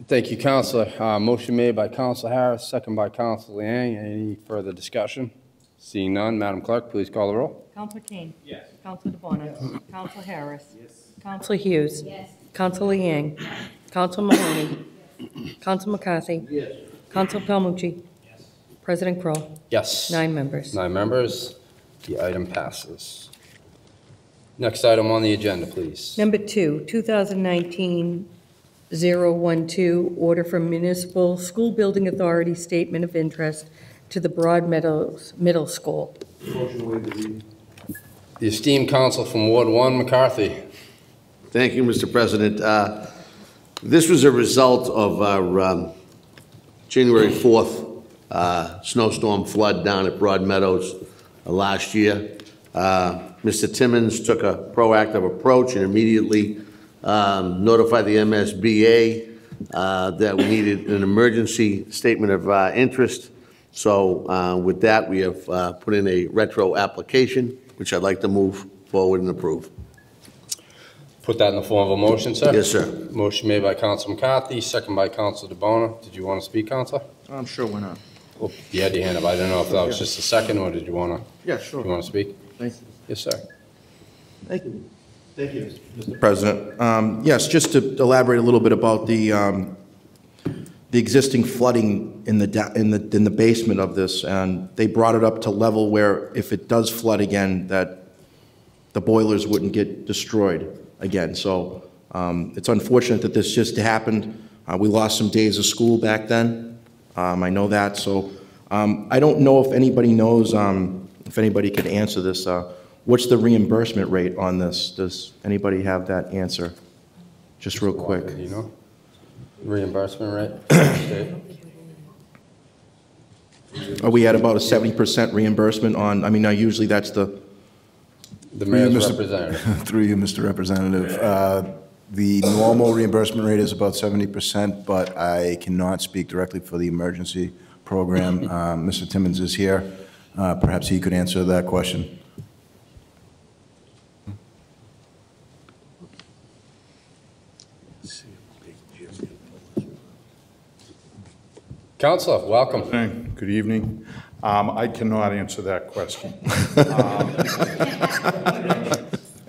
Thank you, Counselor. Motion made by Counselor Harris, second by Counselor Liang. Any further discussion? Seeing none, Madam Clerk, please call the roll. Counselor Kane? Yes. Counselor DeBona? Counselor Harris? Yes. Counselor Hughes? Yes. Counselor Liang? Yes. Counselor Mahoney? Yes. Counselor McCarthy? Yes. Counselor Palmucci? Yes. President Kroll? Yes. 9 members. 9 members. The item passes. Next item on the agenda, please. Number 2, 2019-012, order from Municipal School Building Authority Statement of Interest to the Broad Meadows Middle School. The esteemed counsel from Ward 1, McCarthy. Thank you, Mr. President. This was a result of our January 4th snowstorm flood down at Broad Meadows last year. Mr. Timmons took a proactive approach and immediately notified the MSBA that we needed an emergency statement of interest. So with that, we have put in a retro application, which I'd like to move forward and approve. Put that in the form of a motion, sir? Yes, sir. Motion made by Counsel McCarthy, second by Counsel DeBona. Did you want to speak, Counsel? I'm sure why not. Well, you had your hand up. I don't know if that was just a second, or did you want to? Yeah, sure. You want to speak? Thank you. Yes, sir. Thank you. Thank you, Mr. President. Yes, just to elaborate a little bit about the existing flooding in the basement of this, and they brought it up to level where if it does flood again, that the boilers wouldn't get destroyed again. So it's unfortunate that this just happened. We lost some days of school back then. I know that. So I don't know if anybody knows, if anybody could answer this. What's the reimbursement rate on this? Does anybody have that answer? Just real quick. Do you know? Reimbursement rate? Are we at about a 70% reimbursement on, I mean, now usually that's the mayor's representative. Through you, Mr. Representative. The normal reimbursement rate is about 70%, but I cannot speak directly for the emergency program. Mr. Timmons is here. Perhaps he could answer that question. Counselor, welcome. Good evening. I cannot answer that question.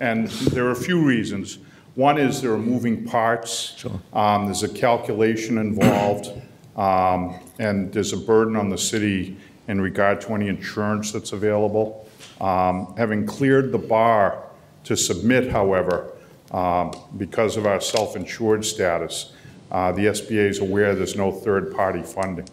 And there are a few reasons. One is there are moving parts. Sure. There's a calculation involved, and there's a burden on the city in regard to any insurance that's available. Having cleared the bar to submit, however, because of our self-insured status, the SBA is aware there's no third-party funding.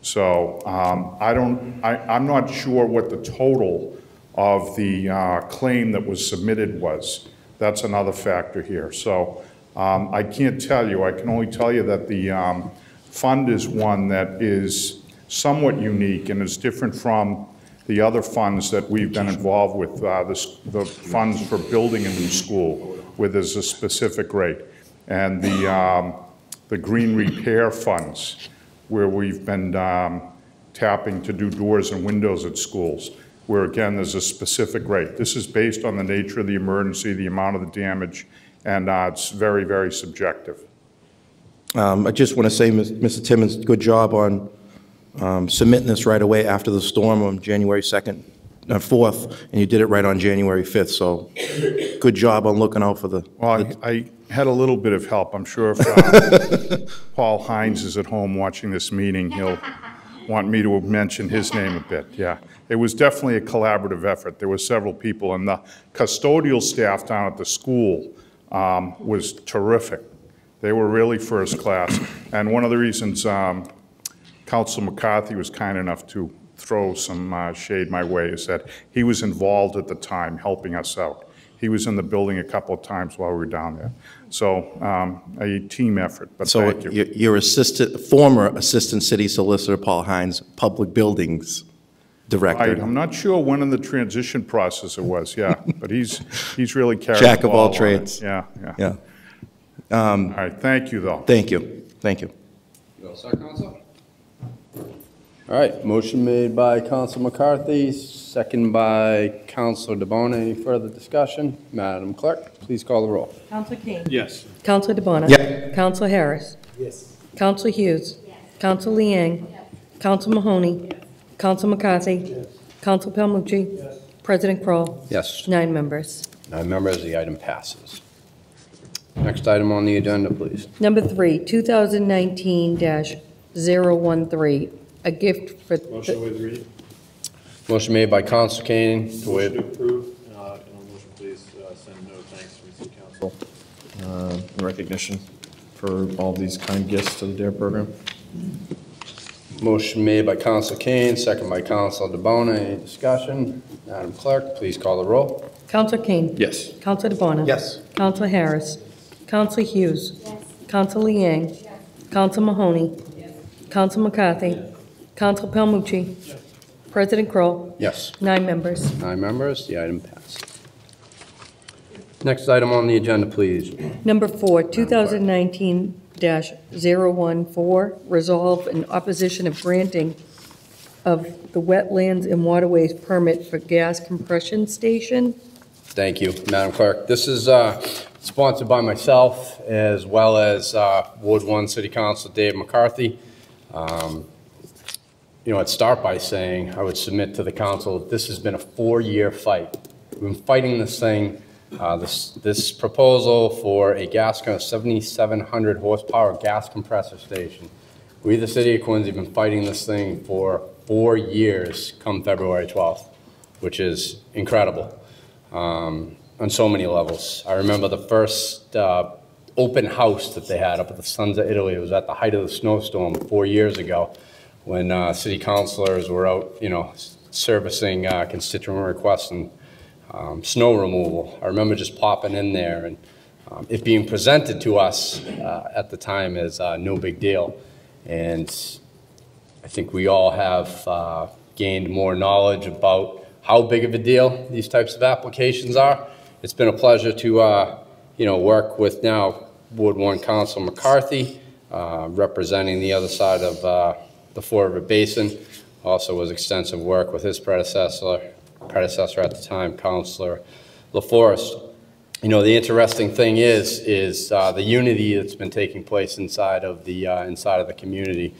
So I'm not sure what the total of the claim that was submitted was. That's another factor here. So I can't tell you. I can only tell you that the fund is one that is somewhat unique and is different from the other funds that we've been involved with, the funds for building a new school, where there's a specific rate, and the green repair funds, where we've been tapping to do doors and windows at schools, where again, there's a specific rate. This is based on the nature of the emergency, the amount of the damage, and it's very, very subjective. I just want to say, Mr. Timmons, good job on submitting this right away after the storm on January 4th, and you did it right on January 5th, so good job on looking out for the... Well, I had a little bit of help. I'm sure if Paul Hines is at home watching this meeting, he'll want me to mention his name a bit, yeah. It was definitely a collaborative effort. There were several people, and the custodial staff down at the school was terrific. They were really first class, and one of the reasons Council McCarthy was kind enough to throw some shade my way is that he was involved at the time helping us out. He was in the building a couple of times while we were down there. So a team effort, but so thank you. Your former Assistant City Solicitor, Paul Hines, Public Buildings Director. I'm not sure when in the transition process it was, yeah, but he's really carried Jack the of all ball trades. on it. Yeah. All right, thank you, though. Thank you. Thank you. You all set, Counsel? All right, motion made by Counsel McCarthy, second by Counsel DeBona. Any further discussion? Madam Clerk, please call the roll. Counselor Kane? Yes. Counselor DeBona? Yeah. Counselor Harris? Yes. Counselor Hughes. Counselor Liang. Counselor Mahoney. Counselor McCarthy. Counselor Palmucci. President Kroll. Yes. 9 members. 9 members, the item passes. Next item on the agenda, please. Number 3, 2019-013, a gift for... Motion with read. Motion made by Counsel Kane to waive. Motion to approve. And on motion, please send a note of thanks to the City Council in recognition for all these kind gifts to the DARE program. Motion made by Counsel Kane, second by Counsel DeBona. Any discussion? Madam Clerk, please call the roll. Counselor Kane. Yes. Counselor DeBona. Yes. Counselor Harris. Counselor Hughes. Counselor Liang. Counselor Mahoney. Counselor McCarthy. Counselor Palmucci. President Kroll. Yes. 9 members. 9 members, the item passes. Next item on the agenda, please. Number 4, 2019-014, resolve in opposition of granting of the Wetlands and Waterways permit for gas compression station. Thank you, Madam Clerk. This is sponsored by myself as well as Ward 1 City Councilor Dave McCarthy. You know, I'd start by saying I would submit to the council this has been a 4-year fight. We've been fighting this thing. This proposal for a 7,700 horsepower gas compressor station. We, the City of Quincy, have been fighting this thing for 4 years come February 12th, which is incredible on so many levels. I remember the first open house that they had up at the Sons of Italy. It was at the height of the snowstorm 4 years ago when city councilors were out, you know, servicing constituent requests and snow removal. I remember just popping in there and it being presented to us at the time as no big deal. And I think we all have gained more knowledge about how big of a deal these types of applications are. It's been a pleasure to you know, work with now Ward 1 Councilor McCarthy, representing the other side of the Fort River Basin. Also was extensive work with his predecessor at the time, Councilor LaForest. You know, the interesting thing is the unity that's been taking place inside of the community,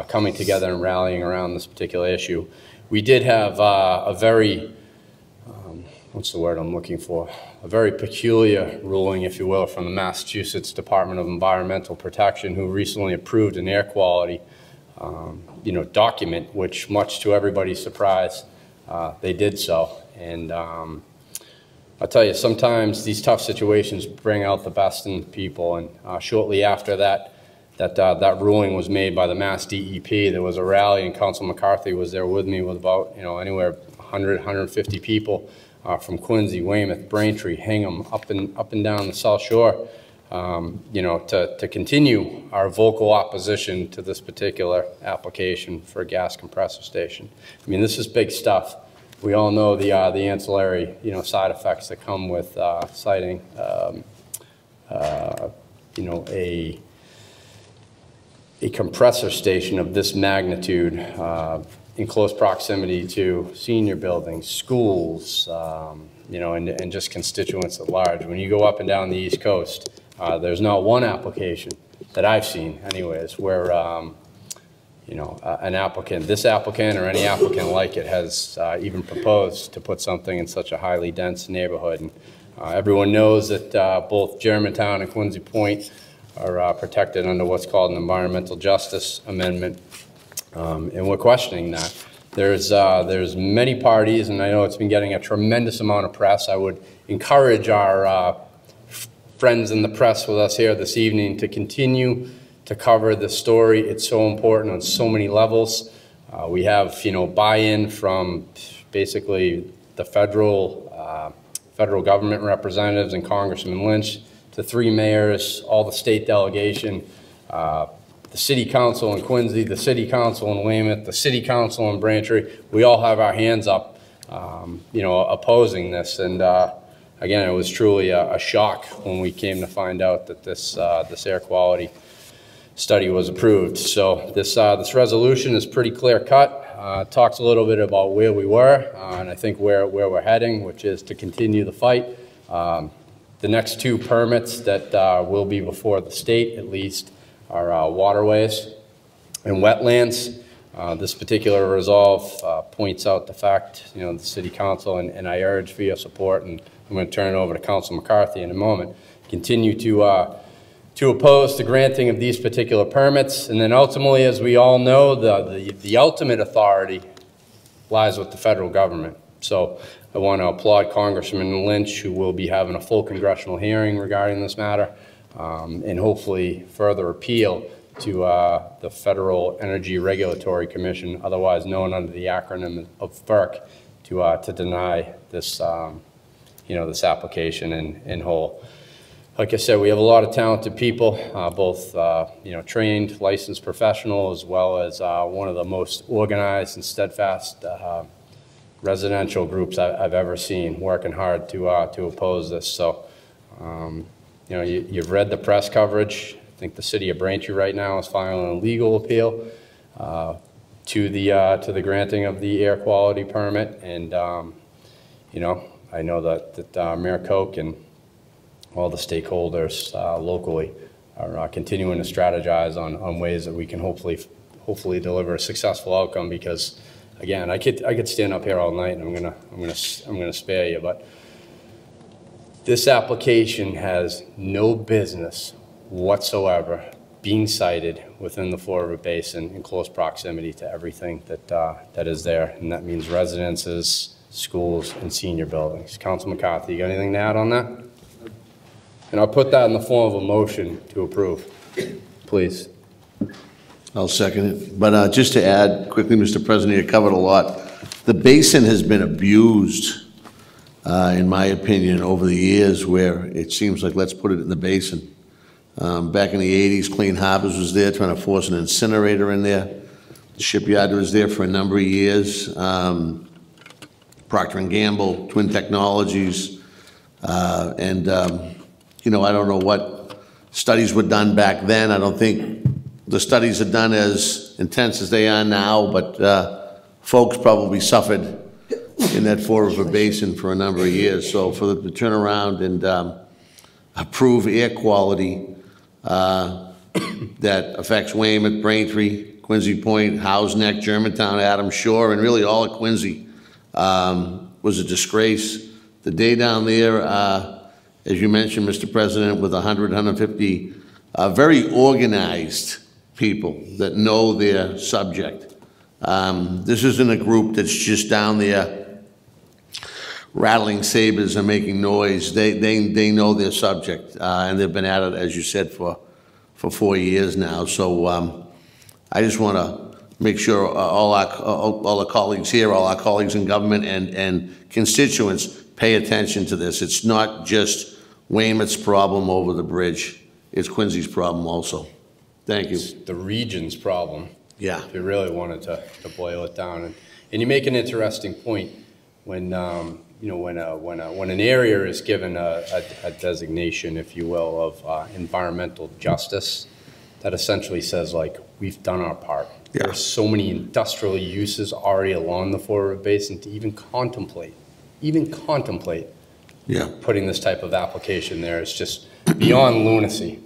coming together and rallying around this particular issue. We did have a very, what's the word I'm looking for? A very peculiar ruling, if you will, from the Massachusetts Department of Environmental Protection, who recently approved an air quality, you know, document, which, much to everybody's surprise, they did so. And I'll tell you, sometimes these tough situations bring out the best in people. And shortly after that ruling was made by the Mass DEP, there was a rally, and Councilor McCarthy was there with me with about, you know, anywhere 100, 150 people from Quincy, Weymouth, Braintree, Hingham, up and down the South Shore, you know, to continue our vocal opposition to this particular application for a gas compressor station. I mean, this is big stuff. We all know the ancillary, you know, side effects that come with siting, you know, a compressor station of this magnitude in close proximity to senior buildings, schools, you know, and just constituents at large. When you go up and down the East Coast, there's not one application that I've seen, anyways, where you know, this applicant or any applicant like it has even proposed to put something in such a highly dense neighborhood. And everyone knows that both Germantown and Quincy Point are protected under what's called an environmental justice amendment, and we're questioning that. There's many parties, and I know it's been getting a tremendous amount of press. I would encourage our friends in the press with us here this evening to continue to cover the story. It's so important on so many levels. We have, you know, buy-in from basically the federal government representatives and Congressman Lynch, to 3 mayors, all the state delegation, the city council in Quincy, the city council in Weymouth, the city council in Braintree. We all have our hands up, you know, opposing this. And again, it was truly a shock when we came to find out that this air quality study was approved. So this resolution is pretty clear cut. Talks a little bit about where we were and I think where we're heading, which is to continue the fight. The next 2 permits that will be before the state, at least, our waterways and wetlands. This particular resolve points out the fact, the City Council, and I urge for your support, and I'm going to turn it over to Council McCarthy in a moment, continue to oppose the granting of these particular permits. And then ultimately, as we all know, the ultimate authority lies with the federal government. So I want to applaud Congressman Lynch, who will be having a full congressional hearing regarding this matter, and hopefully further appeal to the Federal Energy Regulatory Commission, otherwise known under the acronym of FERC, to deny this, this application in whole. Like I said, we have a lot of talented people, both trained, licensed professionals, as well as one of the most organized and steadfast residential groups I've ever seen, working hard to oppose this. So, you've read the press coverage. I think the city of Braintree right now is filing a legal appeal to the granting of the air quality permit, and I know that Mayor Koch and all the stakeholders locally are continuing to strategize on ways that we can hopefully deliver a successful outcome. Because again, I could stand up here all night, and I'm gonna spare you, but this application has no business whatsoever being sited within the Fall River Basin in close proximity to everything that is there, and that means residences, schools, and senior buildings. Council McCarthy, you got anything to add on that? And I'll put that in the form of a motion to approve, please. I'll second it. But just to add quickly, Mr. President, you covered a lot. The basin has been abused, in my opinion, over the years, where it seems like let's put it in the basin. Back in the 80s, Clean Harbors was there trying to force an incinerator in there. The shipyard was there for a number of years. Procter & Gamble, Twin Technologies, I don't know what studies were done back then. I don't think the studies are done as intense as they are now, but folks probably suffered in that Fall River Basin for a number of years. So for them to turn around and approve air quality that affects Weymouth, Braintree, Quincy Point, Howes Neck, Germantown, Adams Shore, and really all of Quincy was a disgrace. The day down there, as you mentioned, Mr. President, with 100, 150 very organized people that know their subject. This isn't a group that's just down there rattling sabers and making noise. They know their subject, and they've been at it, as you said, for 4 years now. So I just want to make sure all the colleagues here, all our colleagues in government and constituents pay attention to this. It's not just Weymouth's problem over the bridge. It's Quincy's problem also. Thank you. It's the region's problem. Yeah. If you really wanted to boil it down. And you make an interesting point when, when an area is given a designation, if you will, of environmental justice, that essentially says, like, we've done our part. Yeah. There are so many industrial uses already along the Fall River Basin to even contemplate putting this type of application there. Is just beyond lunacy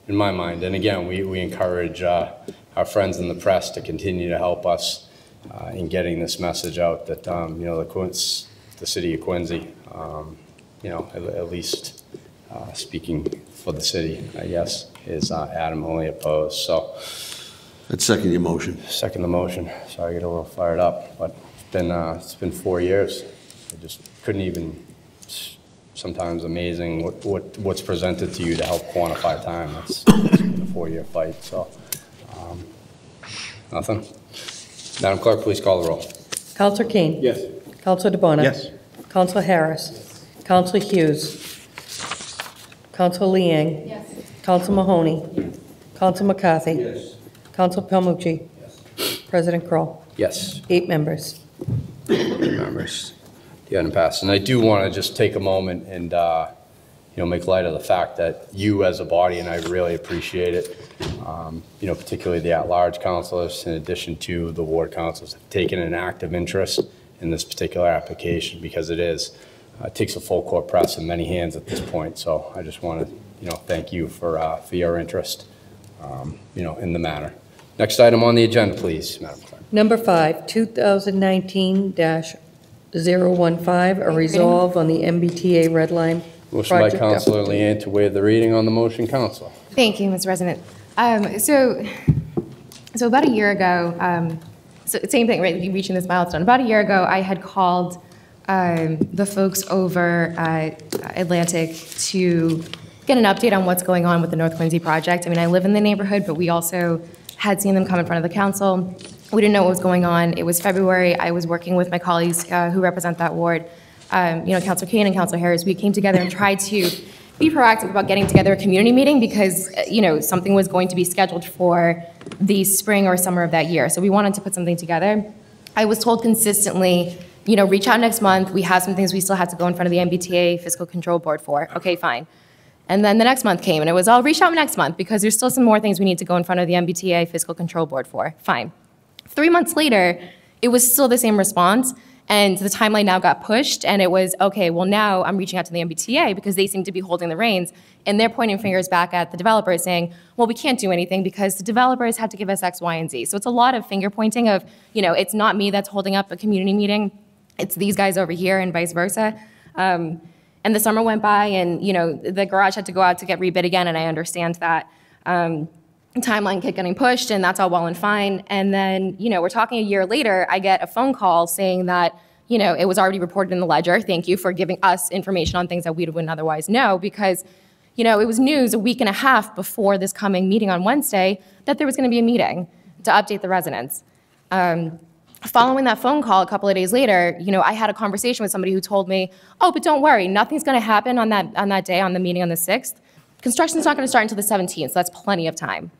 in my mind. And again, we encourage our friends in the press to continue to help us in getting this message out that, the city of Quincy, at least speaking for the city, I guess, is adamantly opposed. So I'd second your motion. Second the motion. Sorry, I get a little fired up, but it's been 4 years. I just couldn't even. Sometimes amazing what's presented to you to help quantify time. It's been a 4-year fight. So nothing. Madam Clerk, please call the roll. Counselor Kane. Yes. Counselor DeBona. Yes. Counselor Harris. Counselor Hughes. Counselor Liang. Yes. Counselor Mahoney. Yes. Counselor McCarthy. Yes. Counselor Palmucci. Yes. President Kroll. Yes. 8 members. 8 members. The item passed. And I do want to just take a moment and make light of the fact that you as a body, and I really appreciate it, particularly the at-large councilors, in addition to the ward councilors, have taken an active interest in this particular application, because it takes a full court press and many hands at this point. So I just want to, thank you for your interest. in the matter. Next item on the agenda, please, Madam Clerk. Number 5, 2019-015, a resolve on the MBTA Red Line Motion by project. Councilor Leeang to waive the reading on the motion. Councilor. Thank you, Mr. President. So about a year ago, so same thing, right, reaching this milestone. About a year ago, I had called the folks over at Atlantic to get an update on what's going on with the North Quincy project. I mean, I live in the neighborhood, but we also had seen them come in front of the council. We didn't know what was going on. It was February. I was working with my colleagues who represent that ward, Councilor Kane and Councilor Harris. We came together and tried to be proactive about getting together a community meeting because, something was going to be scheduled for the spring or summer of that year. So we wanted to put something together. I was told consistently, reach out next month. We have some things we still had to go in front of the MBTA Fiscal Control Board for. Okay, fine. And then the next month came, and it was, I'll reach out next month because there's still some more things we need to go in front of the MBTA Fiscal Control Board for. Fine. 3 months later, it was still the same response, and the timeline now got pushed, and it was, okay, well, now I'm reaching out to the MBTA because they seem to be holding the reins, and they're pointing fingers back at the developers saying, well, we can't do anything because the developers had to give us X, Y, and Z. So it's a lot of finger pointing of, it's not me that's holding up a community meeting, it's these guys over here and vice versa. And the summer went by, and the garage had to go out to get rebid again, and I understand that. Timeline kept getting pushed, and that's all well and fine. And then, we're talking a year later, I get a phone call saying that, it was already reported in the ledger. Thank you for giving us information on things that we wouldn't otherwise know, because, it was news a week and a half before this coming meeting on Wednesday that there was going to be a meeting to update the residents. Following that phone call a couple of days later, I had a conversation with somebody who told me, oh, but don't worry, nothing's going to happen on that day, on the meeting on the 6th. Construction's not going to start until the 17th, so that's plenty of time.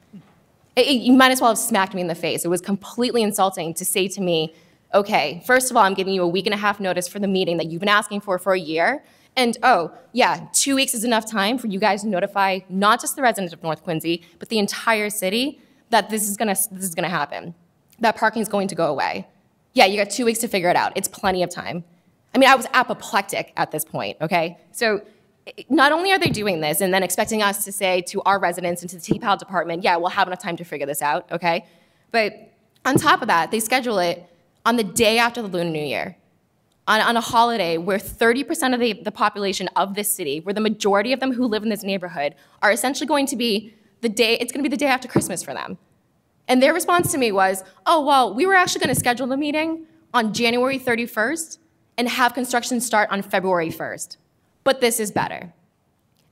You might as well have smacked me in the face. It was completely insulting to say to me, okay, first of all, I'm giving you a week and a half notice for the meeting that you've been asking for a year, and oh, yeah, 2 weeks is enough time for you guys to notify not just the residents of North Quincy, but the entire city that this is gonna happen, that parking is going to go away. Yeah, you got 2 weeks to figure it out. It's plenty of time. I mean, I was apoplectic at this point, okay? So not only are they doing this and then expecting us to say to our residents and to the TPAL department, yeah, we'll have enough time to figure this out, okay? But on top of that, they schedule it on the day after the Lunar New Year, on a holiday where 30% of the population of this city, where the majority of them who live in this neighborhood, are essentially going to be it's going to be the day after Christmas for them. And their response to me was, oh, well, we were actually going to schedule the meeting on January 31st and have construction start on February 1st. But this is better.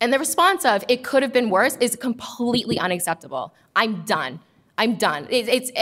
And the response of, it could have been worse, is completely unacceptable. I'm done. I'm done.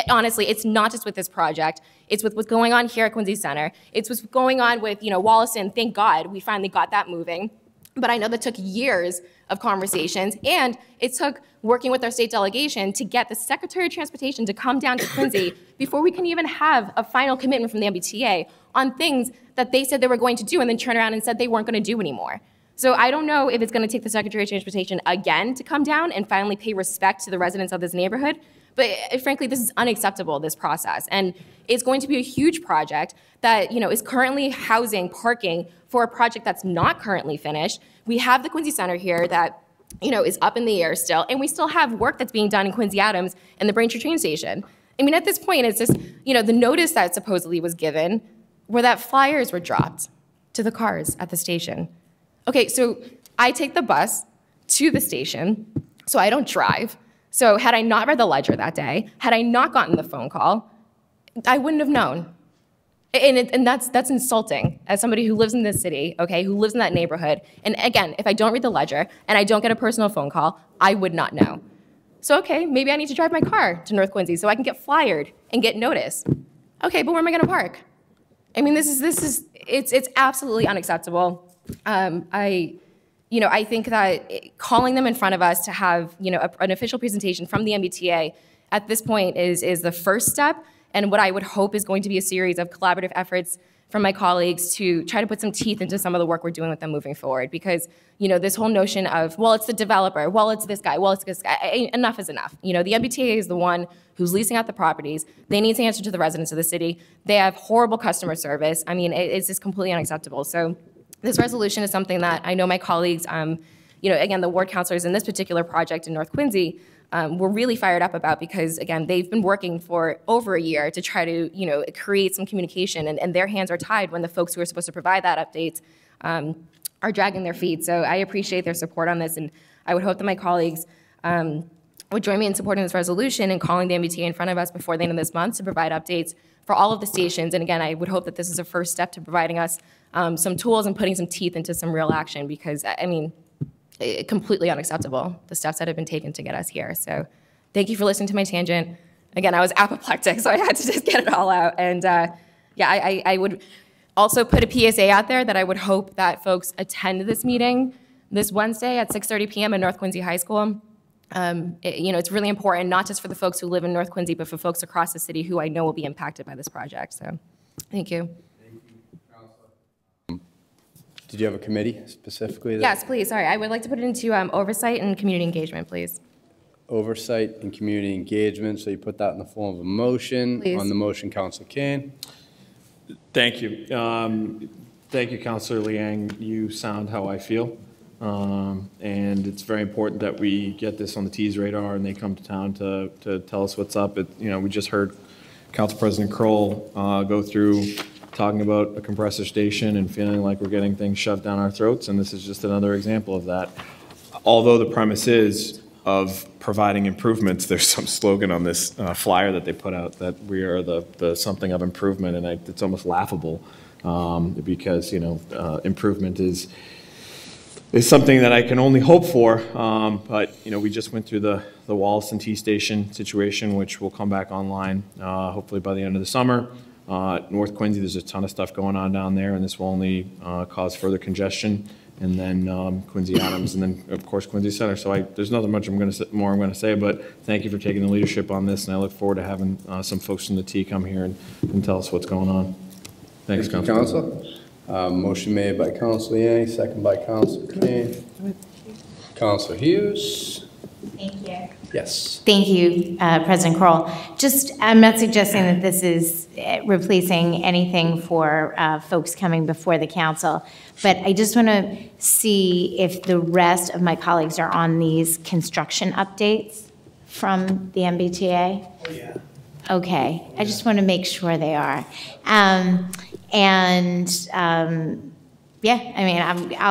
Honestly, it's not just with this project. It's with what's going on here at Quincy Center. It's what's going on with, Wollaston. Thank God we finally got that moving. But I know that took years of conversations, and it took working with our state delegation to get the Secretary of Transportation to come down to Quincy before we can even have a final commitment from the MBTA on things that they said they were going to do and then turn around and said they weren't going to do anymore. So I don't know if it's going to take the Secretary of Transportation again to come down and finally pay respect to the residents of this neighborhood. But frankly, this is unacceptable, this process. And it's going to be a huge project that is currently housing parking for a project that's not currently finished. We have the Quincy Center here that is up in the air still, and we still have work that's being done in Quincy Adams and the Braintree train station. I mean, at this point, it's just, the notice that supposedly was given were that flyers were dropped to the cars at the station. Okay, so I take the bus to the station, so I don't drive. So had I not read the ledger that day, had I not gotten the phone call, I wouldn't have known. And that's insulting as somebody who lives in this city, okay, who lives in that neighborhood. And again, if I don't read the ledger and I don't get a personal phone call, I would not know. So, okay, maybe I need to drive my car to North Quincy so I can get flyered and get notice. Okay, but where am I gonna park? I mean, it's absolutely unacceptable. I think that calling them in front of us to have, an official presentation from the MBTA at this point is the first step, and what I would hope is going to be a series of collaborative efforts from my colleagues to try to put some teeth into some of the work we're doing with them moving forward. Because, this whole notion of, well, it's the developer, well, it's this guy, well, it's this guy, enough is enough. The MBTA is the one who's leasing out the properties. They need to answer to the residents of the city. They have horrible customer service. I mean, it's just completely unacceptable. So this resolution is something that I know my colleagues, again, the ward councilors in this particular project in North Quincy, we're really fired up about, because again, they've been working for over a year to try to, create some communication, and their hands are tied when the folks who are supposed to provide that update are dragging their feet. So I appreciate their support on this, and I would hope that my colleagues would join me in supporting this resolution and calling the MBTA in front of us before the end of this month to provide updates for all of the stations. And again, I would hope that this is a first step to providing us some tools and putting some teeth into some real action, because, completely unacceptable, the steps that have been taken to get us here. So thank you for listening to my tangent. Again, I was apoplectic, so I had to just get it all out. And I would also put a PSA out there that I would hope that folks attend this meeting this Wednesday at 6:30 p.m. at North Quincy High School. It's really important, not just for the folks who live in North Quincy, but for folks across the city who I know will be impacted by this project. So thank you. Did you have a committee specifically? Yes, please. Sorry, I would like to put it into oversight and community engagement, please. Oversight and community engagement, so you put that in the form of a motion. Please. On the motion, Councilor Kane. Thank you. Thank you, Councilor Liang. You sound how I feel. And it's very important that we get this on the T's radar and they come to town to tell us what's up. We just heard Council President Kroll go through talking about a compressor station and feeling like we're getting things shoved down our throats, and this is just another example of that. Although the premise is of providing improvements, there's some slogan on this flyer that they put out that we are the something of improvement, and it's almost laughable because, improvement is something that I can only hope for, but we just went through the Wollaston T station situation, which will come back online hopefully by the end of the summer. North Quincy, there's a ton of stuff going on down there, and this will only cause further congestion. And then Quincy Adams, and then of course Quincy Center. So there's nothing much I'm going to say, but thank you for taking the leadership on this, and I look forward to having some folks from the T come here and tell us what's going on. Thanks, Council. Motion made by Councilor Yang, second by Councilor Kane. Councilor Hughes. Thank you. Yes. Thank you, President Kroll. I'm not suggesting that this is replacing anything for folks coming before the council, but I just want to see if the rest of my colleagues are on these construction updates from the MBTA. Oh, yeah. Okay, I just want to make sure they are. I'll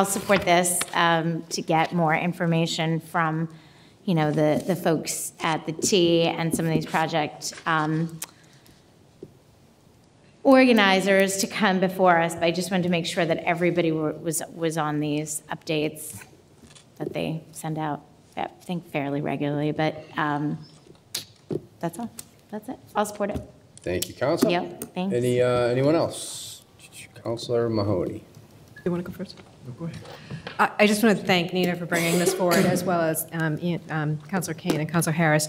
support this to get more information from the folks at the T and some of these project organizers to come before us, but I just wanted to make sure that everybody was on these updates that they send out, I think fairly regularly, but that's all. That's it. I'll support it. Thank you, Council. Yep, thanks. Anyone else? Councilor Mahoney. You want to go first? Go ahead. I just want to thank Nina for bringing this forward, as well as Councilor Kane and Councilor Harris.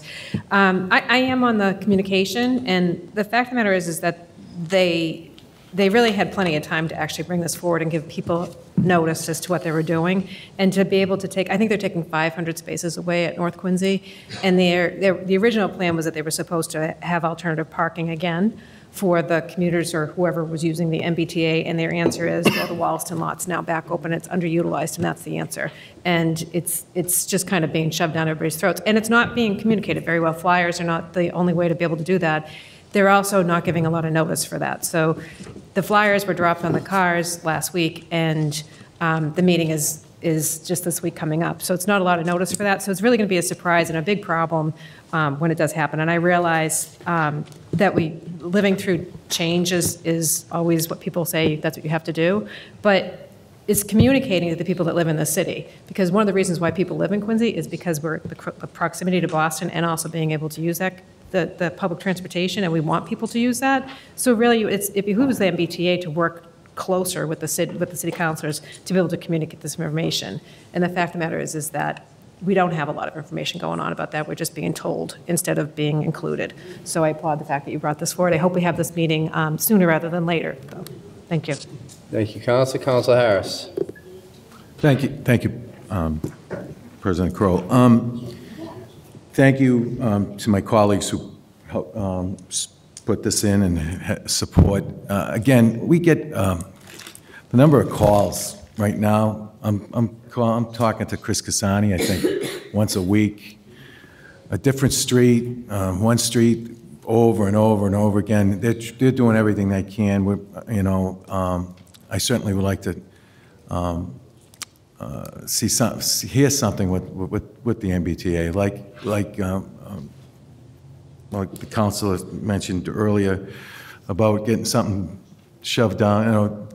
I am on the communication, and the fact of the matter is that they really had plenty of time to actually bring this forward and give people notice as to what they were doing, and to be able to take, I think they're taking 500 spaces away at North Quincy, and the original plan was that they were supposed to have alternative parking again for the commuters or whoever was using the MBTA, and their answer is, well, the Wollaston lot's now back open, it's underutilized, and that's the answer. And it's just kind of being shoved down everybody's throats. And it's not being communicated very well. Flyers are not the only way to be able to do that. They're also not giving a lot of notice for that. So the flyers were dropped on the cars last week, and the meeting is just this week coming up. So it's not a lot of notice for that. So it's really going to be a surprise and a big problem when it does happen. And I realize that living through change is always what people say, that's what you have to do. But it's communicating to the people that live in the city. Because one of the reasons why people live in Quincy is because we're the proximity to Boston, and also being able to use the public transportation, and we want people to use that. So really, it behooves the MBTA to work closer with the city councilors to be able to communicate this information. And the fact of the matter is that we don't have a lot of information going on about that. We're just being told instead of being included. So I applaud the fact that you brought this forward. I hope we have this meeting sooner rather than later. So, thank you. Thank you, Councilor. Councilor Harris. Thank you, President Kroll. Thank you to my colleagues who helped put this in and support. Again, we get the number of calls right now. I'm talking to Chris Cassani, I think, once a week. a different street, one street over and over and over again. They're doing everything they can. I certainly would like to hear something with the MBTA, like the councilor mentioned earlier about getting something shoved down.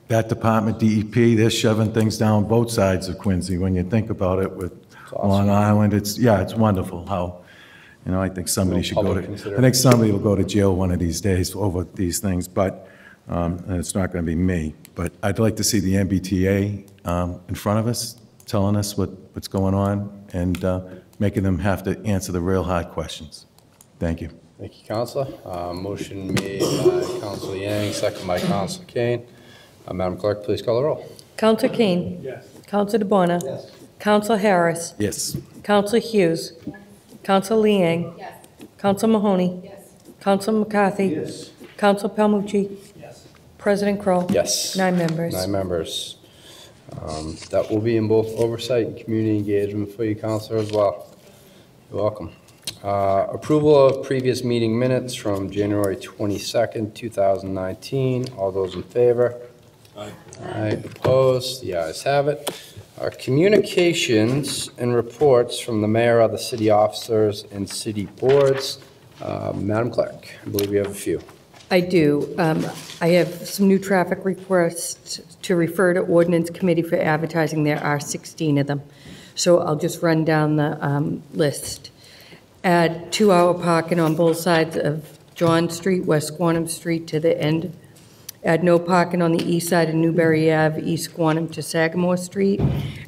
That department, DEP, they're shoving things down both sides of Quincy. When you think about it, with Long Island, it's wonderful how. I think somebody should go to. I think somebody will go to jail one of these days over these things, but and it's not going to be me. But I'd like to see the MBTA in front of us, telling us what's going on, and making them have to answer the real hard questions. Thank you. Thank you, Councilor. Motion made by Councilor Yang, second by Councilor Kane. Madam Clerk, please call the roll. Councilor Kane. Yes. Councilor DeBona. Yes. Councilor Harris. Yes. Councilor Hughes. Councilor Liang. Yes. Councilor Mahoney. Yes. Councilor McCarthy. Yes. Councilor Palmucci. Yes. President Kroll. Yes. 9 members. 9 members. That will be in both oversight and community engagement for you, Councilor, as well. You're welcome. Approval of previous meeting minutes from January 22nd, 2019. All those in favor? Aye. Aye. Opposed? The ayes have it. Communications and reports from the mayor, other city officers, and city boards. Madam Clerk, I believe you have a few. I do. I have some new traffic requests to refer to Ordinance Committee for advertising. There are 16 of them. So I'll just run down the list. Add 2-hour parking on both sides of John Street, West Squantum Street to the end. Add no parking on the east side of Newbury Ave, East Squantum to Sagamore Street.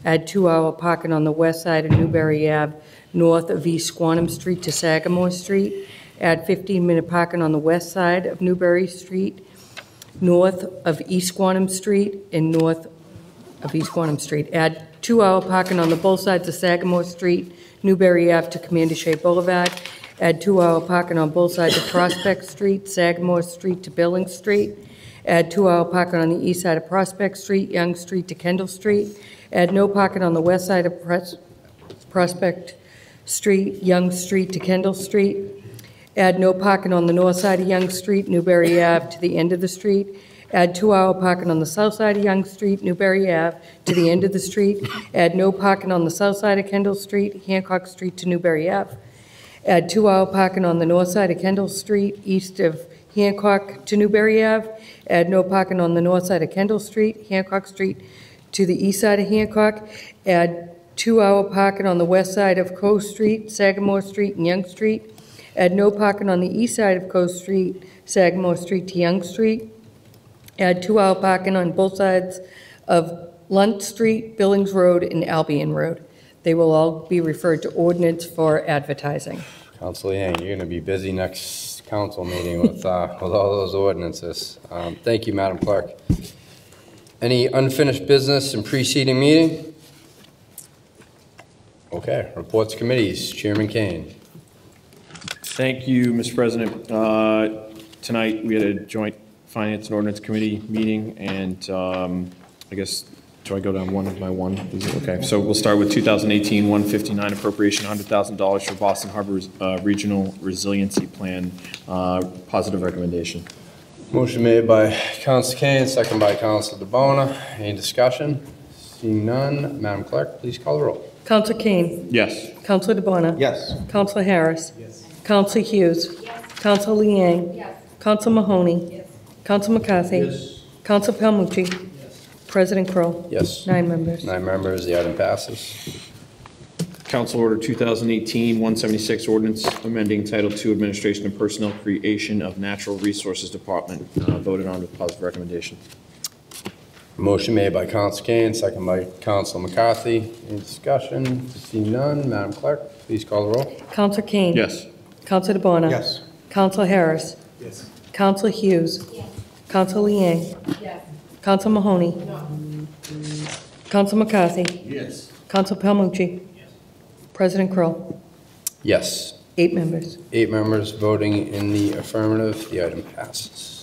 Add 2-hour parking on the west side of Newbury Ave, north of East Squantum Street to Sagamore Street. Add 15-minute parking on the west side of Newbury Street, north of East Squantum Street, and north of East Squantum Street. Add 2-hour parking on the both sides of Sagamore Street, Newbury Ave to Commander Shea Boulevard. Add 2-hour parking on both sides of Prospect Street, Sagamore Street to Billings Street. Add 2-hour parking on the east side of Prospect Street, Young Street to Kendall Street. Add no parking on the west side of Prospect Street, Young Street to Kendall Street. Add no parking on the north side of Young Street, Newbury Ave to the end of the street. Add 2-hour parking on the south side of Young Street, Newbury Ave to the end of the street. Add no parking on the south side of Kendall Street, Hancock Street to Newbury Ave. Add 2-hour parking on the north side of Kendall Street, east of Hancock to Newbury Ave. Add no parking on the north side of Kendall Street, Hancock Street to the east side of Hancock. Add 2-hour parking on the west side of Coast Street, Sagamore Street, and Young Street. Add no parking on the east side of Coast Street, Sagamore Street to Young Street. Add 2-hour parking on both sides of Lunt Street, Billings Road, and Albion Road. They will all be referred to ordinance for advertising. Councilor Yang, you're going to be busy next council meeting with all those ordinances. Thank you, Madam Clerk. Any unfinished business in preceding meeting? Okay, reports committees. Chairman Kane. Thank you, Mr. President. Tonight, we had a joint Finance and Ordinance Committee meeting, and I guess, do I go down one by one? Okay, so we'll start with 2018-159 appropriation, $100,000 for Boston Harbor Regional Resiliency Plan. Positive recommendation. Motion made by Councilor Kane, second by Councilor DeBona. Any discussion? Seeing none, Madam Clerk, please call the roll. Councilor Kane. Yes. Councilor DeBona. Yes. Councilor Harris. Yes. Councilor Hughes. Yes. Councilor Liang. Yes. Councilor Mahoney. Yes. Councilor McCarthy. Yes. Councilor Palmucci. Yes. President Kroll. Yes. 9 members. 9 members, the item passes. Council Order 2018-176, ordinance amending Title II Administration and Personnel, creation of Natural Resources Department. Voted on with positive recommendation. Motion made by Councilor Kane, second by Councilor McCarthy. Any discussion? Seeing none, Madam Clerk, please call the roll. Councilor Kane. Yes. Councilor DeBona. Yes. Councilor Harris. Yes. Councilor Hughes. Yes. Councilor Liang. Yes. Councilor Mahoney. No. Councilor McCarthy. Yes. Councilor Palmucci. Yes. President Kroll. Yes. 8 members. 8 members voting in the affirmative, the item passes.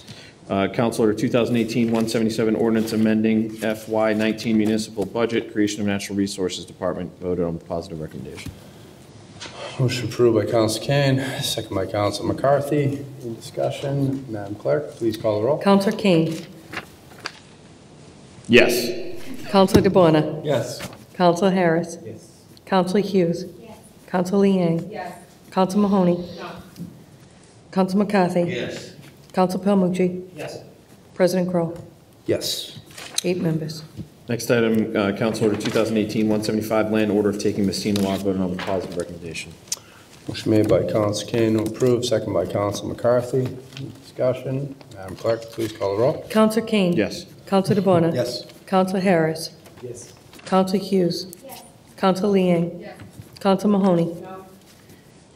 Council Order 2018-177, ordinance amending FY19 municipal budget, creation of Natural Resources Department. Voted on with positive recommendation. Motion approved by Counsel Kane, second by Counsel McCarthy. Any discussion? Madam Clerk, please call the roll. Counselor Kane. Yes. Counselor DeBona. Yes. Counselor Harris. Yes. Counselor Hughes. Yes. Counselor Liang. Yes. Counselor Mahoney. No. Counselor McCarthy. Yes. Counselor Palmucci. Yes. President Kroll. Yes. 8 members. Next item, Council Order 2018-175, land order of taking Messina Law, voted on with positive recommendation. Motion made by Counsel Kane to approve, second by Counsel McCarthy. Any discussion? Madam Clerk, please call the roll. Counselor Kane. Yes. Counselor DeBona. Yes. Counselor Harris. Yes. Counselor Hughes. Yes. Counselor Liang. Yes. Counselor Mahoney. No.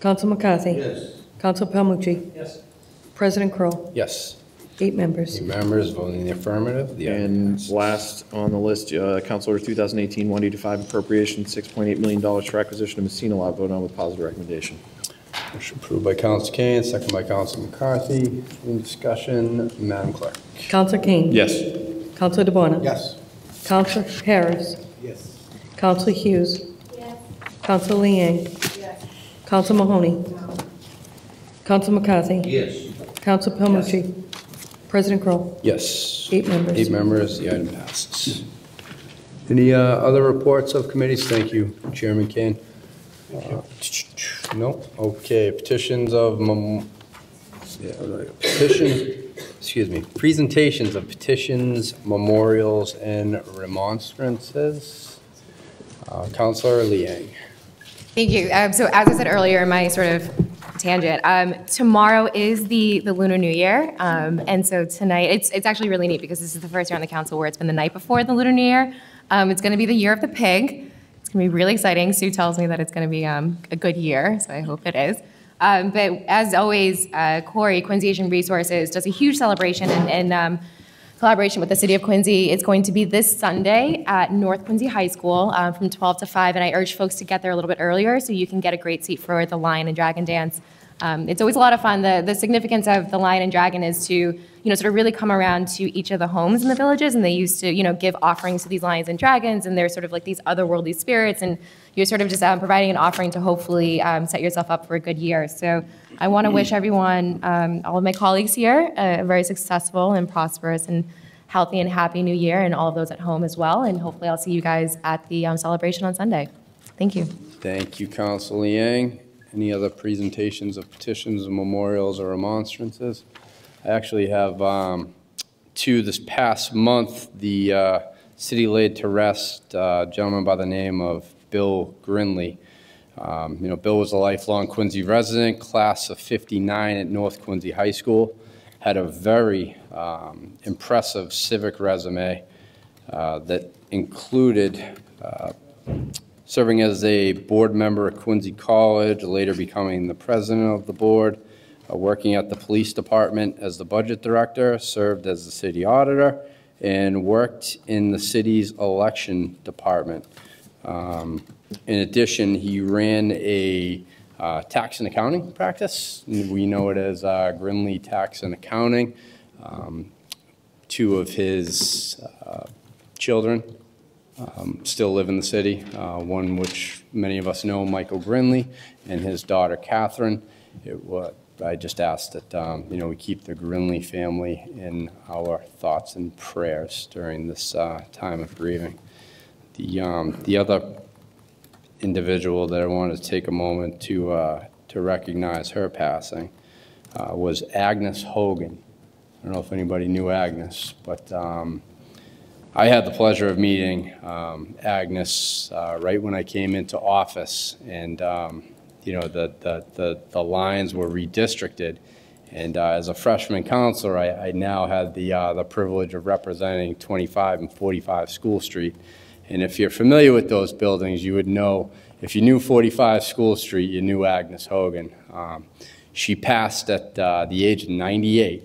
Counselor McCarthy. Yes. Counselor Palmucci. Yes. President Kroll. Yes. 8 members. 8 members voting in the affirmative. The item And passes. last on the list, Council Order 2018-185, appropriation $6.8 million for acquisition of Messina Lot, voted on with positive recommendation. Motion approved by Counsel Kane, second by Counsel McCarthy. Any discussion? Madam Clerk. Counselor Kane. Yes. Counselor DeBona. Yes. Counselor Harris. Yes. Counselor Hughes. Yes. Counselor Liang. Yes. Counselor Mahoney. No. Counselor McCarthy. Yes. Counselor Palmucci. President Kroll. Yes. 8 members. 8 members, the item passes. Any other reports of committees? Thank you, Chairman Kane. No? Okay, presentations of petitions, memorials, and remonstrances. Councilor Liang. Thank you. So as I said earlier in my sort of tangent, tomorrow is the Lunar New Year. And so tonight, it's actually really neat because this is the first year on the council where it's been the night before the Lunar New Year. It's going to be the year of the pig. It's going to be really exciting. Sue tells me that it's going to be a good year, so I hope it is. But as always, Corey, Quincy Asian Resources, does a huge celebration in collaboration with the City of Quincy. It's going to be this Sunday at North Quincy High School from 12 to 5, and I urge folks to get there a little bit earlier so you can get a great seat for the Lion and Dragon Dance. It's always a lot of fun. The significance of the Lion and Dragon is to, sort of really come around to each of the homes in the villages, and they used to, give offerings to these lions and dragons, and they're sort of like these otherworldly spirits, and you're sort of just providing an offering to hopefully set yourself up for a good year. So I want to wish everyone, all of my colleagues here, a very successful and prosperous and healthy and happy new year, and all of those at home as well, and hopefully I'll see you guys at the celebration on Sunday. Thank you. Thank you, Councilor Liang. Any other presentations of petitions, memorials, or remonstrances? I actually have 2 this past month. The city laid to rest a gentleman by the name of Bill Grinley. Bill was a lifelong Quincy resident, class of '59 at North Quincy High School. Had a very impressive civic resume that included serving as a board member at Quincy College, later becoming the president of the board, working at the police department as the budget director, served as the city auditor, and worked in the city's election department. In addition, he ran a tax and accounting practice. We know it as Grinley Tax and Accounting. 2 of his children still live in the city. One which many of us know, Michael Grinley, and his daughter Catherine. I just asked that we keep the Grinley family in our thoughts and prayers during this time of grieving. The other individual that I wanted to take a moment to recognize her passing was Agnes Hogan. I don't know if anybody knew Agnes, but I had the pleasure of meeting Agnes right when I came into office, and the lines were redistricted, and as a freshman counselor, I now had the privilege of representing 25 and 45 School Street. And if you're familiar with those buildings, you would know, if you knew 45 School Street, you knew Agnes Hogan. She passed at the age of 98,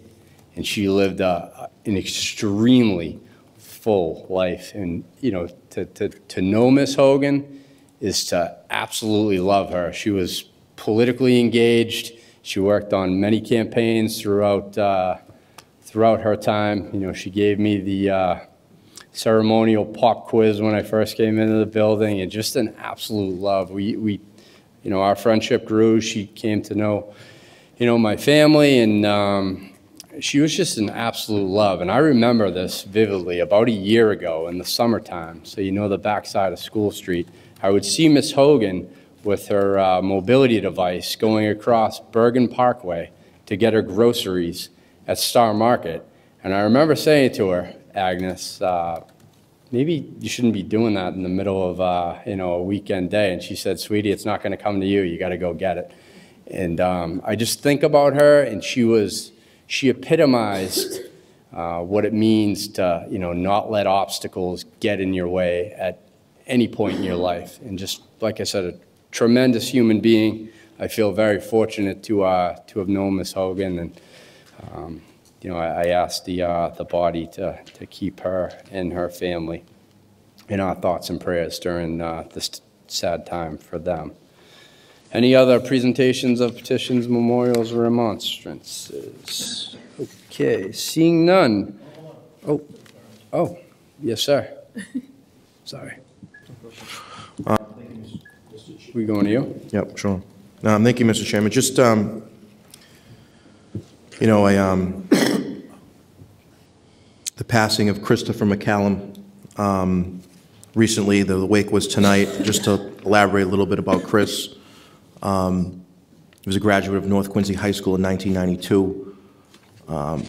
and she lived an extremely full life. And, to know Miss Hogan is to absolutely love her. She was politically engaged. She worked on many campaigns throughout her time. She gave me the ceremonial pop quiz when I first came into the building, and just an absolute love. We our friendship grew. She came to know, my family, and she was just an absolute love. And I remember this vividly about a year ago in the summertime. So the backside of School Street. I would see Miss Hogan with her mobility device going across Bergen Parkway to get her groceries at Star Market. And I remember saying to her, Agnes, maybe you shouldn't be doing that in the middle of a weekend day. And she said, sweetie, it's not going to come to you. You got to go get it. And I just think about her, and she epitomized what it means to not let obstacles get in your way at any point in your life. And just like I said, a tremendous human being. I feel very fortunate to have known Miss Hogan, and I asked the body to keep her and her family in our thoughts and prayers during this sad time for them. Any other presentations of petitions, memorials, or remonstrances? Okay, seeing none. Oh, yes, sir. Sorry. We going to you? Yep, sure. Thank you, Mr. Chairman. Just, the passing of Christopher McCallum recently, the wake was tonight. Just to elaborate a little bit about Chris, he was a graduate of North Quincy High School in 1992.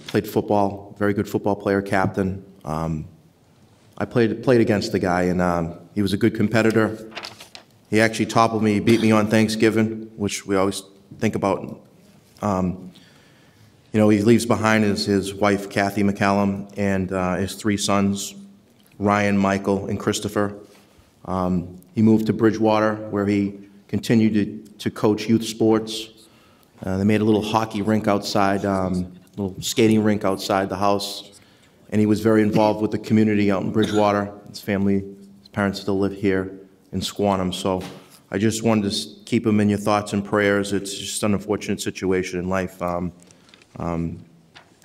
Played football, very good football player, captain. I played against the guy, and he was a good competitor. He actually toppled me, beat me on Thanksgiving, which we always think about. He leaves behind his wife, Kathy McCallum, and his 3 sons, Ryan, Michael, and Christopher. He moved to Bridgewater, where he continued to coach youth sports. They made a little hockey rink outside, little skating rink outside the house, and he was very involved with the community out in Bridgewater. His family, his parents still live here in Squantum, so I just wanted to keep him in your thoughts and prayers. It's just an unfortunate situation in life.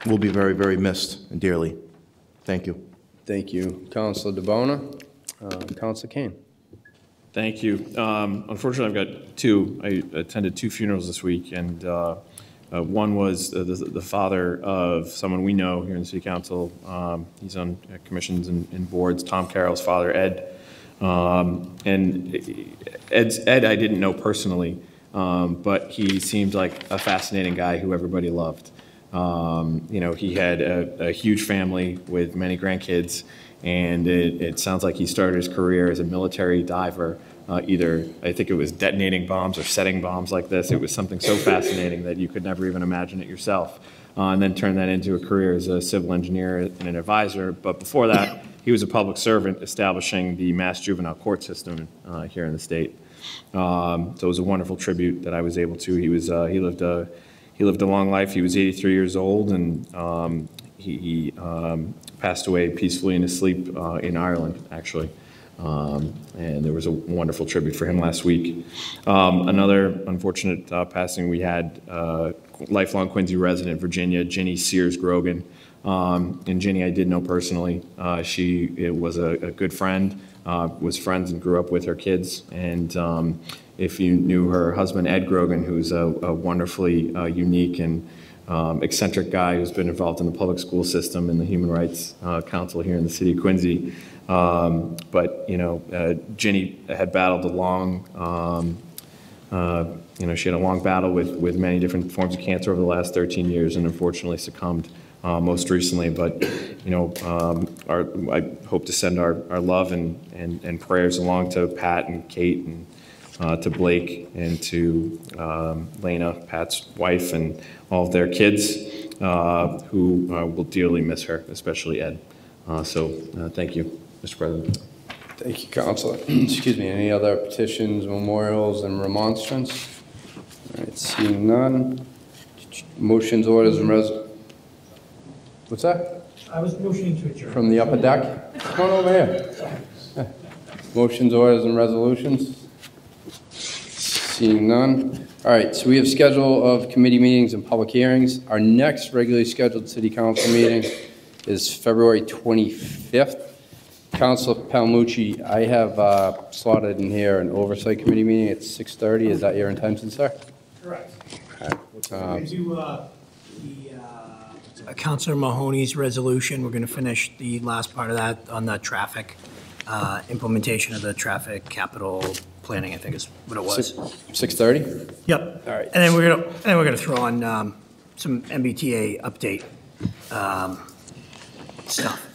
Will be very, very missed and dearly. Thank you. Thank you, Councilor DeBona. Councilor Kane. Thank you. Unfortunately, I've got 2. I attended 2 funerals this week, and one was the father of someone we know here in the City Council. He's on commissions and boards, Tom Carroll's father, Ed. And Ed I didn't know personally, but he seemed like a fascinating guy who everybody loved. He had a huge family with many grandkids, and it sounds like he started his career as a military diver, either, I think it was detonating bombs or setting bombs like this. It was something so fascinating that you could never even imagine it yourself, and then turned that into a career as a civil engineer and an advisor. But before that, he was a public servant establishing the mass juvenile court system here in the state. So it was a wonderful tribute that I was able to. He lived a long life. He was 83 years old, and he passed away peacefully in his sleep in Ireland, actually. And there was a wonderful tribute for him last week. Another unfortunate passing, we had lifelong Quincy resident, Virginia, Ginny Sears Grogan. And Ginny I did know personally. She was a good friend, was friends and grew up with her kids. And if you knew her husband, Ed Grogan, who's a wonderfully unique and eccentric guy who's been involved in the public school system and the Human Rights Council here in the city of Quincy. But Ginny had battled a long, she had a long battle with many different forms of cancer over the last 13 years and unfortunately succumbed most recently. But, I hope to send our love and prayers along to Pat and Kate and to Blake and to Lena, Pat's wife, and all of their kids who will dearly miss her, especially Ed. Thank you, Mr. President. Thank you, Councilor. Excuse me, any other petitions, memorials, and remonstrance? All right, seeing none. Motions, orders, and what's that? I was motioning to adjourn. From the upper deck? Come on over here. Motions, orders, and resolutions? Seeing none. All right, so we have schedule of committee meetings and public hearings. Our next regularly scheduled city council meeting is February 25th Council Palmucci, I have slotted in here an oversight committee meeting at 6:30. Is that your intention, sir? Correct. Okay. Councilor Mahoney's resolution, we're going to finish the last part of that on the traffic, implementation of the traffic capital planning, I think is what it was. 6:30? Yep. All right. And then we're gonna throw on some MBTA update stuff.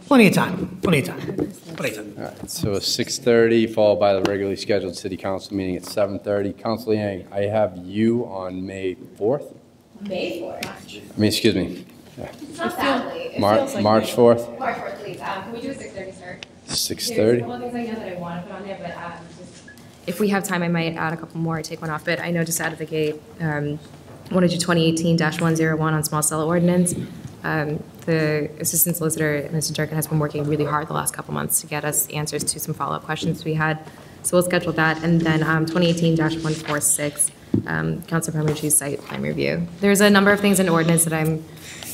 Plenty of time. All right, so 6:30, followed by the regularly scheduled city council meeting at 7:30. Council Yang, I have you on May 4th? May 4th. I mean, excuse me. It's not that late. March 4th? March 4th, please. Can we do a 6:30 start? 6:30? There's a couple of things I know that I want to put on there, but if we have time, I might add a couple more, take one off. But I know just out of the gate, want to do 2018-101 on small cell ordinance. The Assistant Solicitor, Mr. Durkin, has been working really hard the last couple months to get us answers to some follow-up questions we had. So we'll schedule that. And then 2018-146, Councilor Palmucci's site plan review. There's a number of things in ordinance that I'm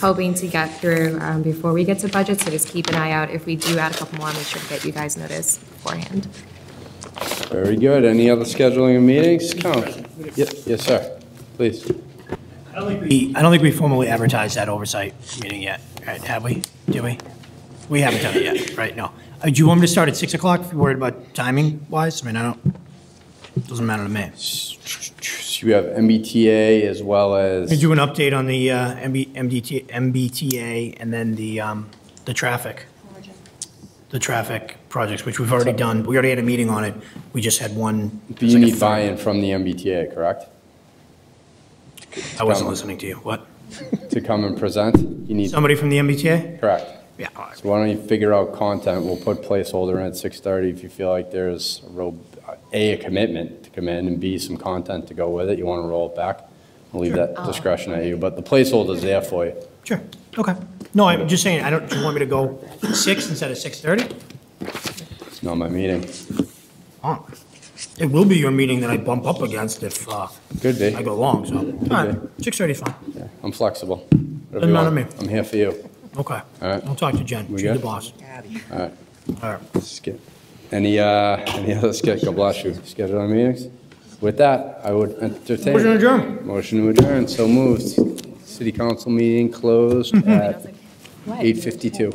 hoping to get through before we get to budget, so just keep an eye out. If we do add a couple more, I'll make sure to get you guys notice beforehand. Very good. Any other scheduling of meetings? Yes, sir. Please. I don't think we formally advertised that oversight meeting yet, right? Have we? Did we? We haven't done it yet, right? No. Do you want me to start at 6 o'clock if you're worried about timing wise? I mean, it doesn't matter to me. So you have MBTA as well as... Can you do an update on the MBTA and then the traffic? The traffic projects, which we've already done. We already had a meeting on it. We just had one. But you need buy-in from the MBTA, correct? I wasn't listening to you. What? To come and present? You need somebody from the MBTA? Correct. Yeah. So why don't you figure out content? We'll put placeholder in at 6:30 if you feel like there's a commitment to come in, and B, some content to go with it. You want to roll it back? I'll leave that discretion at you, but the placeholder's there for you. Sure. Okay. No, I'm just saying, do you want me to go 6 instead of 6:30? It's not my meeting. Oh. It will be your meeting that I bump up against if Could be. I go long, so. All right, 6:30 is fine. Yeah, I'm flexible. Doesn't matter to me. I'm here for you. Okay. All right. I'll talk to Jen. We She's good? the boss. All right. All right. Skip. Any other God bless you. Schedule meetings? With that, I would entertain. Motion to adjourn. Motion to adjourn. So moved. City council meeting closed at 8:52.